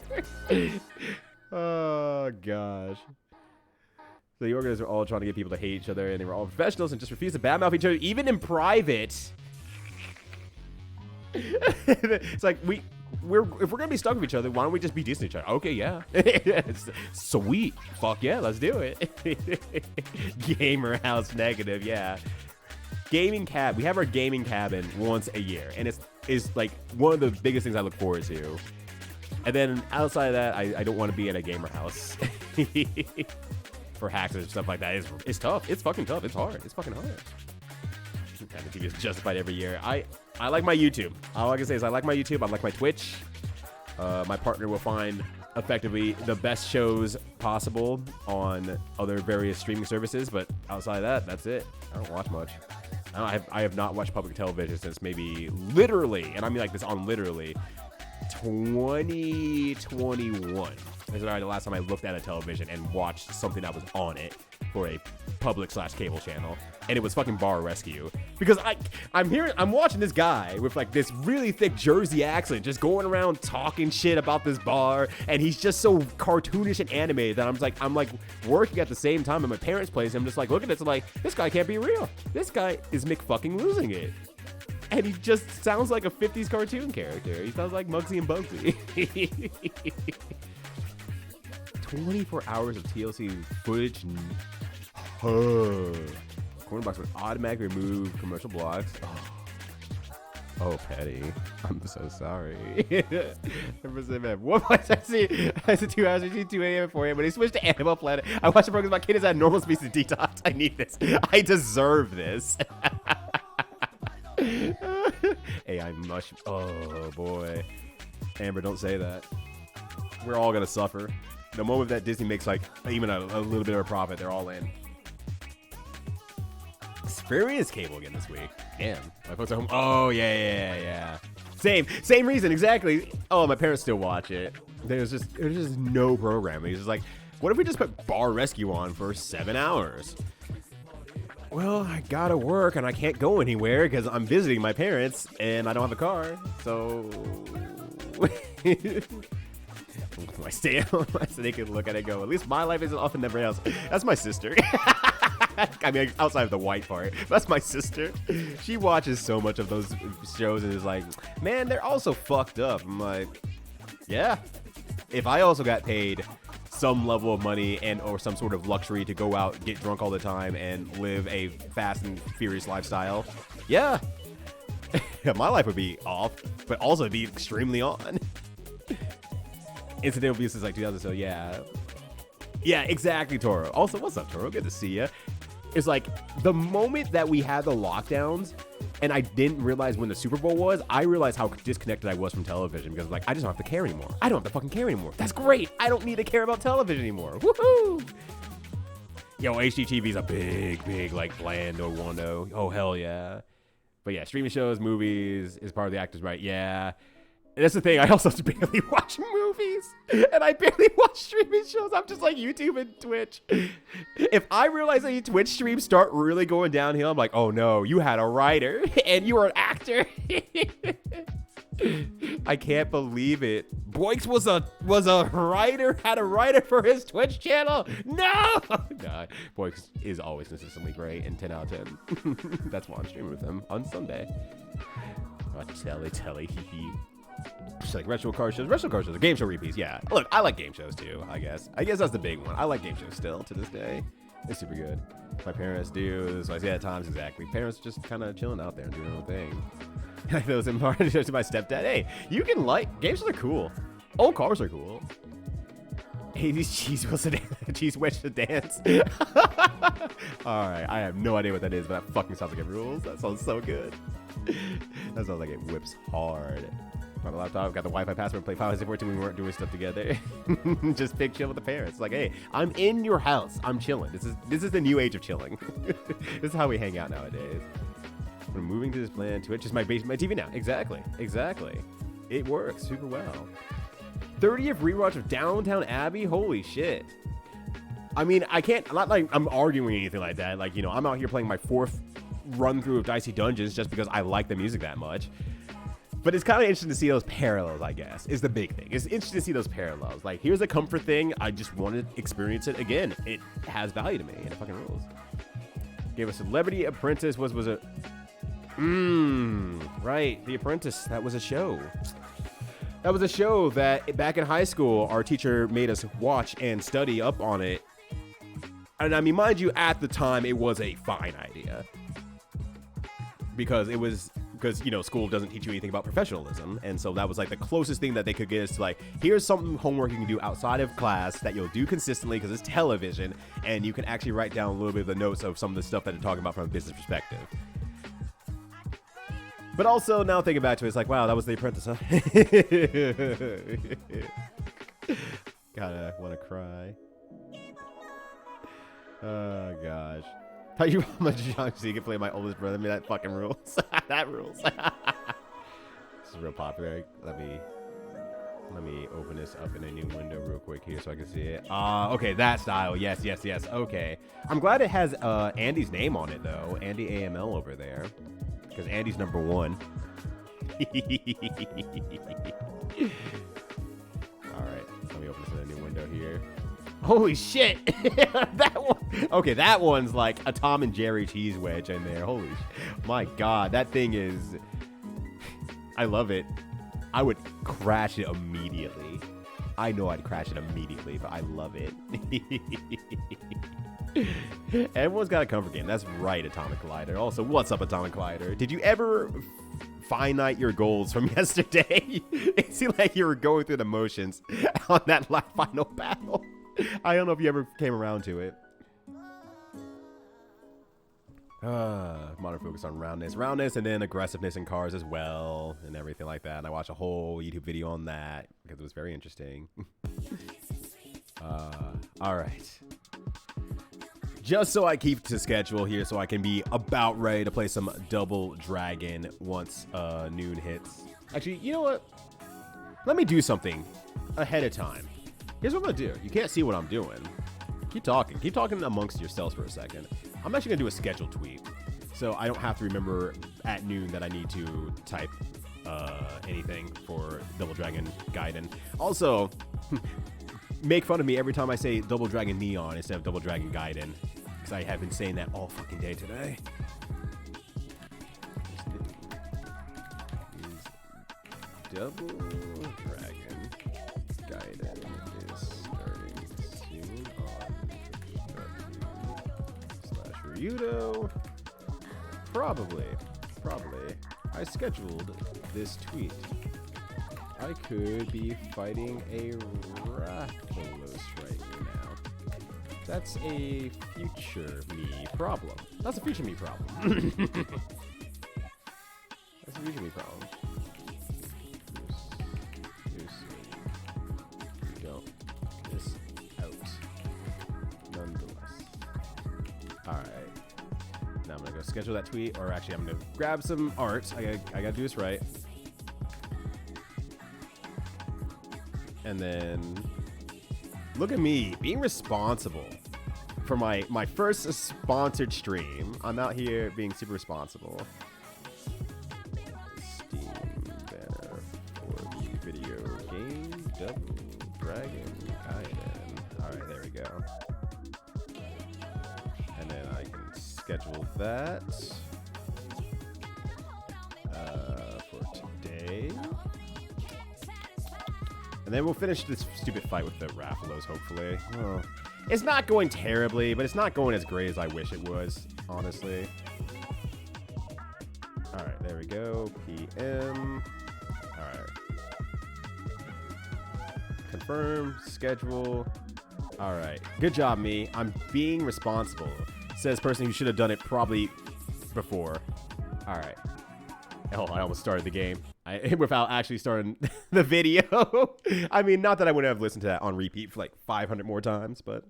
Oh gosh. So the organizers are all trying to get people to hate each other, and they were all professionals and just refused to badmouth each other, even in private. It's like if we're gonna be stuck with each other, why don't we just be decent to each other? Okay, yeah. Sweet. Fuck yeah, let's do it. Gamer house negative, yeah. Gaming cab. We have our gaming cabin once a year, and it's like one of the biggest things I look forward to. And then outside of that, I don't want to be in a gamer house. For hacks and stuff like that. It's tough. It's fucking tough. It's hard. It's fucking hard. And the TV is justified every year. I like my YouTube. All I can say is I like my YouTube. I like my Twitch. My partner will find effectively the best shows possible on other various streaming services, but outside of that, that's it. I don't watch much. I have not watched public television since maybe literally, and I mean like this on literally, 2021. This is the last time I looked at a television and watched something that was on it for a public/cable channel, and it was fucking Bar Rescue. Because I'm watching this guy with like this really thick Jersey accent just going around talking shit about this bar, and he's just so cartoonish and animated that I'm like working at the same time at my parents' place. And I'm just like looking at it, like this guy can't be real. This guy is fucking losing it. And he just sounds like a 50s cartoon character. He sounds like Muggsy and Bugsy. 24 hours of TLC footage. Cornerbox would automatically remove commercial blocks. Oh, Petty. I'm so sorry. What was I see? I said 2 hours between 2 a.m. and 4 a.m. When he switched to Animal Planet, I watched the program about kids at normal species detox. I need this. I deserve this. AI mush. Oh, boy. Amber, don't say that. We're all going to suffer. The moment that Disney makes like even a little bit of a profit, they're all in. Experience cable again this week. Damn, my folks at home. Oh yeah. Same reason exactly. Oh, my parents still watch it. There's just no programming. It's just like, what if we just put Bar Rescue on for 7 hours? Well, I gotta work and I can't go anywhere because I'm visiting my parents and I don't have a car. So I stay home so they can look at it and go, at least my life isn't off and everybody else. That's my sister. I mean, outside of the white part. That's my sister. She watches so much of those shows and is like, man, they're all so fucked up. I'm like, yeah. If I also got paid some level of money and or some sort of luxury to go out, get drunk all the time, and live a fast and furious lifestyle, yeah. My life would be off, but also be extremely on. Incidental abuse is like 2000, so yeah. Yeah, exactly, Toro. Also, what's up, Toro? Good to see you. It's like the moment that we had the lockdowns and I didn't realize when the Super Bowl was, I realized how disconnected I was from television because like, I just don't have to care anymore. I don't have to fucking care anymore. That's great. I don't need to care about television anymore. Woohoo! Yo, HDTV's a big, like, bland Wando. Oh, hell yeah. But yeah, streaming shows, movies is part of the actors, right? Yeah. And that's the thing, I also barely watch movies, and I barely watch streaming shows. I'm just like YouTube and Twitch. If I realize that your Twitch streams start really going downhill, I'm like, oh no, you had a writer, and you were an actor. I can't believe it. Boyks was a writer, had a writer for his Twitch channel. No! Nah, Boyks is always consistently great, and 10 out of 10. That's why I'm streaming with him on Sunday. Oh, telly, hee. Just like retro car shows. Retro car shows are game show repeats. Yeah. Look, I like game shows too, I guess. I guess that's the big one. I like game shows still to this day. It's super good. My parents do. So I say at times, exactly. Parents just kind of chilling out there and doing their own thing. Like those in part to my stepdad. Hey, you can like, game shows are cool. Old cars are cool. 80s cheese wheels to cheese wedge to dance. All right, I have no idea what that is, but that fucking sounds like it rules. That sounds so good. That sounds like it whips hard. My laptop, I've got the Wi-Fi password. Play Final Fantasy 14 when we weren't doing stuff together. Just big chill with the parents. Like, hey, I'm in your house. I'm chilling. This is the new age of chilling. This is how we hang out nowadays. We're moving to this plan. Twitch is my TV now. Exactly. It works super well. 30th rewatch of Downtown Abbey. Holy shit. I mean, I'm not like I'm arguing anything like that. Like, you know, I'm out here playing my 4th run through of Dicey Dungeons just because I like the music that much. But it's kind of interesting to see those parallels, I guess, is the big thing. It's interesting to see those parallels. Like, here's a comfort thing. I just want to experience it again. It has value to me, and it fucking rules. Gave a Celebrity Apprentice. Was it? Right. The Apprentice. That was a show. That was a show that back in high school, our teacher made us watch and study up on it. And I mean, mind you, at the time, it was a fine idea. Because, you know, school doesn't teach you anything about professionalism. And so that was like the closest thing that they could get is to like, here's some homework you can do outside of class that you'll do consistently because it's television. And you can actually write down a little bit of the notes of some of the stuff that they're talking about from a business perspective. But also, now thinking back to it, it's like, wow, that was The Apprentice, huh? Gotta want to cry. Oh, gosh. Thought you were much young so you could play my oldest brother. I mean, that fucking rules. That rules. This is real popular. Let me open this up in a new window real quick here so I can see it. Okay, that style. Yes. Okay. I'm glad it has Andy's name on it, though. Andy AML over there. Because Andy's number 1. All right, let me open this in a new window here. Holy shit! That one. Okay, that one's like a Tom and Jerry cheese wedge in there. Holy, my God, that thing is. I love it. I would crash it immediately. I know I'd crash it immediately, but I love it. Everyone's got a comfort game. That's right, Atomic Collider. Also, what's up, Atomic Collider? Did you ever finite your goals from yesterday? It seemed like you were going through the motions on that final battle. I don't know if you ever came around to it. Modern focus on roundness, and then aggressiveness in cars as well, and everything like that. And I watched a whole YouTube video on that because it was very interesting. All right. Just so I keep to schedule here so I can be about ready to play some Double Dragon once noon hits. Actually, you know what? Let me do something ahead of time. Here's what I'm going to do. You can't see what I'm doing. Keep talking. Keep talking amongst yourselves for a second. I'm actually going to do a schedule tweet. So I don't have to remember at noon that I need to type anything for Double Dragon Gaiden. Also, make fun of me every time I say Double Dragon Neon instead of Double Dragon Gaiden. Because I have been saying that all fucking day today. Double Dragon Gaiden is starting soon on Ryudo. Probably. I scheduled this tweet. I could be fighting a Rathalos right now. That's a future me problem. That's a future me problem. That's a future me problem. This out. Nonetheless. Alright. Now I'm gonna go schedule that tweet, or actually I'm gonna grab some art. I gotta do this right. And then look at me being responsible for my first sponsored stream. I'm out here being super responsible. Steam banner for the video game Double Dragon Gaiden. Alright, there we go. And then I can schedule that for today. And then we'll finish this stupid fight with the Rathalos, hopefully. Oh. It's not going terribly, but it's not going as great as I wish it was, honestly. Alright, there we go. PM. Alright. Confirm. Schedule. Alright. Good job, me. I'm being responsible. Says person who should have done it probably before. Alright. Oh, I almost started the game. Without actually starting the video. I mean, not that I wouldn't have listened to that on repeat for like 500 more times, but...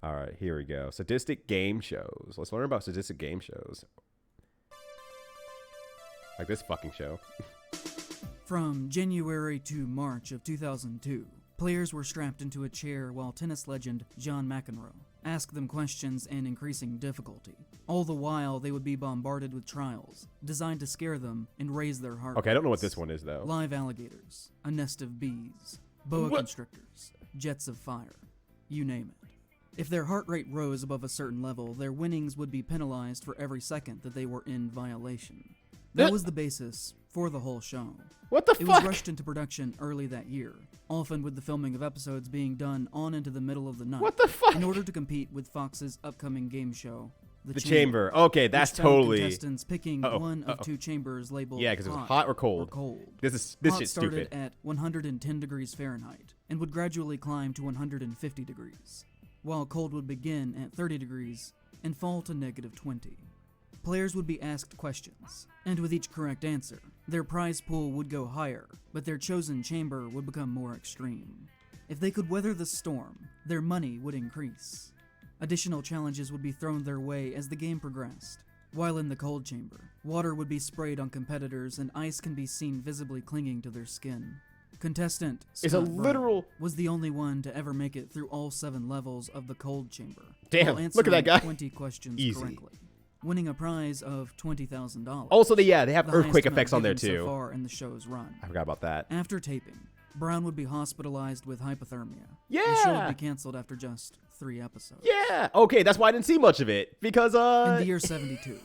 Alright, here we go. Sadistic game shows. Let's learn about sadistic game shows. Like this fucking show. From January to March of 2002, players were strapped into a chair while tennis legend John McEnroe asked them questions and increasing difficulty. All the while, they would be bombarded with trials, designed to scare them and raise their heart Okay, I don't know what rates. this one is, though. Live alligators, a nest of bees, boa constrictors, jets of fire, you name it. If their heart rate rose above a certain level, their winnings would be penalized for every second that they were in violation. That was the basis for the whole show. What the fuck? It was rushed into production early that year, often with the filming of episodes being done on into the middle of the night. What the fuck? In order to compete with Fox's upcoming game show, The Chamber. Okay, that's which found totally... contestants picking one of two chambers labeled yeah, because it was hot or cold. This hot shit's started stupid. at 110 degrees Fahrenheit and would gradually climb to 150 degrees, while cold would begin at 30 degrees and fall to -20. Players would be asked questions, and with each correct answer, their prize pool would go higher, but their chosen chamber would become more extreme. If they could weather the storm, their money would increase. Additional challenges would be thrown their way as the game progressed. While in the cold chamber, water would be sprayed on competitors and ice can be seen visibly clinging to their skin. Contestant It's a Scott Brown literal... was the only one to ever make it through all 7 levels of the cold chamber. Damn, while look at that guy. 20 questions Easy. correctly, winning a prize of $20,000. Also, they have the earthquake highest amount effects on there, given too. So far in the show's run. I forgot about that. After taping, Brown would be hospitalized with hypothermia. Yeah! The show would be canceled after just 3 episodes. Yeah! Okay, that's why I didn't see much of it. Because, In the year 72,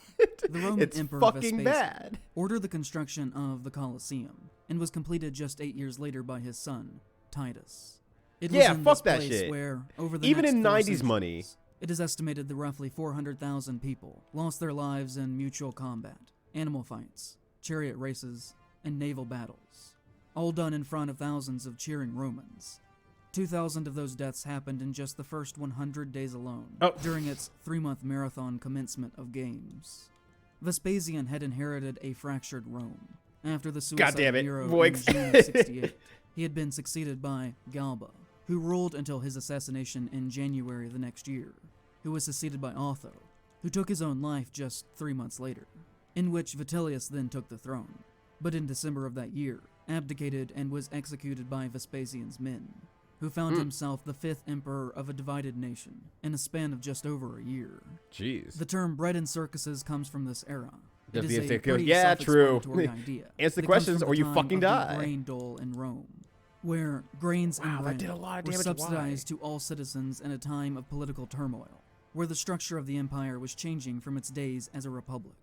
the Roman it's Emperor fucking Vespasian bad. ordered the construction of the Colosseum and was completed just 8 years later by his son, Titus. It was Yeah, in fuck this that place shit. Where, over the Even next in 4 90s money. centuries, it is estimated that roughly 400,000 people lost their lives in mutual combat, animal fights, chariot races, and naval battles, all done in front of thousands of cheering Romans. 2,000 of those deaths happened in just the first 100 days alone, during its 3-month marathon commencement of games. Vespasian had inherited a fractured Rome. After the suicide damn it, of Nero Voix. in June of 68, he had been succeeded by Galba, who ruled until his assassination in January the next year, who was succeeded by Otho, who took his own life just 3 months later, in which Vitellius then took the throne, but in December of that year, abdicated and was executed by Vespasian's men, who found himself the 5th emperor of a divided nation in a span of just over a year. Jeez. The term bread and circuses comes from this era. It Does is the a pretty yeah, true. self-explanatory idea. Answer the that comes questions from or the you time fucking of the die. grain dole in Rome, where grains and Wow, that bread did a lot of were damage. subsidized to all citizens in a time of political turmoil, where the structure of the empire was changing from its days as a republic.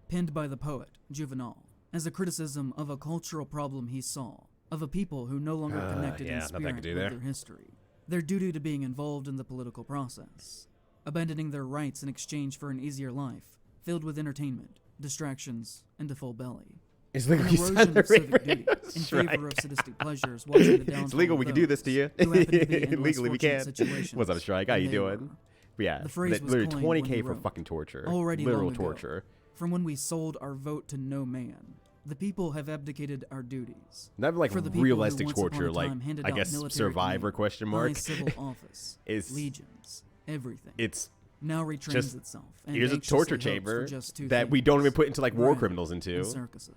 Penned by the poet, Juvenal, as a criticism of a cultural problem he saw, of a people who no longer connected yeah, in nothing I spirit could do with there. their history, their duty to being involved in the political process, abandoning their rights in exchange for an easier life, filled with entertainment, distractions, and a full belly. It's An legal. You erosion signed the of civic rape duty rate. in Shrike. favor of sadistic pleasures, watching the downfall It's legal. of We can do this to you. those who happen to be in less Legally, we fortunate can. situations What's up, Shrike? How than you they doing? were. But yeah, The phrase was literally coined when 20K he for wrote, fucking torture. already Literal long ago, torture. From when we sold our vote to no man, the people have abdicated our duties. Not like For the people who realistic once upon a torture, like time handed I out guess military Survivor command, question high mark. civil office, Is legions, everything. It's now retrains just itself. And here's a anxiously torture hopes for chamber just 2 that we things: don't even put into like war bread criminals into. and circuses.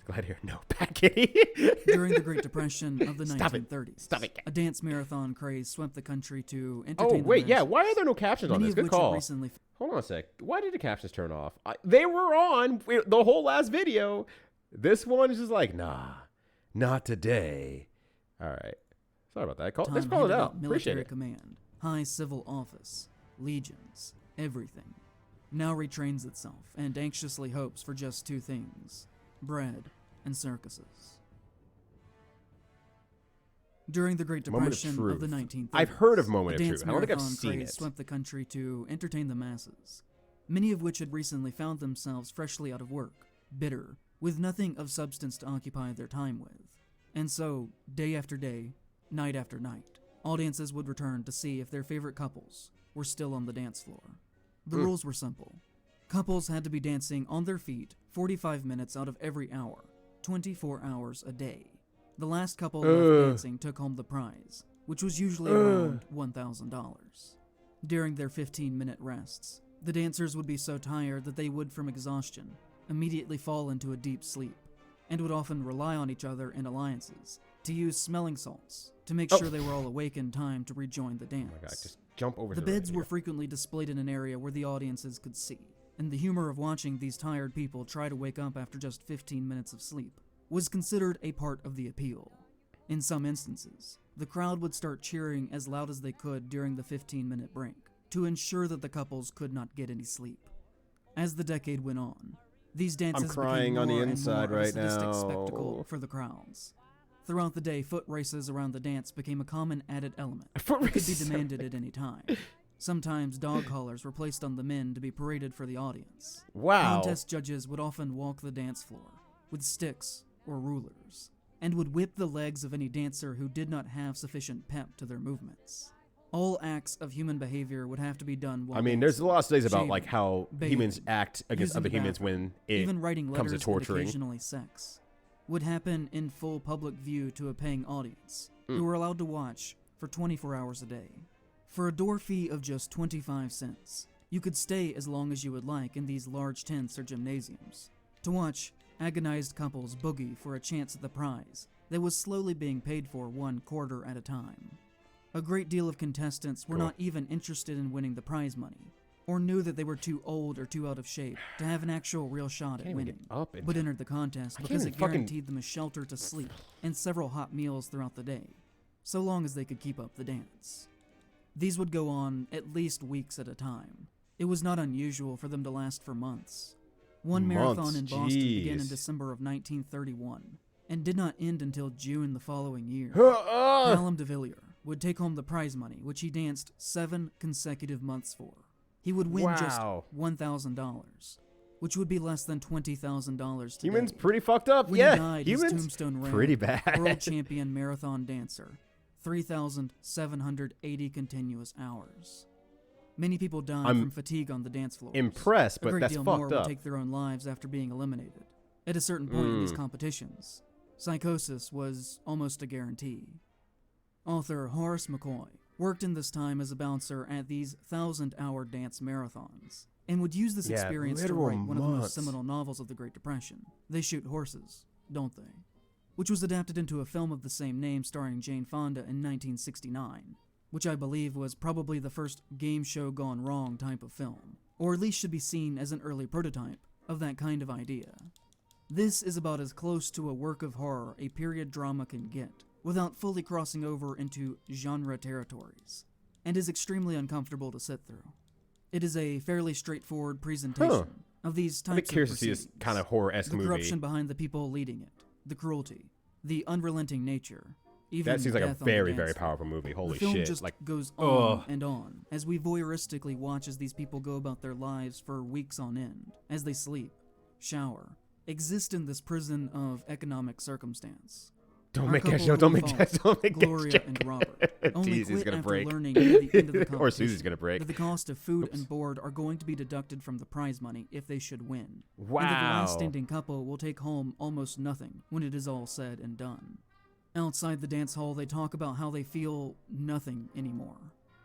Glad here, no packet. During the Great Depression of the Stop it. 1930s, Stop it. a dance marathon craze swept the country to Oh entertain the wait, yeah. masses, Why are there no captions on many this? of Good which had call. recently Hold on a sec. Why did the captions turn off? They were on the whole last video. This one is just like, nah, not today. All right. Sorry about that. Let's time call it handed out. Appreciate military it. command, high civil office, legions, everything, now retrains itself and anxiously hopes for just 2 things: bread and circuses. During the Great Moment of Depression of the Truth. 1930s, I've heard of Moment a of dance Truth. I don't think I've marathon seen craze it. swept the country to entertain the masses, many of which had recently found themselves freshly out of work, bitter, with nothing of substance to occupy their time with. And so, day after day, night after night, audiences would return to see if their favorite couples were still on the dance floor. The rules were simple. Couples had to be dancing on their feet 45 minutes out of every hour, 24 hours a day. The last couple left dancing took home the prize, which was usually around $1,000. During their 15-minute rests, the dancers would be so tired that they would, from exhaustion, immediately fall into a deep sleep, and would often rely on each other in alliances to use smelling salts to make sure they were all awake in time to rejoin the dance. Oh my God, just jump over The to beds radio. were frequently displayed in an area where the audiences could see, and the humor of watching these tired people try to wake up after just 15 minutes of sleep was considered a part of the appeal. In some instances, the crowd would start cheering as loud as they could during the 15-minute break to ensure that the couples could not get any sleep. As the decade went on, these dances crying became on the more and inside more of a right sadistic now. spectacle for the crowds. Throughout the day, foot races around the dance became a common added element Foot that could be races. demanded at any time. Sometimes dog collars were placed on the men to be paraded for the audience. Wow. Contest judges would often walk the dance floor with sticks or rulers, and would whip the legs of any dancer who did not have sufficient pep to their movements. All acts of human behavior would have to be done while I mean, there's dancing, a lot of studies about shaving, like how bathing, humans act against using other the humans bathroom, when it even writing comes letters to torturing. and occasionally sex would happen in full public view to a paying audience who were allowed to watch for 24 hours a day. For a door fee of just 25 cents, you could stay as long as you would like in these large tents or gymnasiums to watch agonized couples boogie for a chance at the prize that was slowly being paid for 1 quarter at a time. A great deal of contestants were not even interested in winning the prize money, or knew that they were too old or too out of shape to have an actual real shot at winning, but entered the contest because it guaranteed them a shelter to sleep and several hot meals throughout the day, so long as they could keep up the dance. These would go on at least weeks at a time. It was not unusual for them to last for months. One marathon in Boston began in December of 1931 and did not end until June the following year. Callum de Villiers would take home the prize money, which he danced 7 consecutive months for. He would win just $1,000, which would be less than $20,000 today. Humans pretty fucked up. When Yeah, he died, humans his tombstone read, pretty bad. World champion marathon dancer, 3,780 continuous hours. Many people died from fatigue on the dance floor. Impressed, but a great that's deal fucked more up. would take their own lives after being eliminated. At a certain point in these competitions, psychosis was almost a guarantee. Author Horace McCoy worked in this time as a bouncer at these 1,000-hour dance marathons, and would use this experience to write one of the most seminal novels of the Great Depression, They Shoot Horses, Don't They?, which was adapted into a film of the same name starring Jane Fonda in 1969, which I believe was probably the first game show gone wrong type of film, or at least should be seen as an early prototype of that kind of idea. This is about as close to a work of horror a period drama can get, without fully crossing over into genre territories, and is extremely uncomfortable to sit through. It is a fairly straightforward presentation of these types of curious to see this kind of horror-esque the movie. corruption behind the people leading it, the cruelty, the unrelenting nature, even That seems like a death on the very, dance very floor. powerful movie. Holy the film shit! just Like goes on and on as we voyeuristically watch as these people go about their lives for weeks on end, as they sleep, shower, exist in this prison of economic circumstance. Don't Our make that couple joke. who Don't we make follow, that. Don't make Gloria that and joke. Robert only Teasy's quit gonna after break. learning near the end of the competition Or Susie's gonna break. that the cost of food and board are going to be deducted from the prize money if they should win. Wow. And that the last standing couple will take home almost nothing when it is all said and done. Outside the dance hall, they talk about how they feel nothing anymore,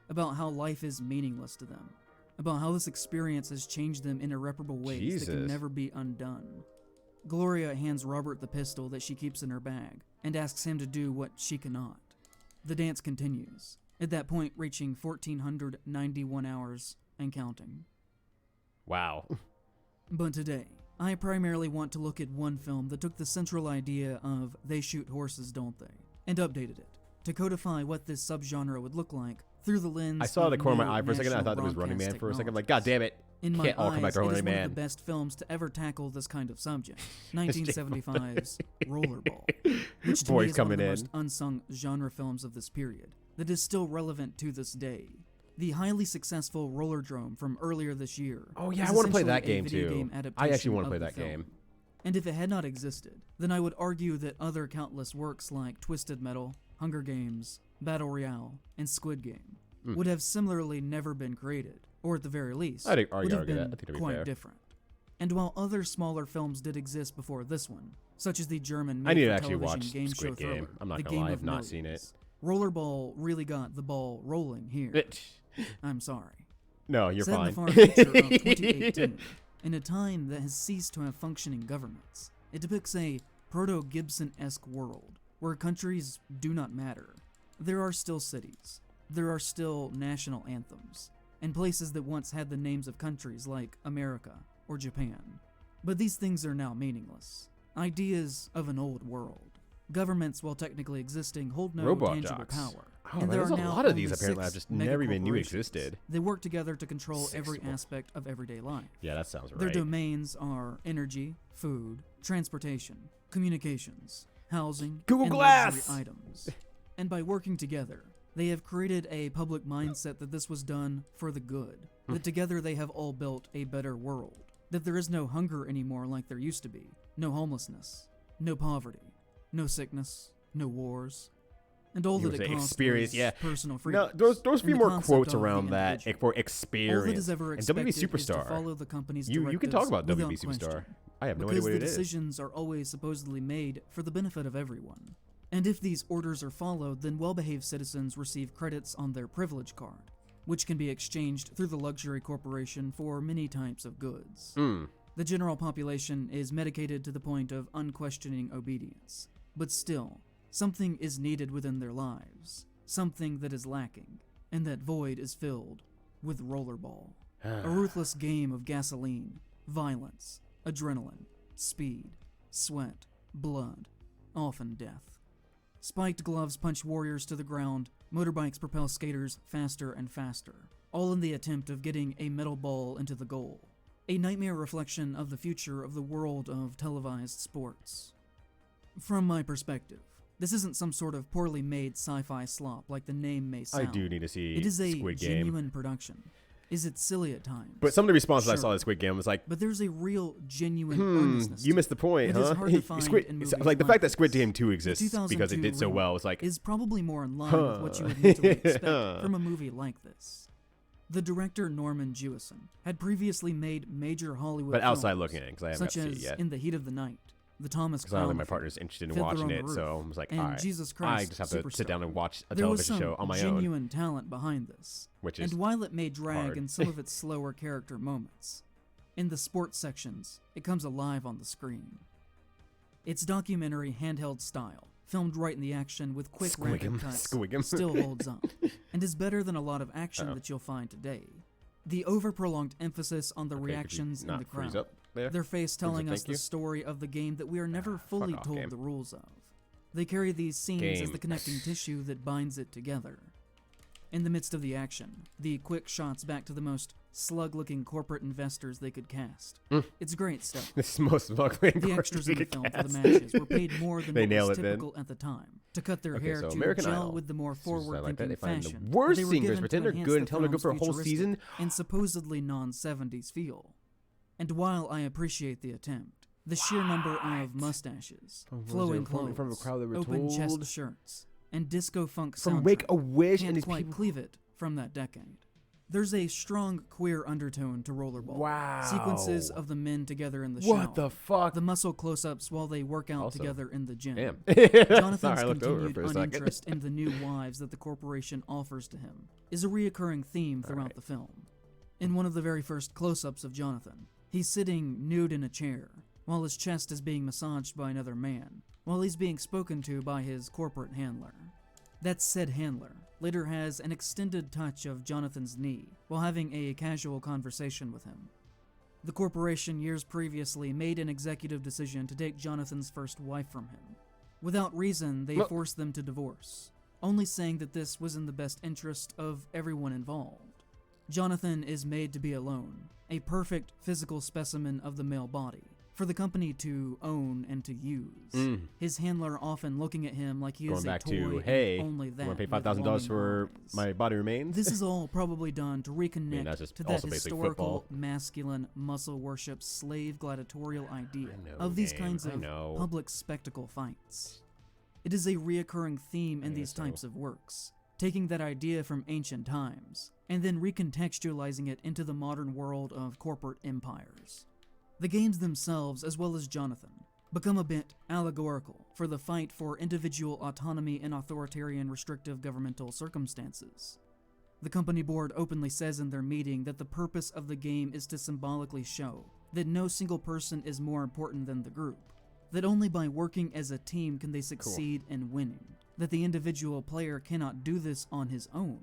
about how life is meaningless to them, about how this experience has changed them in irreparable ways that can never be undone. Gloria hands Robert the pistol that she keeps in her bag and asks him to do what she cannot. The dance continues, at that point reaching 1,491 hours and counting. Wow. But today, I primarily want to look at one film that took the central idea of They Shoot Horses, Don't They?, and updated it to codify what this subgenre would look like through the lens I saw of the corner of my new eye for a second. I national thought it was Running Man broadcast for a second. I'm like, technologies. God damn it! In my Can't all come back eyes, to it is Running one Man. of the best films to ever tackle this kind of subject. 1975's Rollerball, which to me Boys is one of coming the in. most unsung genre films of this period, that is still relevant to this day. The highly successful Rollerdrome from earlier this year. Oh yeah, is I want to play essentially that a game video too. game I adaptation actually want to of play the that film. game. And if it had not existed, then I would argue that other countless works like Twisted Metal, Hunger Games, Battle Royale, and Squid Game would have similarly never been created, or at the very least, I'd would argue have that. I been think that'd be quite fair. different. And while other smaller films did exist before this one, such as the German I need to made-for-television actually watch game Squid show Game. thriller, I'm not The gonna Game lie, of I've not seen Millions, Rollerball really got the ball rolling here. I'm sorry. No, you're Set fine. in the far future of 2018, in a time that has ceased to have functioning governments, it depicts a proto-Gibson-esque world where countries do not matter. There are still cities, there are still national anthems, and places that once had the names of countries like America or Japan. But these things are now meaningless. Ideas of an old world. Governments, while technically existing, hold no Robot tangible docs. power. Oh, and man, there there's are a now lot of these only apparently 6 I've just never even knew megacorporations. existed. They work together to control 6 every of them. aspect of everyday life. Yeah, that sounds Their right. domains are energy, food, transportation, communications, housing, Google and Glass! luxury items. And by working together, they have created a public mindset that this was done for the good, that together they have all built a better world, that there is no hunger anymore like there used to be, no homelessness, no poverty, no sickness, no wars, and all You that were it saying costs experience, was yeah. personal freedom. No, those and be the more concept quotes of the around that individual. for All that experience. is ever And WB expected is to Superstar. follow the company's You can talk directives about WB without Superstar. question, I have no idea because what the it is. decisions are always supposedly made for the benefit of everyone. And if these orders are followed, then well-behaved citizens receive credits on their privilege card, which can be exchanged through the luxury corporation for many types of goods. The general population is medicated to the point of unquestioning obedience, but still, something is needed within their lives, something that is lacking, and that void is filled with Rollerball, a ruthless game of gasoline, violence, adrenaline, speed, sweat, blood, often death. Spiked gloves punch warriors to the ground, motorbikes propel skaters faster and faster, all in the attempt of getting a metal ball into the goal. A nightmare reflection of the future of the world of televised sports. From my perspective, this isn't some sort of poorly made sci-fi slop like the name may sound. I do need to see It is a Squid Game. genuine production. Is it silly at times? But some of the responses I Sure. saw to Squid Game was like, But there's a real, genuine earnestness. you to missed the point, It huh? is hard to find in movies like the fact that Squid this. Game 2 The exists because it 2002 did so well. It's like, remake is probably more in line with what you would mentally expect from a movie like this. The director Norman Jewison had previously made major Hollywood but outside films, looking at it because I haven't got such to see it as yet. In the Heat of the Night, The Thomas Because I don't think Crown my Affair, partner's interested in Fiddler watching on the it, Roof, so I was like, and all right, Jesus I Christ just have to sit Superstar. down and watch a There was television some show on my own. genuine talent behind this, Which is and while it may drag hard. in some of its slower character moments, in the sports sections, it comes alive on the screen. Its documentary handheld style, filmed right in the action with quick rapid cuts, still holds up, and is better than a lot of action that you'll find today. The over-prolonged emphasis on the Okay, could you reactions in not the freeze crowd, up there? their face telling us Thank the you. story of the game that we are never fully off, told game. the rules of. They carry these scenes as Game. the connecting tissue that binds it together. In the midst of the action, the quick shots back to the most slug-looking corporate investors they could cast. It's great stuff. This is most luckily The extras in the film for the matches were paid more than They what nail was it then. typical at the time, to cut their Okay, hair so to American gel Idol. with the more As soon as I like that, forward-thinking they find the fashion. worst they were singers, given pretend to they're enhance good the and tell them to go film's for a whole futuristic season. and supposedly non-70s feel. And while I appreciate the attempt, the sheer number of mustaches, flowing clothes, from a crowd that were open told chest shirts, and disco funk from soundtrack Make a Wish can't and these quite people. cleave it from that decade. There's a strong queer undertone to Rollerball. Wow. Sequences of the men together in the shower. What the fuck? The muscle close-ups while they work out Also, together in the gym. damn. Jonathan's Sorry, I looked over continued for a second. uninterest in the new wives that the corporation offers to him is a reoccurring theme throughout the film. In one of the very first close-ups of Jonathan, he's sitting nude in a chair, while his chest is being massaged by another man, while he's being spoken to by his corporate handler. That said handler later has an extended touch of Jonathan's knee while having a casual conversation with him. The corporation years previously made an executive decision to take Jonathan's first wife from him. Without reason, they forced them to divorce, only saying that this was in the best interest of everyone involved. Jonathan is made to be alone, a perfect physical specimen of the male body, for the company to own and to use. His handler often looking at him like he Going is back a toy to, and hey, only you that. want to pay with $5,000 longing for eyes. my body remains? This is all probably done to reconnect that's just to that also basically historical, football. masculine, muscle worship, slave gladiatorial idea know, of these game, kinds I of know. public spectacle fights. It is a reoccurring theme in I these guess so. types of works, taking that idea from ancient times, and then recontextualizing it into the modern world of corporate empires. The games themselves, as well as Jonathan, become a bit allegorical for the fight for individual autonomy in authoritarian restrictive governmental circumstances. The company board openly says in their meeting that the purpose of the game is to symbolically show that no single person is more important than the group, that only by working as a team can they succeed in winning, that the individual player cannot do this on his own.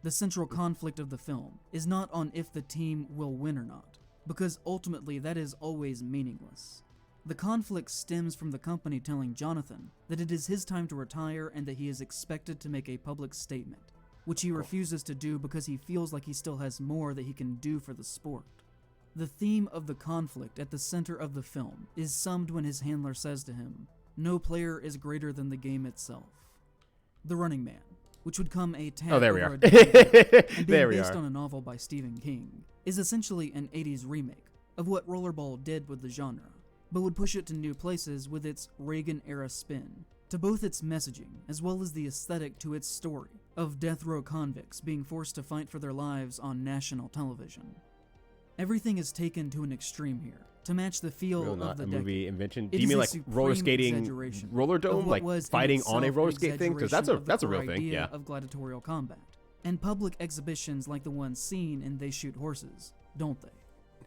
The central conflict of the film is not on if the team will win or not, because ultimately that is always meaningless. The conflict stems from the company telling Jonathan that it is his time to retire and that he is expected to make a public statement, which he refuses to do because he feels like he still has more that he can do for the sport. The theme of the conflict at the center of the film is summed when his handler says to him, "No player is greater than the game itself." The Running Man, which would come a tad there we over are. a decade and being There we based are. on a novel by Stephen King, is essentially an 80s remake of what Rollerball did with the genre, but would push it to new places with its Reagan-era spin, to both its messaging as well as the aesthetic to its story of death row convicts being forced to fight for their lives on national television. Everything is taken to an extreme here, to match the feel Real, of not the a decade. movie invention. It Do you is mean a like roller supreme skating, exaggeration roller of dome, what like was in fighting on a itself roller skate thing? Because that's exaggeration a of the that's a core real thing. idea Yeah. of gladiatorial combat, and public exhibitions like the one seen in They Shoot Horses, don't they?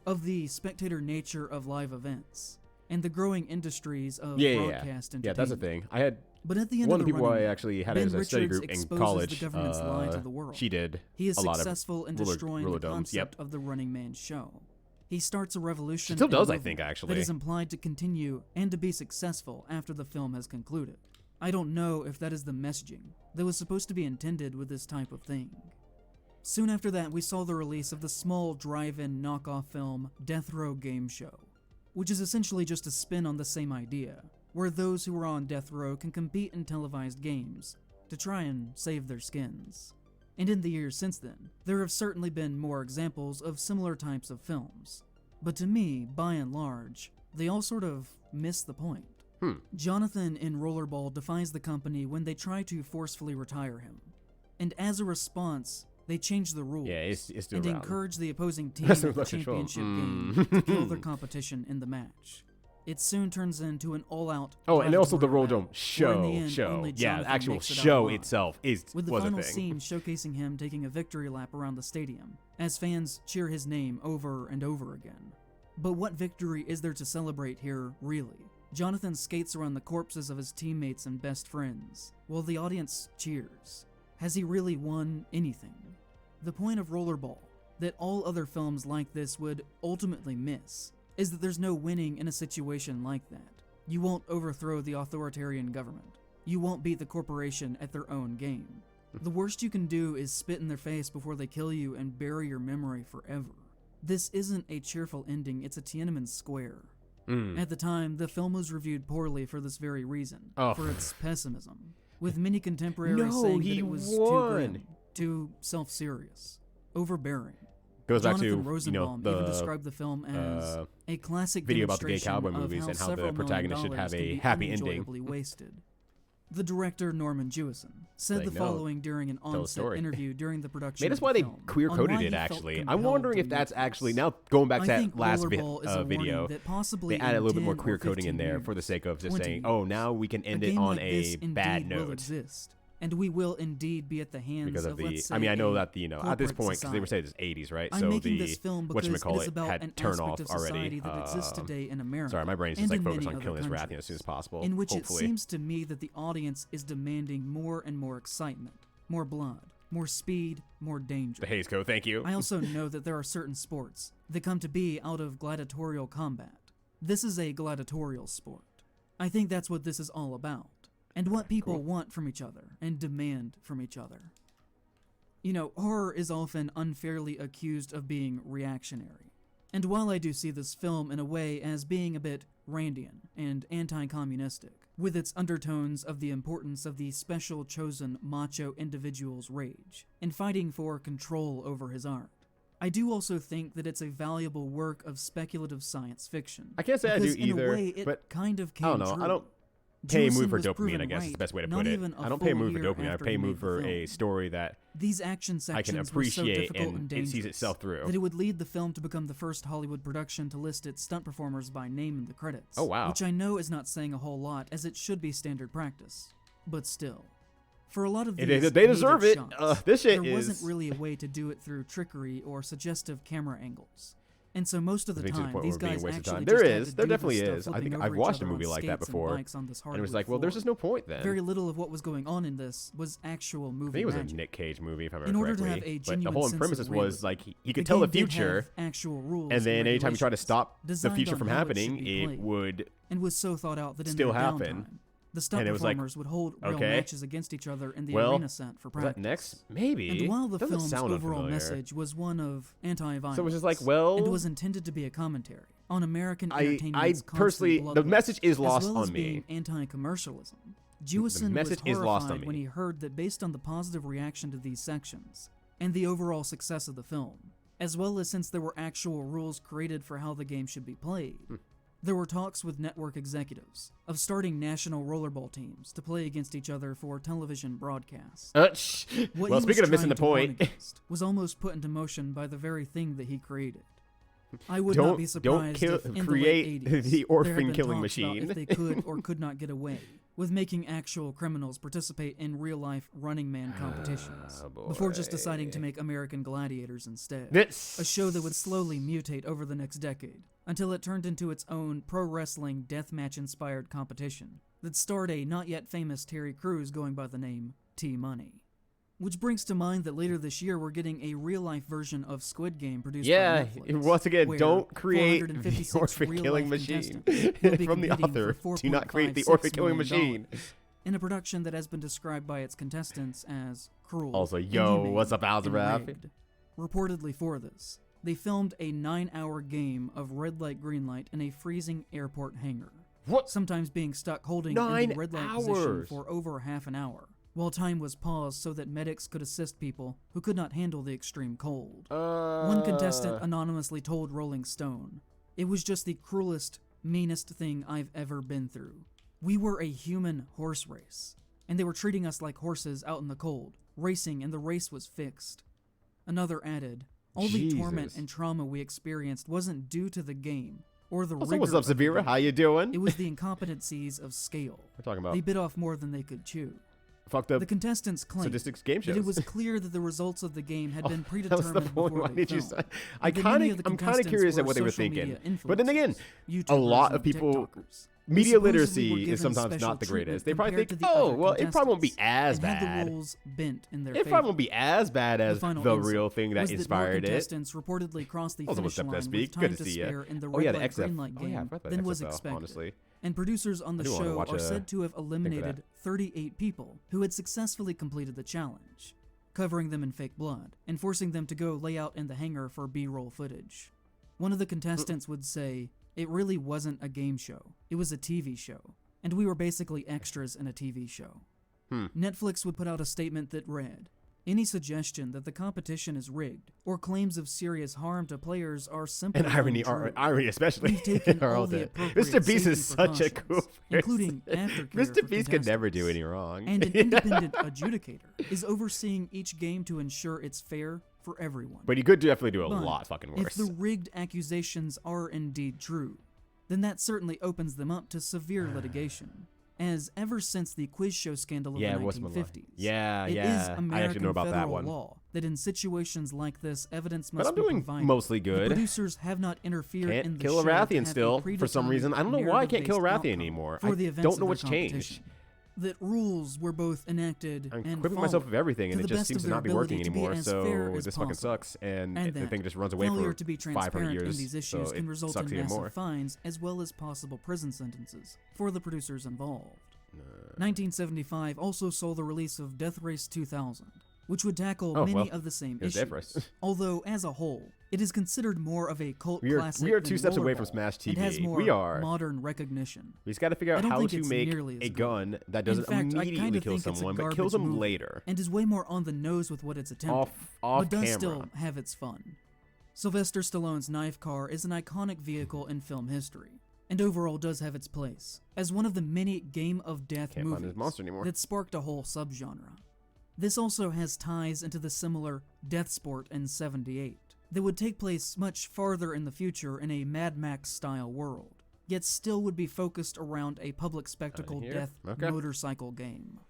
Of the spectator nature of live events, and the growing industries of broadcast Yeah, that's the entertainment. thing. I had But at the end one of of the the people I Running Man, actually had Ben as a study Richards group in exposes college. the government's lie to the world. She did He is a lot of successful in destroying roller the domes. concept Yep. of the Running Man show. He starts a revolution. Still in does, I movement think, actually. that is implied to continue and to be successful after the film has concluded. I don't know if that is the messaging that was supposed to be intended with this type of thing. Soon after that, we saw the release of the small drive-in knockoff film Death Row Game Show, which is essentially just a spin on the same idea, where those who are on death row can compete in televised games to try and save their skins. And in the years since then, there have certainly been more examples of similar types of films. But to me, by and large, they all sort of miss the point. Jonathan in Rollerball defies the company when they try to forcefully retire him. And as a response, they change the rules it's still and around. encourage the opposing team That's at the what control. championship game to kill their competition in the match. It soon turns into an all-out. Oh, and also the gladiatorial roller dome battle, where in the end, show. only Yeah, the Jonathan actual makes it out show alive, itself with the was a final thing. scene showcasing him taking a victory lap around the stadium as fans cheer his name over and over again. But what victory is there to celebrate here, really? Jonathan skates around the corpses of his teammates and best friends, while the audience cheers. Has he really won anything? The point of Rollerball, that all other films like this would ultimately miss, is that there's no winning in a situation like that. You won't overthrow the authoritarian government. You won't beat the corporation at their own game. The worst you can do is spit in their face before they kill you and bury your memory forever. This isn't a cheerful ending, it's a Tiananmen Square. At the time, the film was reviewed poorly for this very reason, for its pessimism, with many contemporaries saying that it was too grim, too self-serious, overbearing. Goes back to, Jonathan Rosenbaum even described the film as a classic video about the gay demonstration cowboy of movies and how the several protagonist should million have dollars a can be happy ending. unenjoyably wasted. The director, Norman Jewison, said Like, the no, following during an tell the on-set story. interview during the production Maybe of that's the why they film queer on coded why it, he felt actually. I'm compelled wondering to if that's make actually, this. now going back I to that think last Rollerball is a video, warning that possibly they added a little bit in more 10 queer or coding in 15 there for the years, sake of just 20 saying, oh, now we can end it game on like a this bad indeed will note. exist, and we will indeed be at the hands Because of let's the, say, I mean, I know a that, at this corporate point, because they were saying society. it's 80s, right? I'm So making the, this film because it is whatchamacallit, about an had turned aspect off of society already. that exists today in America. Sorry, my brain's and just like in focused many on killing other this rat countries, as soon as possible. in which hopefully. it seems to me that the audience is demanding more and more excitement, more blood, more speed, more danger. The Hays Code, thank you. I also know that there are certain sports that come to be out of gladiatorial combat. This is a gladiatorial sport. I think that's what this is all about, and what people want from each other and demand from each other. You know, horror is often unfairly accused of being reactionary. And while I do see this film in a way as being a bit Randian and anti-communistic, with its undertones of the importance of the special chosen macho individual's rage, and fighting for control over his art, I do also think that it's a valuable work of speculative science fiction. I can't say I do either, in a way, it but kind of came I don't know. true. I don't pay a movie Jewison for was dopamine, proven I guess is right the best way to not put it. even a I don't pay a full movie for year dopamine. I after pay a he movie made for the a film. story that These action sections I can were so appreciate difficult and and it sees dangerous itself through. that it would lead the film to become the first Hollywood production to list its stunt performers by name in the credits. Oh, wow. Which I know is not saying a whole lot, as it should be standard practice. But still. For a lot of these they deserve needed it. shots, This shit there is... wasn't really a way to do it through trickery or suggestive camera angles. And so most of the To the time, point these where we're being guys wasted actually time. just There had is. to There do definitely this stuff is. I flipping think over I've each watched a other movie on like that skates and before. bikes on this And it was hardwood like, well, there's floor. just no point then. Very little of what was going on in this was actual movie I think it was magic. a Nick Cage movie, if I In remember order to correctly. have a But the genuine whole sense premise of was reality, like he could tell the game did future, have actual rules and then and anytime you try to regulations stop the designed future on from how it happening, should be it played, would and was so thought out that in still their happen. downtime, the stunt And it was like, performers would hold real okay. matches against each other in the Well, arena set for was that practice. next? Maybe. And while the Doesn't film's sound overall unfamiliar. message was one of anti-violence, So it was just like, well, and was intended to be a commentary on American I entertainment's personally, constant the bloodlust, message is lost as well as on me. being anti-commercialism. Jewison message was is lost on horrified me. when he heard that based on the positive reaction to these sections and the overall success of the film, as well as since there were actual rules created for how the game should be played, there were talks with network executives of starting national rollerball teams to play against each other for television broadcasts. What Well, he speaking was of missing trying the to warn point, against was almost put into motion by the very thing that he created. I would Don't- not be don't surprised kill- if in create the late 80s, the orphan there had been killing talks about machine. if they could or could not get away with making actual criminals participate in real-life Running Man competitions before just deciding to make American Gladiators instead. A show that would slowly mutate over the next decade until it turned into its own pro wrestling deathmatch-inspired competition that starred a not-yet-famous Terry Crews going by the name T-Money. Which brings to mind that later this year we're getting a real-life version of Squid Game produced by Netflix. Once again, where don't create the 456 orphan killing real-life machine contestants will be from the competing author. for Do not create the $4.56 orphan killing million machine. in a production that has been described by its contestants as cruel. Also, yo, inhumane, what's up, and Alzarab? rigged. Reportedly for this, they filmed a 9-hour game of red light green light in a freezing airport hangar. What? Sometimes being stuck holding 9 in the red light position hours? for over half an hour, while time was paused so that medics could assist people who could not handle the extreme cold. One contestant anonymously told Rolling Stone, "It was just the cruelest, meanest thing I've ever been through. We were a human horse race, and they were treating us like horses out in the cold, racing, and the race was fixed." Another added, "All the torment Jesus. and trauma we experienced wasn't due to the game or the Also, rigor what's up, of the Severa? game. How you doing? It was the incompetencies of scale. We're talking about They bit off more than they could chew." fucked up The contestants claimed Sadistic game that shows. it was clear that the results of the game had been That predetermined was the point. before Why they did you filmed, say? I'm and that kind many of of the contestants curious at were what they were social thinking. media But then again, influencers, a lot YouTubers, of people. and TikTokers. Media They supposedly were literacy given is sometimes special not the greatest. treatment They probably compared think, to the oh, other well, it probably won't be contestants as and had bad. the rules bent in their It favor. probably won't be as bad as final the insult real thing that was inspired more it. contestants reportedly crossed the Also, finish what's up, line SB? with Good time to to see ya. spare in the Oh, red yeah, the light, XF. green light Oh, yeah, I game forgot about than the was XFL, expected. honestly. And producers on the I do wanna show watch are a said to have thing for that. eliminated 38 people who had successfully completed the challenge, covering them in fake blood and forcing them to go lay out in the hangar for B-roll footage. One of the contestants would say, "It really wasn't a game show. It was a TV show, and we were basically extras in a TV show." Netflix would put out a statement that read, "Any suggestion that the competition is rigged or claims of serious harm to players are simply And irony, untrue. irony especially. We've taken are all all the dead. appropriate Mr. Beast is safety such a cool precautions, including person. aftercare Mr. for Beast could never do contestants. any wrong. And an independent adjudicator is overseeing each game to ensure it's fair for everyone. But he could definitely do a But lot fucking if worse. the rigged accusations are indeed true, then that certainly opens them up to severe litigation. As ever since the quiz show scandal of Yeah, the what's my 1950s, Yeah, it yeah. is I American actually know about that federal one. law that in situations like this, evidence But must I'm be doing provided. mostly The good. producers have not interfered in Can't the kill show a to Rathian have a still for some reason. I don't know why I can't kill a narrative-based Rathian outcome anymore. for I the events don't of know their what's changed. competition. That rules were both enacted I'm and equipping myself with followed everything, and to it the just best seems of to their not be working ability to be anymore. as fair So as this fucking possible. sucks, and And the that thing just runs away failure for to be 500 transparent years. in these issues so can it result sucks in even massive more. fines as well as possible prison sentences for the producers involved. 1975 also saw the release of Death Race 2000, which would tackle many of the same issues. Although, as a whole, it is considered more of a cult classic. We are 2 steps away Rollerball from Smash TV. and has more We are. modern recognition. We just got to figure out how to make a good. gun that doesn't immediately kill someone, but kills them later. And is way more on the nose with what it's attempting, off but does camera. still have its fun. Sylvester Stallone's knife car is an iconic vehicle in film history, and overall does have its place as one of the many Game of Death movies that sparked a whole subgenre. This also has ties into the similar Death Sport in '78 that would take place much farther in the future in a Mad Max-style world, yet still would be focused around a public spectacle death motorcycle game.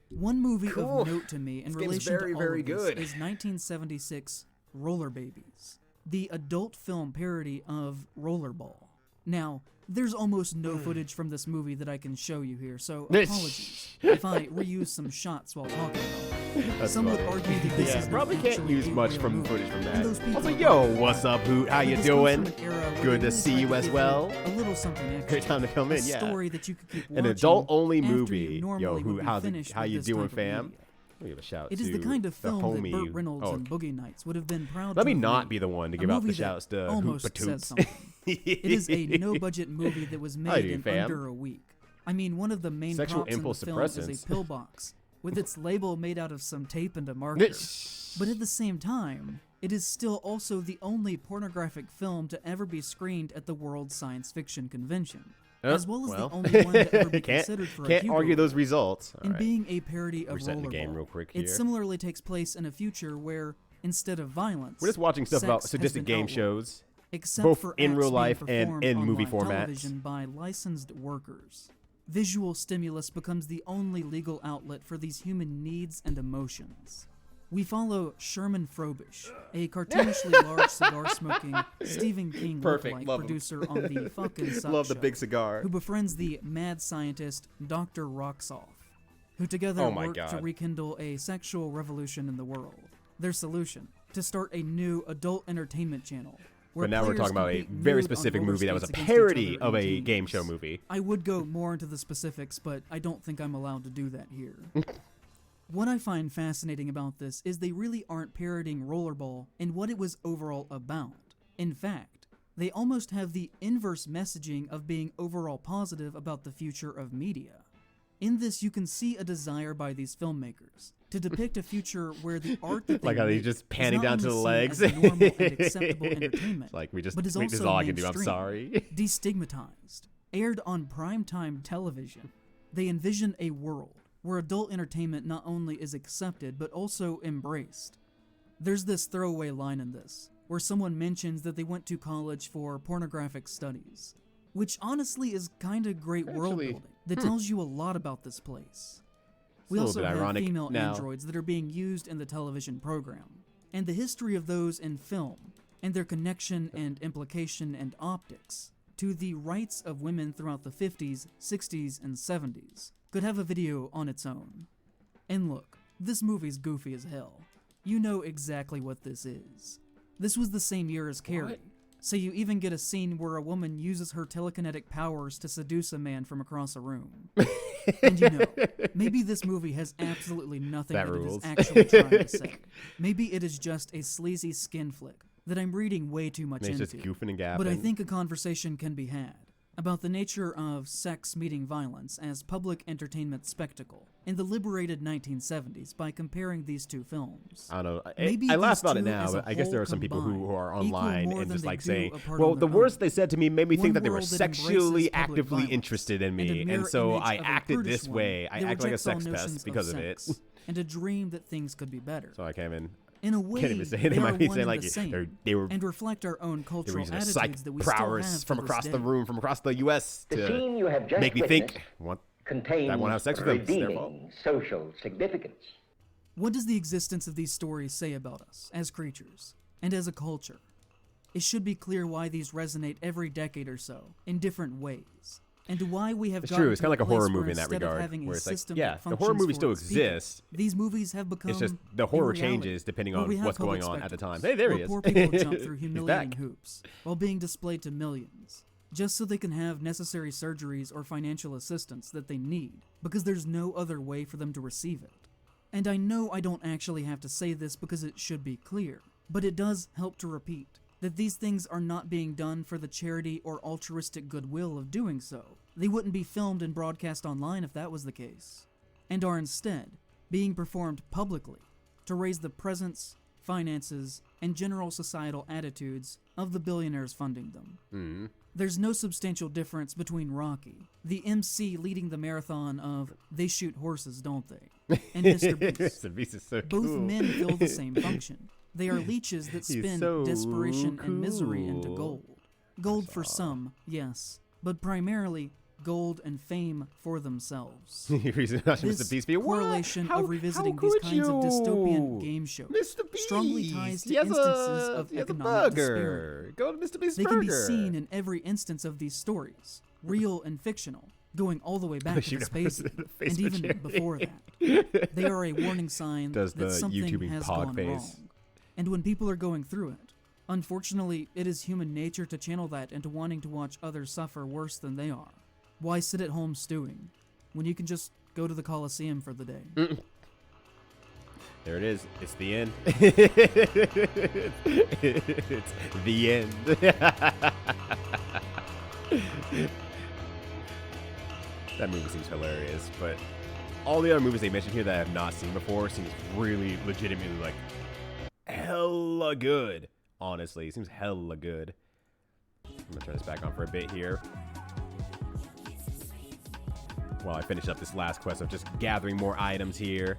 One movie of note to me in relation to all of this is 1976 Roller Babies, the adult film parody of Rollerball. Now, there's almost no footage from this movie that I can show you here, so apologies if I reuse some shots while talking about it. Some would argue that this is probably not can't actually use a much real from movie. footage from And that. those people Also, are yo, right. what's up, Hoot? How you This comes doing? from an era where Good they to see really you tried as give well. A little something extra. Great time to come in, A yeah. story that you could keep An watching adult-only after you movie. normally Yo, would Hoot, be how finished you with this doing, type of fam? media. We'll give a shout It is to the kind of film homie. that Burt Reynolds and Boogie Nights would have been proud Let to me have not made. be the one to A give out the movie that shouts to almost Hoot says Patoots. something. It is a no-budget movie that was made do, in fam? under a week. I mean, one of the main Sexual props in the impulse film is suppressants. a pillbox with its label made out of some tape and a marker. But at the same time, it is still also the only pornographic film to ever be screened at the World Science Fiction Convention, as well as the only one to ever be considered for a Can't Hugo argue those Award. results. In being a parody of Resetting the game Rollerball, real quick here. it similarly takes place in a future where, instead of violence, We're just watching stuff about sex has sadistic been game outlawed, shows, except both for in acts real being life and performed in on movie live formats. television by licensed workers. Visual stimulus becomes the only legal outlet for these human needs and emotions. We follow Sherman Frobish, a cartoonishly large cigar-smoking Stephen King Perfect. lookalike Love him. producer on the fucking Suck Love the Show, big cigar. who befriends the mad scientist Dr. Roxoff, who together Oh my work to God. rekindle a sexual revolution in the world. Their solution: to start a new adult entertainment channel. Where But now we're players talking about a compete very nude on specific roller movie that was a skates against each parody other of in a games. game show movie. I would go more into the specifics, but I don't think I'm allowed to do that here. What I find fascinating about this is they really aren't parodying Rollerball and what it was overall about. In fact, they almost have the inverse messaging of being overall positive about the future of media. In this, you can see a desire by these filmmakers to depict a future where the art that they Like how make he's just is panning not down to the only legs. seen as normal and acceptable entertainment, Like, this but is is also all I can do. I'm mainstream, sorry. destigmatized, aired on primetime television. They envision a world where adult entertainment not only is accepted but also embraced. There's this throwaway line in this, where someone mentions that they went to college for pornographic studies, which honestly is kinda great world Actually, building that tells you a lot about this place. We a little also bit have ironic female now. androids that are being used in the television program, and the history of those in film, and their connection and implication and optics to the rights of women throughout the 50s, 60s, and 70s could have a video on its own. And look, this movie's goofy as hell. You know exactly what this is. This was the same year as Carrie, so you even get a scene where a woman uses her telekinetic powers to seduce a man from across a room. And you know, maybe this movie has absolutely nothing That that, rules. it is actually trying to say. Maybe it is just a sleazy skin flick that I'm reading way too much And it's into. just goofing and gapping. But I think a conversation can be had about the nature of sex meeting violence as public entertainment spectacle in the liberated 1970s by comparing these two films. I don't know. Maybe I laugh these about it two now, as a but I guess there whole are some people who combined are equal online more and than just they like do saying, apart well, on the their words own. they said to me made me think One that they were world that sexually embraces public actively violence, interested in and a me, and mirror so image I of a acted prudish this one way. I that act like a rejects all sex notions pest because of it. sex, and a dream that things could be better. So I can't even. In a way, Can't even say they they are might be one saying and like the same, they were and reflect our own they were cultural using a attitudes psych that we still have prowess to from this across day. the room, from across the U.S. The scene you to have just make me think witnessed that contains I want to have sex with them. It's their fault. redeeming social significance. What does the existence of these stories say about us as creatures and as a culture? It should be clear why these resonate every decade or so in different ways, and why we have It's gotten true. It's to kind of like a place horror where movie in that instead of regard, having a where it's like, system yeah, that the horror functions movie for still its people, exists. these movies have become It's just the a horror reality changes depending where on we have what's going public on at the time. spectacles Hey, there he where is. poor people jump through He's humiliating back. hoops while being displayed to millions, just so they can have necessary surgeries or financial assistance that they need, because there's no other way for them to receive it. And I know I don't actually have to say this because it should be clear, but it does help to repeat that these things are not being done for the charity or altruistic goodwill of doing so. They wouldn't be filmed and broadcast online if that was the case, and are instead being performed publicly to raise the presence, finances, and general societal attitudes of the billionaires funding them. Mm. There's no substantial difference between Rocky, the MC leading the marathon of They Shoot Horses, Don't They? And Mr. Beast. Mr. Beast is so Both cool. men fill the same function. They are leeches that spin so desperation cool. and misery into gold. Gold for some, yes, but primarily gold and fame for themselves. This correlation of revisiting these kinds of dystopian game shows strongly ties to instances of economic disparity. Go to Mr. Beast's They burger. can be seen in every instance of these stories, real and fictional, going all the way back to the space and even before that. They are a warning sign Does the that something YouTubing has pod gone face. wrong. And when people are going through it, unfortunately, it is human nature to channel that into wanting to watch others suffer worse than they are. Why sit at home stewing when you can just go to the Coliseum for the day? There it is. It's the end. It's the end. That movie seems hilarious, but all the other movies they mentioned here that I have not seen before seems really legitimately like hella good. Honestly, it seems hella good. I'm gonna turn this back on for a bit here while I finish up this last quest of just gathering more items here.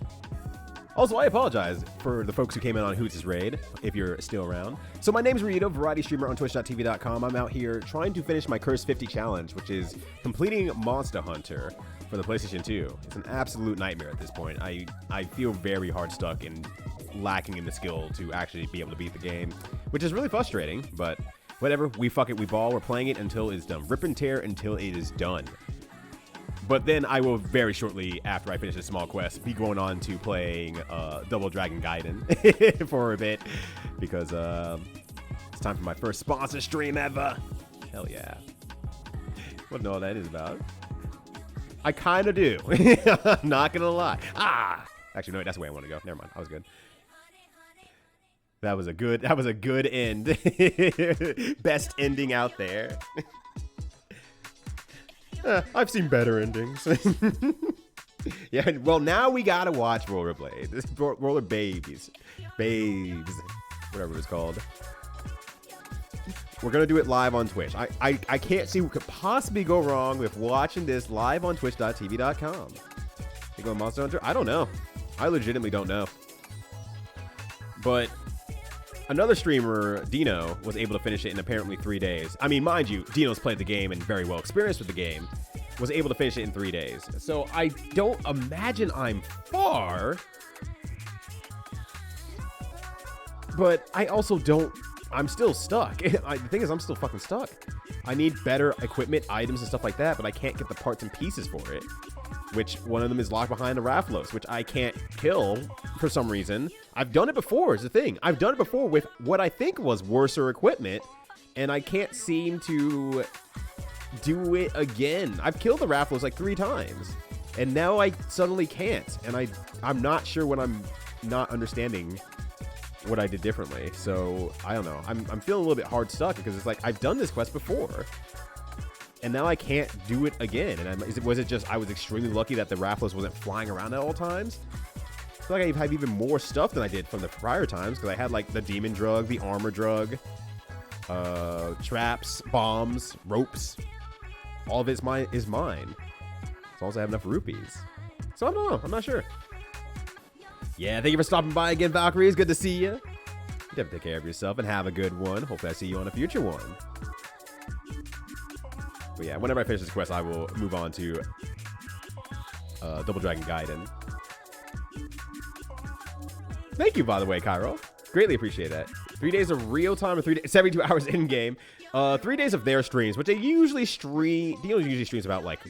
Also, I apologize for the folks who came in on Hoots' raid, if you're still around. So my name's Rito, variety streamer on twitch.tv.com. I'm out here trying to finish my Cursed50 challenge, which is completing Monster Hunter for the PlayStation 2. It's an absolute nightmare at this point. I feel very hard stuck and lacking in the skill to actually be able to beat the game, which is really frustrating, but whatever. We fuck it, we ball. We're playing it until it's done. Rip and tear until it is done. But then I will very shortly, after I finish this small quest, be going on to playing Double Dragon Gaiden for a bit, because it's time for my first sponsor stream ever. Hell yeah. What know what that is about? I kind of do. I'm not gonna lie. Actually, no, that's the way I want to go. Never mind. I was good. That was a good end. Best ending out there. I've seen better endings. Yeah, well, now we gotta watch Rollerblade. This Roller Babes, whatever it's called. We're gonna do it live on Twitch. I can't see what could possibly go wrong with watching this live on twitch.tv.com. You going Monster Hunter? I don't know. I legitimately don't know. But another streamer, Dino, was able to finish it in apparently 3 days. I mean, mind you, Dino's played the game and very well experienced with the game. Was able to finish it in 3 days. So I don't imagine I'm far. But I also don't. I'm still stuck. The thing is, I'm still fucking stuck. I need better equipment, items, and stuff like that, but I can't get the parts and pieces for it. Which one of them is locked behind the Rafflos, which I can't kill for some reason. I've done it before, is the thing. I've done it before with what I think was worser equipment, and I can't seem to do it again. I've killed the Rafflos like 3 times, and now I suddenly can't, and I'm not sure what I'm not understanding what I did differently. So I don't know. I'm feeling a little bit hard stuck because it's like I've done this quest before, and now I can't do it again. And was it just I was extremely lucky that the Rafflos wasn't flying around at all times? I feel like I have even more stuff than I did from the prior times because I had like the demon drug, the armor drug, traps, bombs, ropes. All of it is mine. As long as I have enough rupees. So I don't know. I'm not sure. Yeah, thank you for stopping by again, Valkyrie. It's good to see you. You definitely take care of yourself and have a good one. Hopefully I see you on a future one. But yeah, whenever I finish this quest, I will move on to Double Dragon Gaiden. Thank you, by the way, Cairo. Greatly appreciate that. 3 days of real time or 72 hours in game. 3 days of their streams, which they usually stream. Dino usually streams about like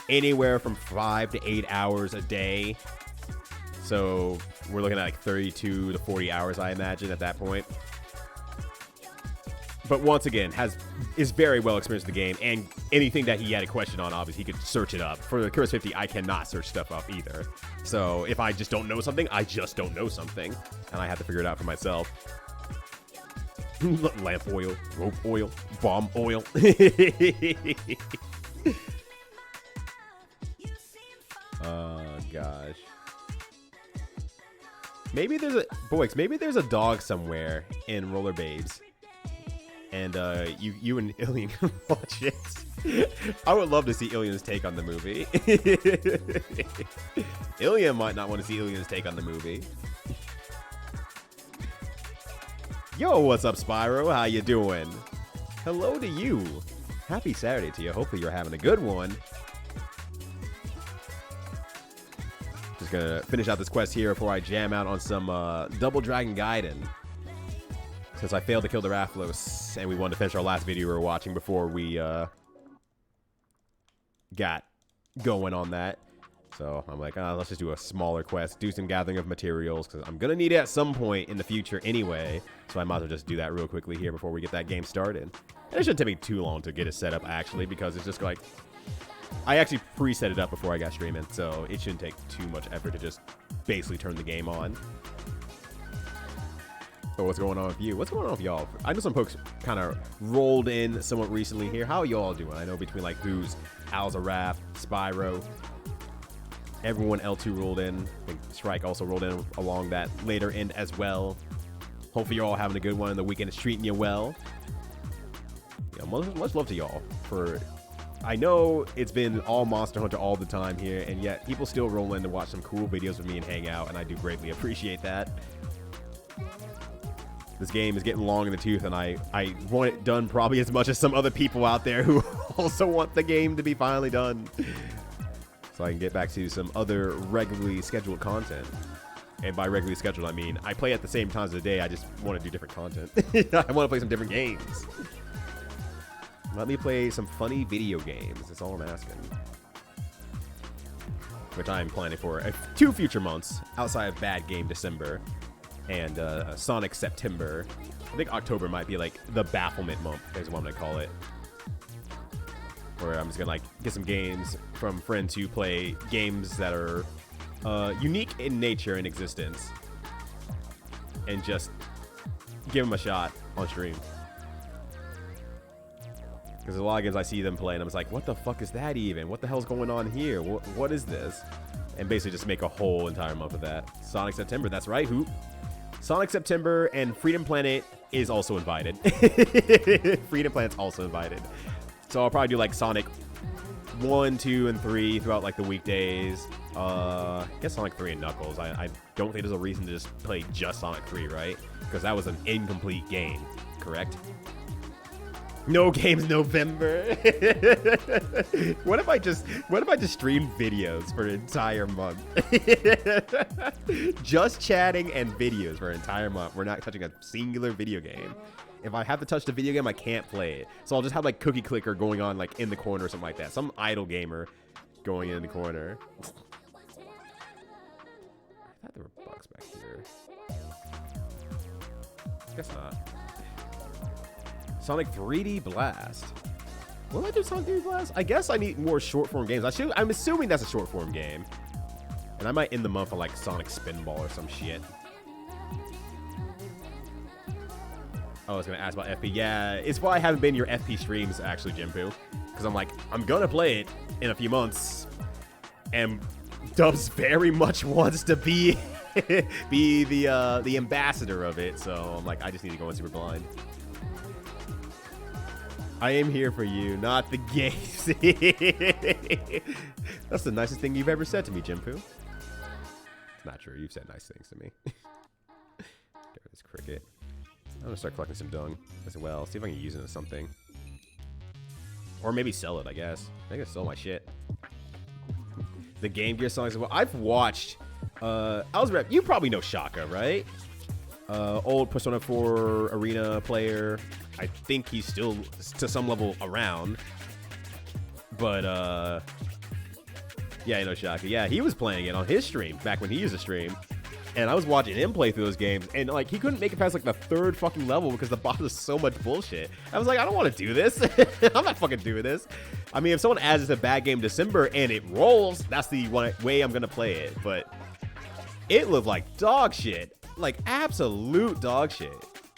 anywhere from 5 to 8 hours a day. So we're looking at like 32 to 40 hours, I imagine, at that point. but once again, is very well experienced in the game, and anything that he had a question on, obviously, he could search it up. For the Cursed50, I cannot search stuff up either. So if I just don't know something, I just don't know something, and I have to figure it out for myself. Lamp oil, rope oil, bomb oil. Oh, gosh. Maybe there's a dog somewhere in Roller Babes. And you and Ilian can watch it. I would love to see Ilian's take on the movie. Ilian might not want to see Ilian's take on the movie. Yo, what's up, Spyro? How you doing? Hello to you. Happy Saturday to you. Hopefully you're having a good one. Just gonna finish out this quest here before I jam out on some Double Dragon Gaiden. Since I failed to kill the Raphlos, and we wanted to finish our last video we were watching before we got going on that. So I'm like, let's just do a smaller quest, do some gathering of materials, because I'm going to need it at some point in the future anyway. So I might as well just do that real quickly here before we get that game started. And it shouldn't take me too long to get it set up, actually, because it's just like, I actually pre-set it up before I got streaming, so it shouldn't take too much effort to just basically turn the game on. So what's going on with you? What's going on with y'all? I know some folks kind of rolled in somewhat recently here. How are y'all doing? I know between like Who's, Alzaraf, Spyro, everyone L2 rolled in. I think Strike also rolled in along that later end as well. Hopefully you're all having a good one. The weekend is treating you well. Yeah, much love to y'all. I know it's been all Monster Hunter all the time here, and yet people still roll in to watch some cool videos with me and hang out, and I do greatly appreciate that. This game is getting long in the tooth, and I want it done probably as much as some other people out there who also want the game to be finally done. So I can get back to some other regularly scheduled content. And by regularly scheduled, I mean I play at the same times of the day. I just want to do different content. I want to play some different games. Let me play some funny video games. That's all I'm asking. Which I'm planning for 2 future months outside of Bad Game December and Sonic September. I think October might be like the bafflement month is what I'm gonna call it. Where I'm just gonna like get some games from friends who play games that are unique in nature and existence, and just give them a shot on stream. Because there's a lot of games I see them play, and I'm just like, what the fuck is that even? What the hell's going on here? What is this? And basically just make a whole entire month of that. Sonic September, that's right, Hoop. Sonic September and Freedom Planet is also invited. Freedom Planet's also invited. So I'll probably do like Sonic 1, 2, and 3 throughout like the weekdays. I guess Sonic 3 and Knuckles. I don't think there's a reason to just play just Sonic 3, right? Because that was an incomplete game, correct? No games November. What if I just stream videos for an entire month? Just chatting and videos for an entire month. We're not touching a singular video game. If I have to touch the video game, I can't play it. So I'll just have like cookie clicker going on like in the corner or something like that. Some idle gamer going in the corner. I thought there were bugs back here. Guess not. Sonic 3D Blast. Will I do Sonic 3D Blast? I guess I need more short form games. I'm assuming that's a short form game. And I might end the month on like Sonic Spinball or some shit. Oh, I was going to ask about FP. Yeah, it's why I haven't been your FP streams, actually, Jimpu. Because I'm like, I'm going to play it in a few months. And Dubs very much wants to be the ambassador of it. So I'm like, I just need to go in super blind. I am here for you, not the games. That's the nicest thing you've ever said to me, Jimpu. It's not true. You've said nice things to me. Get rid of this cricket. I'm gonna start collecting some dung as well. See if I can use it as something. Or maybe sell it, I guess. I can sell my shit. The Game Gear songs as well. I've watched Alzarep, you probably know Shaka, right? Old Persona 4 arena player. I think he's still to some level around. But yeah, I know Shaka. Yeah, he was playing it on his stream back when he used to stream. And I was watching him play through those games, and like he couldn't make it past like the 3rd fucking level because the boss was so much bullshit. I was like, I don't want to do this. I'm not fucking doing this. I mean, if someone adds it's a bad game December and it rolls, that's the way I'm gonna play it. But it looked like dog shit, like absolute dog shit.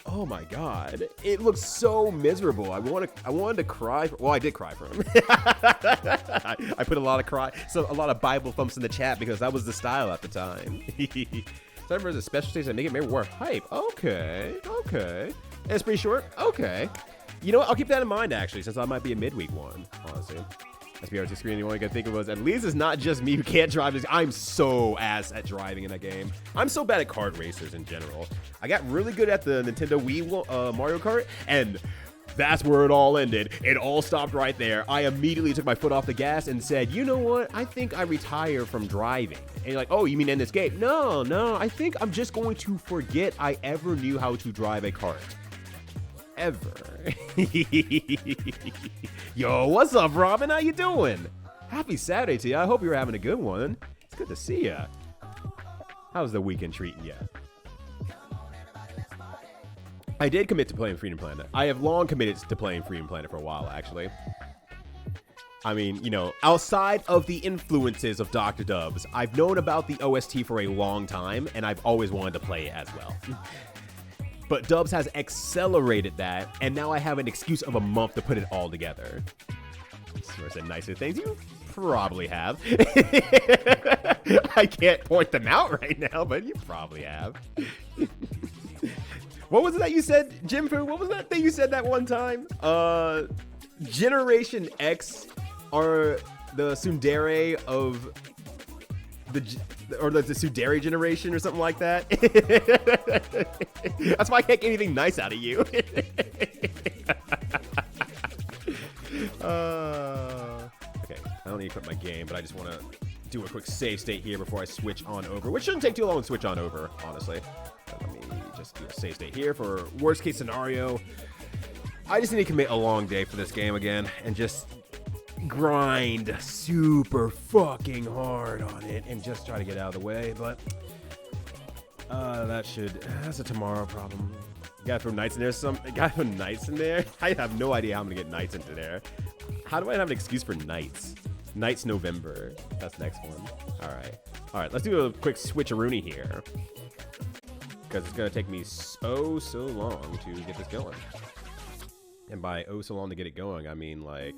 Oh my god, it looks so miserable. I wanted to cry. Well, I did cry for him. I put a lot of Bible thumps in the chat because that was the style at the time. Time for the special stage that make it more hype. Okay. And it's pretty short. Okay. You know what? I'll keep that in mind actually, since I might be a midweek one. Honestly. SBRT screen, the only thing I could think of was, at least it's not just me who can't drive this. I'm so ass at driving in that game. I'm so bad at kart racers in general. I got really good at the Nintendo Wii Mario Kart, and that's where it all ended. It all stopped right there. I immediately took my foot off the gas and said, you know what? I think I retire from driving. And you're like, oh, you mean end this game? No. I think I'm just going to forget I ever knew how to drive a kart. Ever. Yo, what's up, Robin? How you doing? Happy Saturday to you. I hope you're having a good one. It's good to see ya. How's the weekend treating you? I did commit to playing Freedom Planet. I have long committed to playing Freedom Planet for a while, actually. I mean, you know, outside of the influences of Dr. Dubs, I've known about the OST for a long time, and I've always wanted to play it as well. But Dubs has accelerated that, and now I have an excuse of a month to put it all together. I said nicer things. You probably have. I can't point them out right now, but you probably have. What was it that you said, Jim Fu? What was that thing you said that one time? Generation X are the tsundere of the tsundere generation or something like that. That's why I can't get anything nice out of you. Okay, I don't need to quit my game, but I just want to do a quick save state here before I switch on over, which shouldn't take too long to switch on over, honestly. But let me just do a save state here for worst case scenario. I just need to commit a long day for this game again and just grind super fucking hard on it and just try to get out of the way. But that's a tomorrow problem. You gotta throw knights in there. Gotta throw knights in there. I have no idea how I'm gonna get knights into there. How do I have an excuse for knights? Knights November. That's next one. All right. Let's do a quick switcheroony here because it's gonna take me so long to get this going. And by so long to get it going, I mean like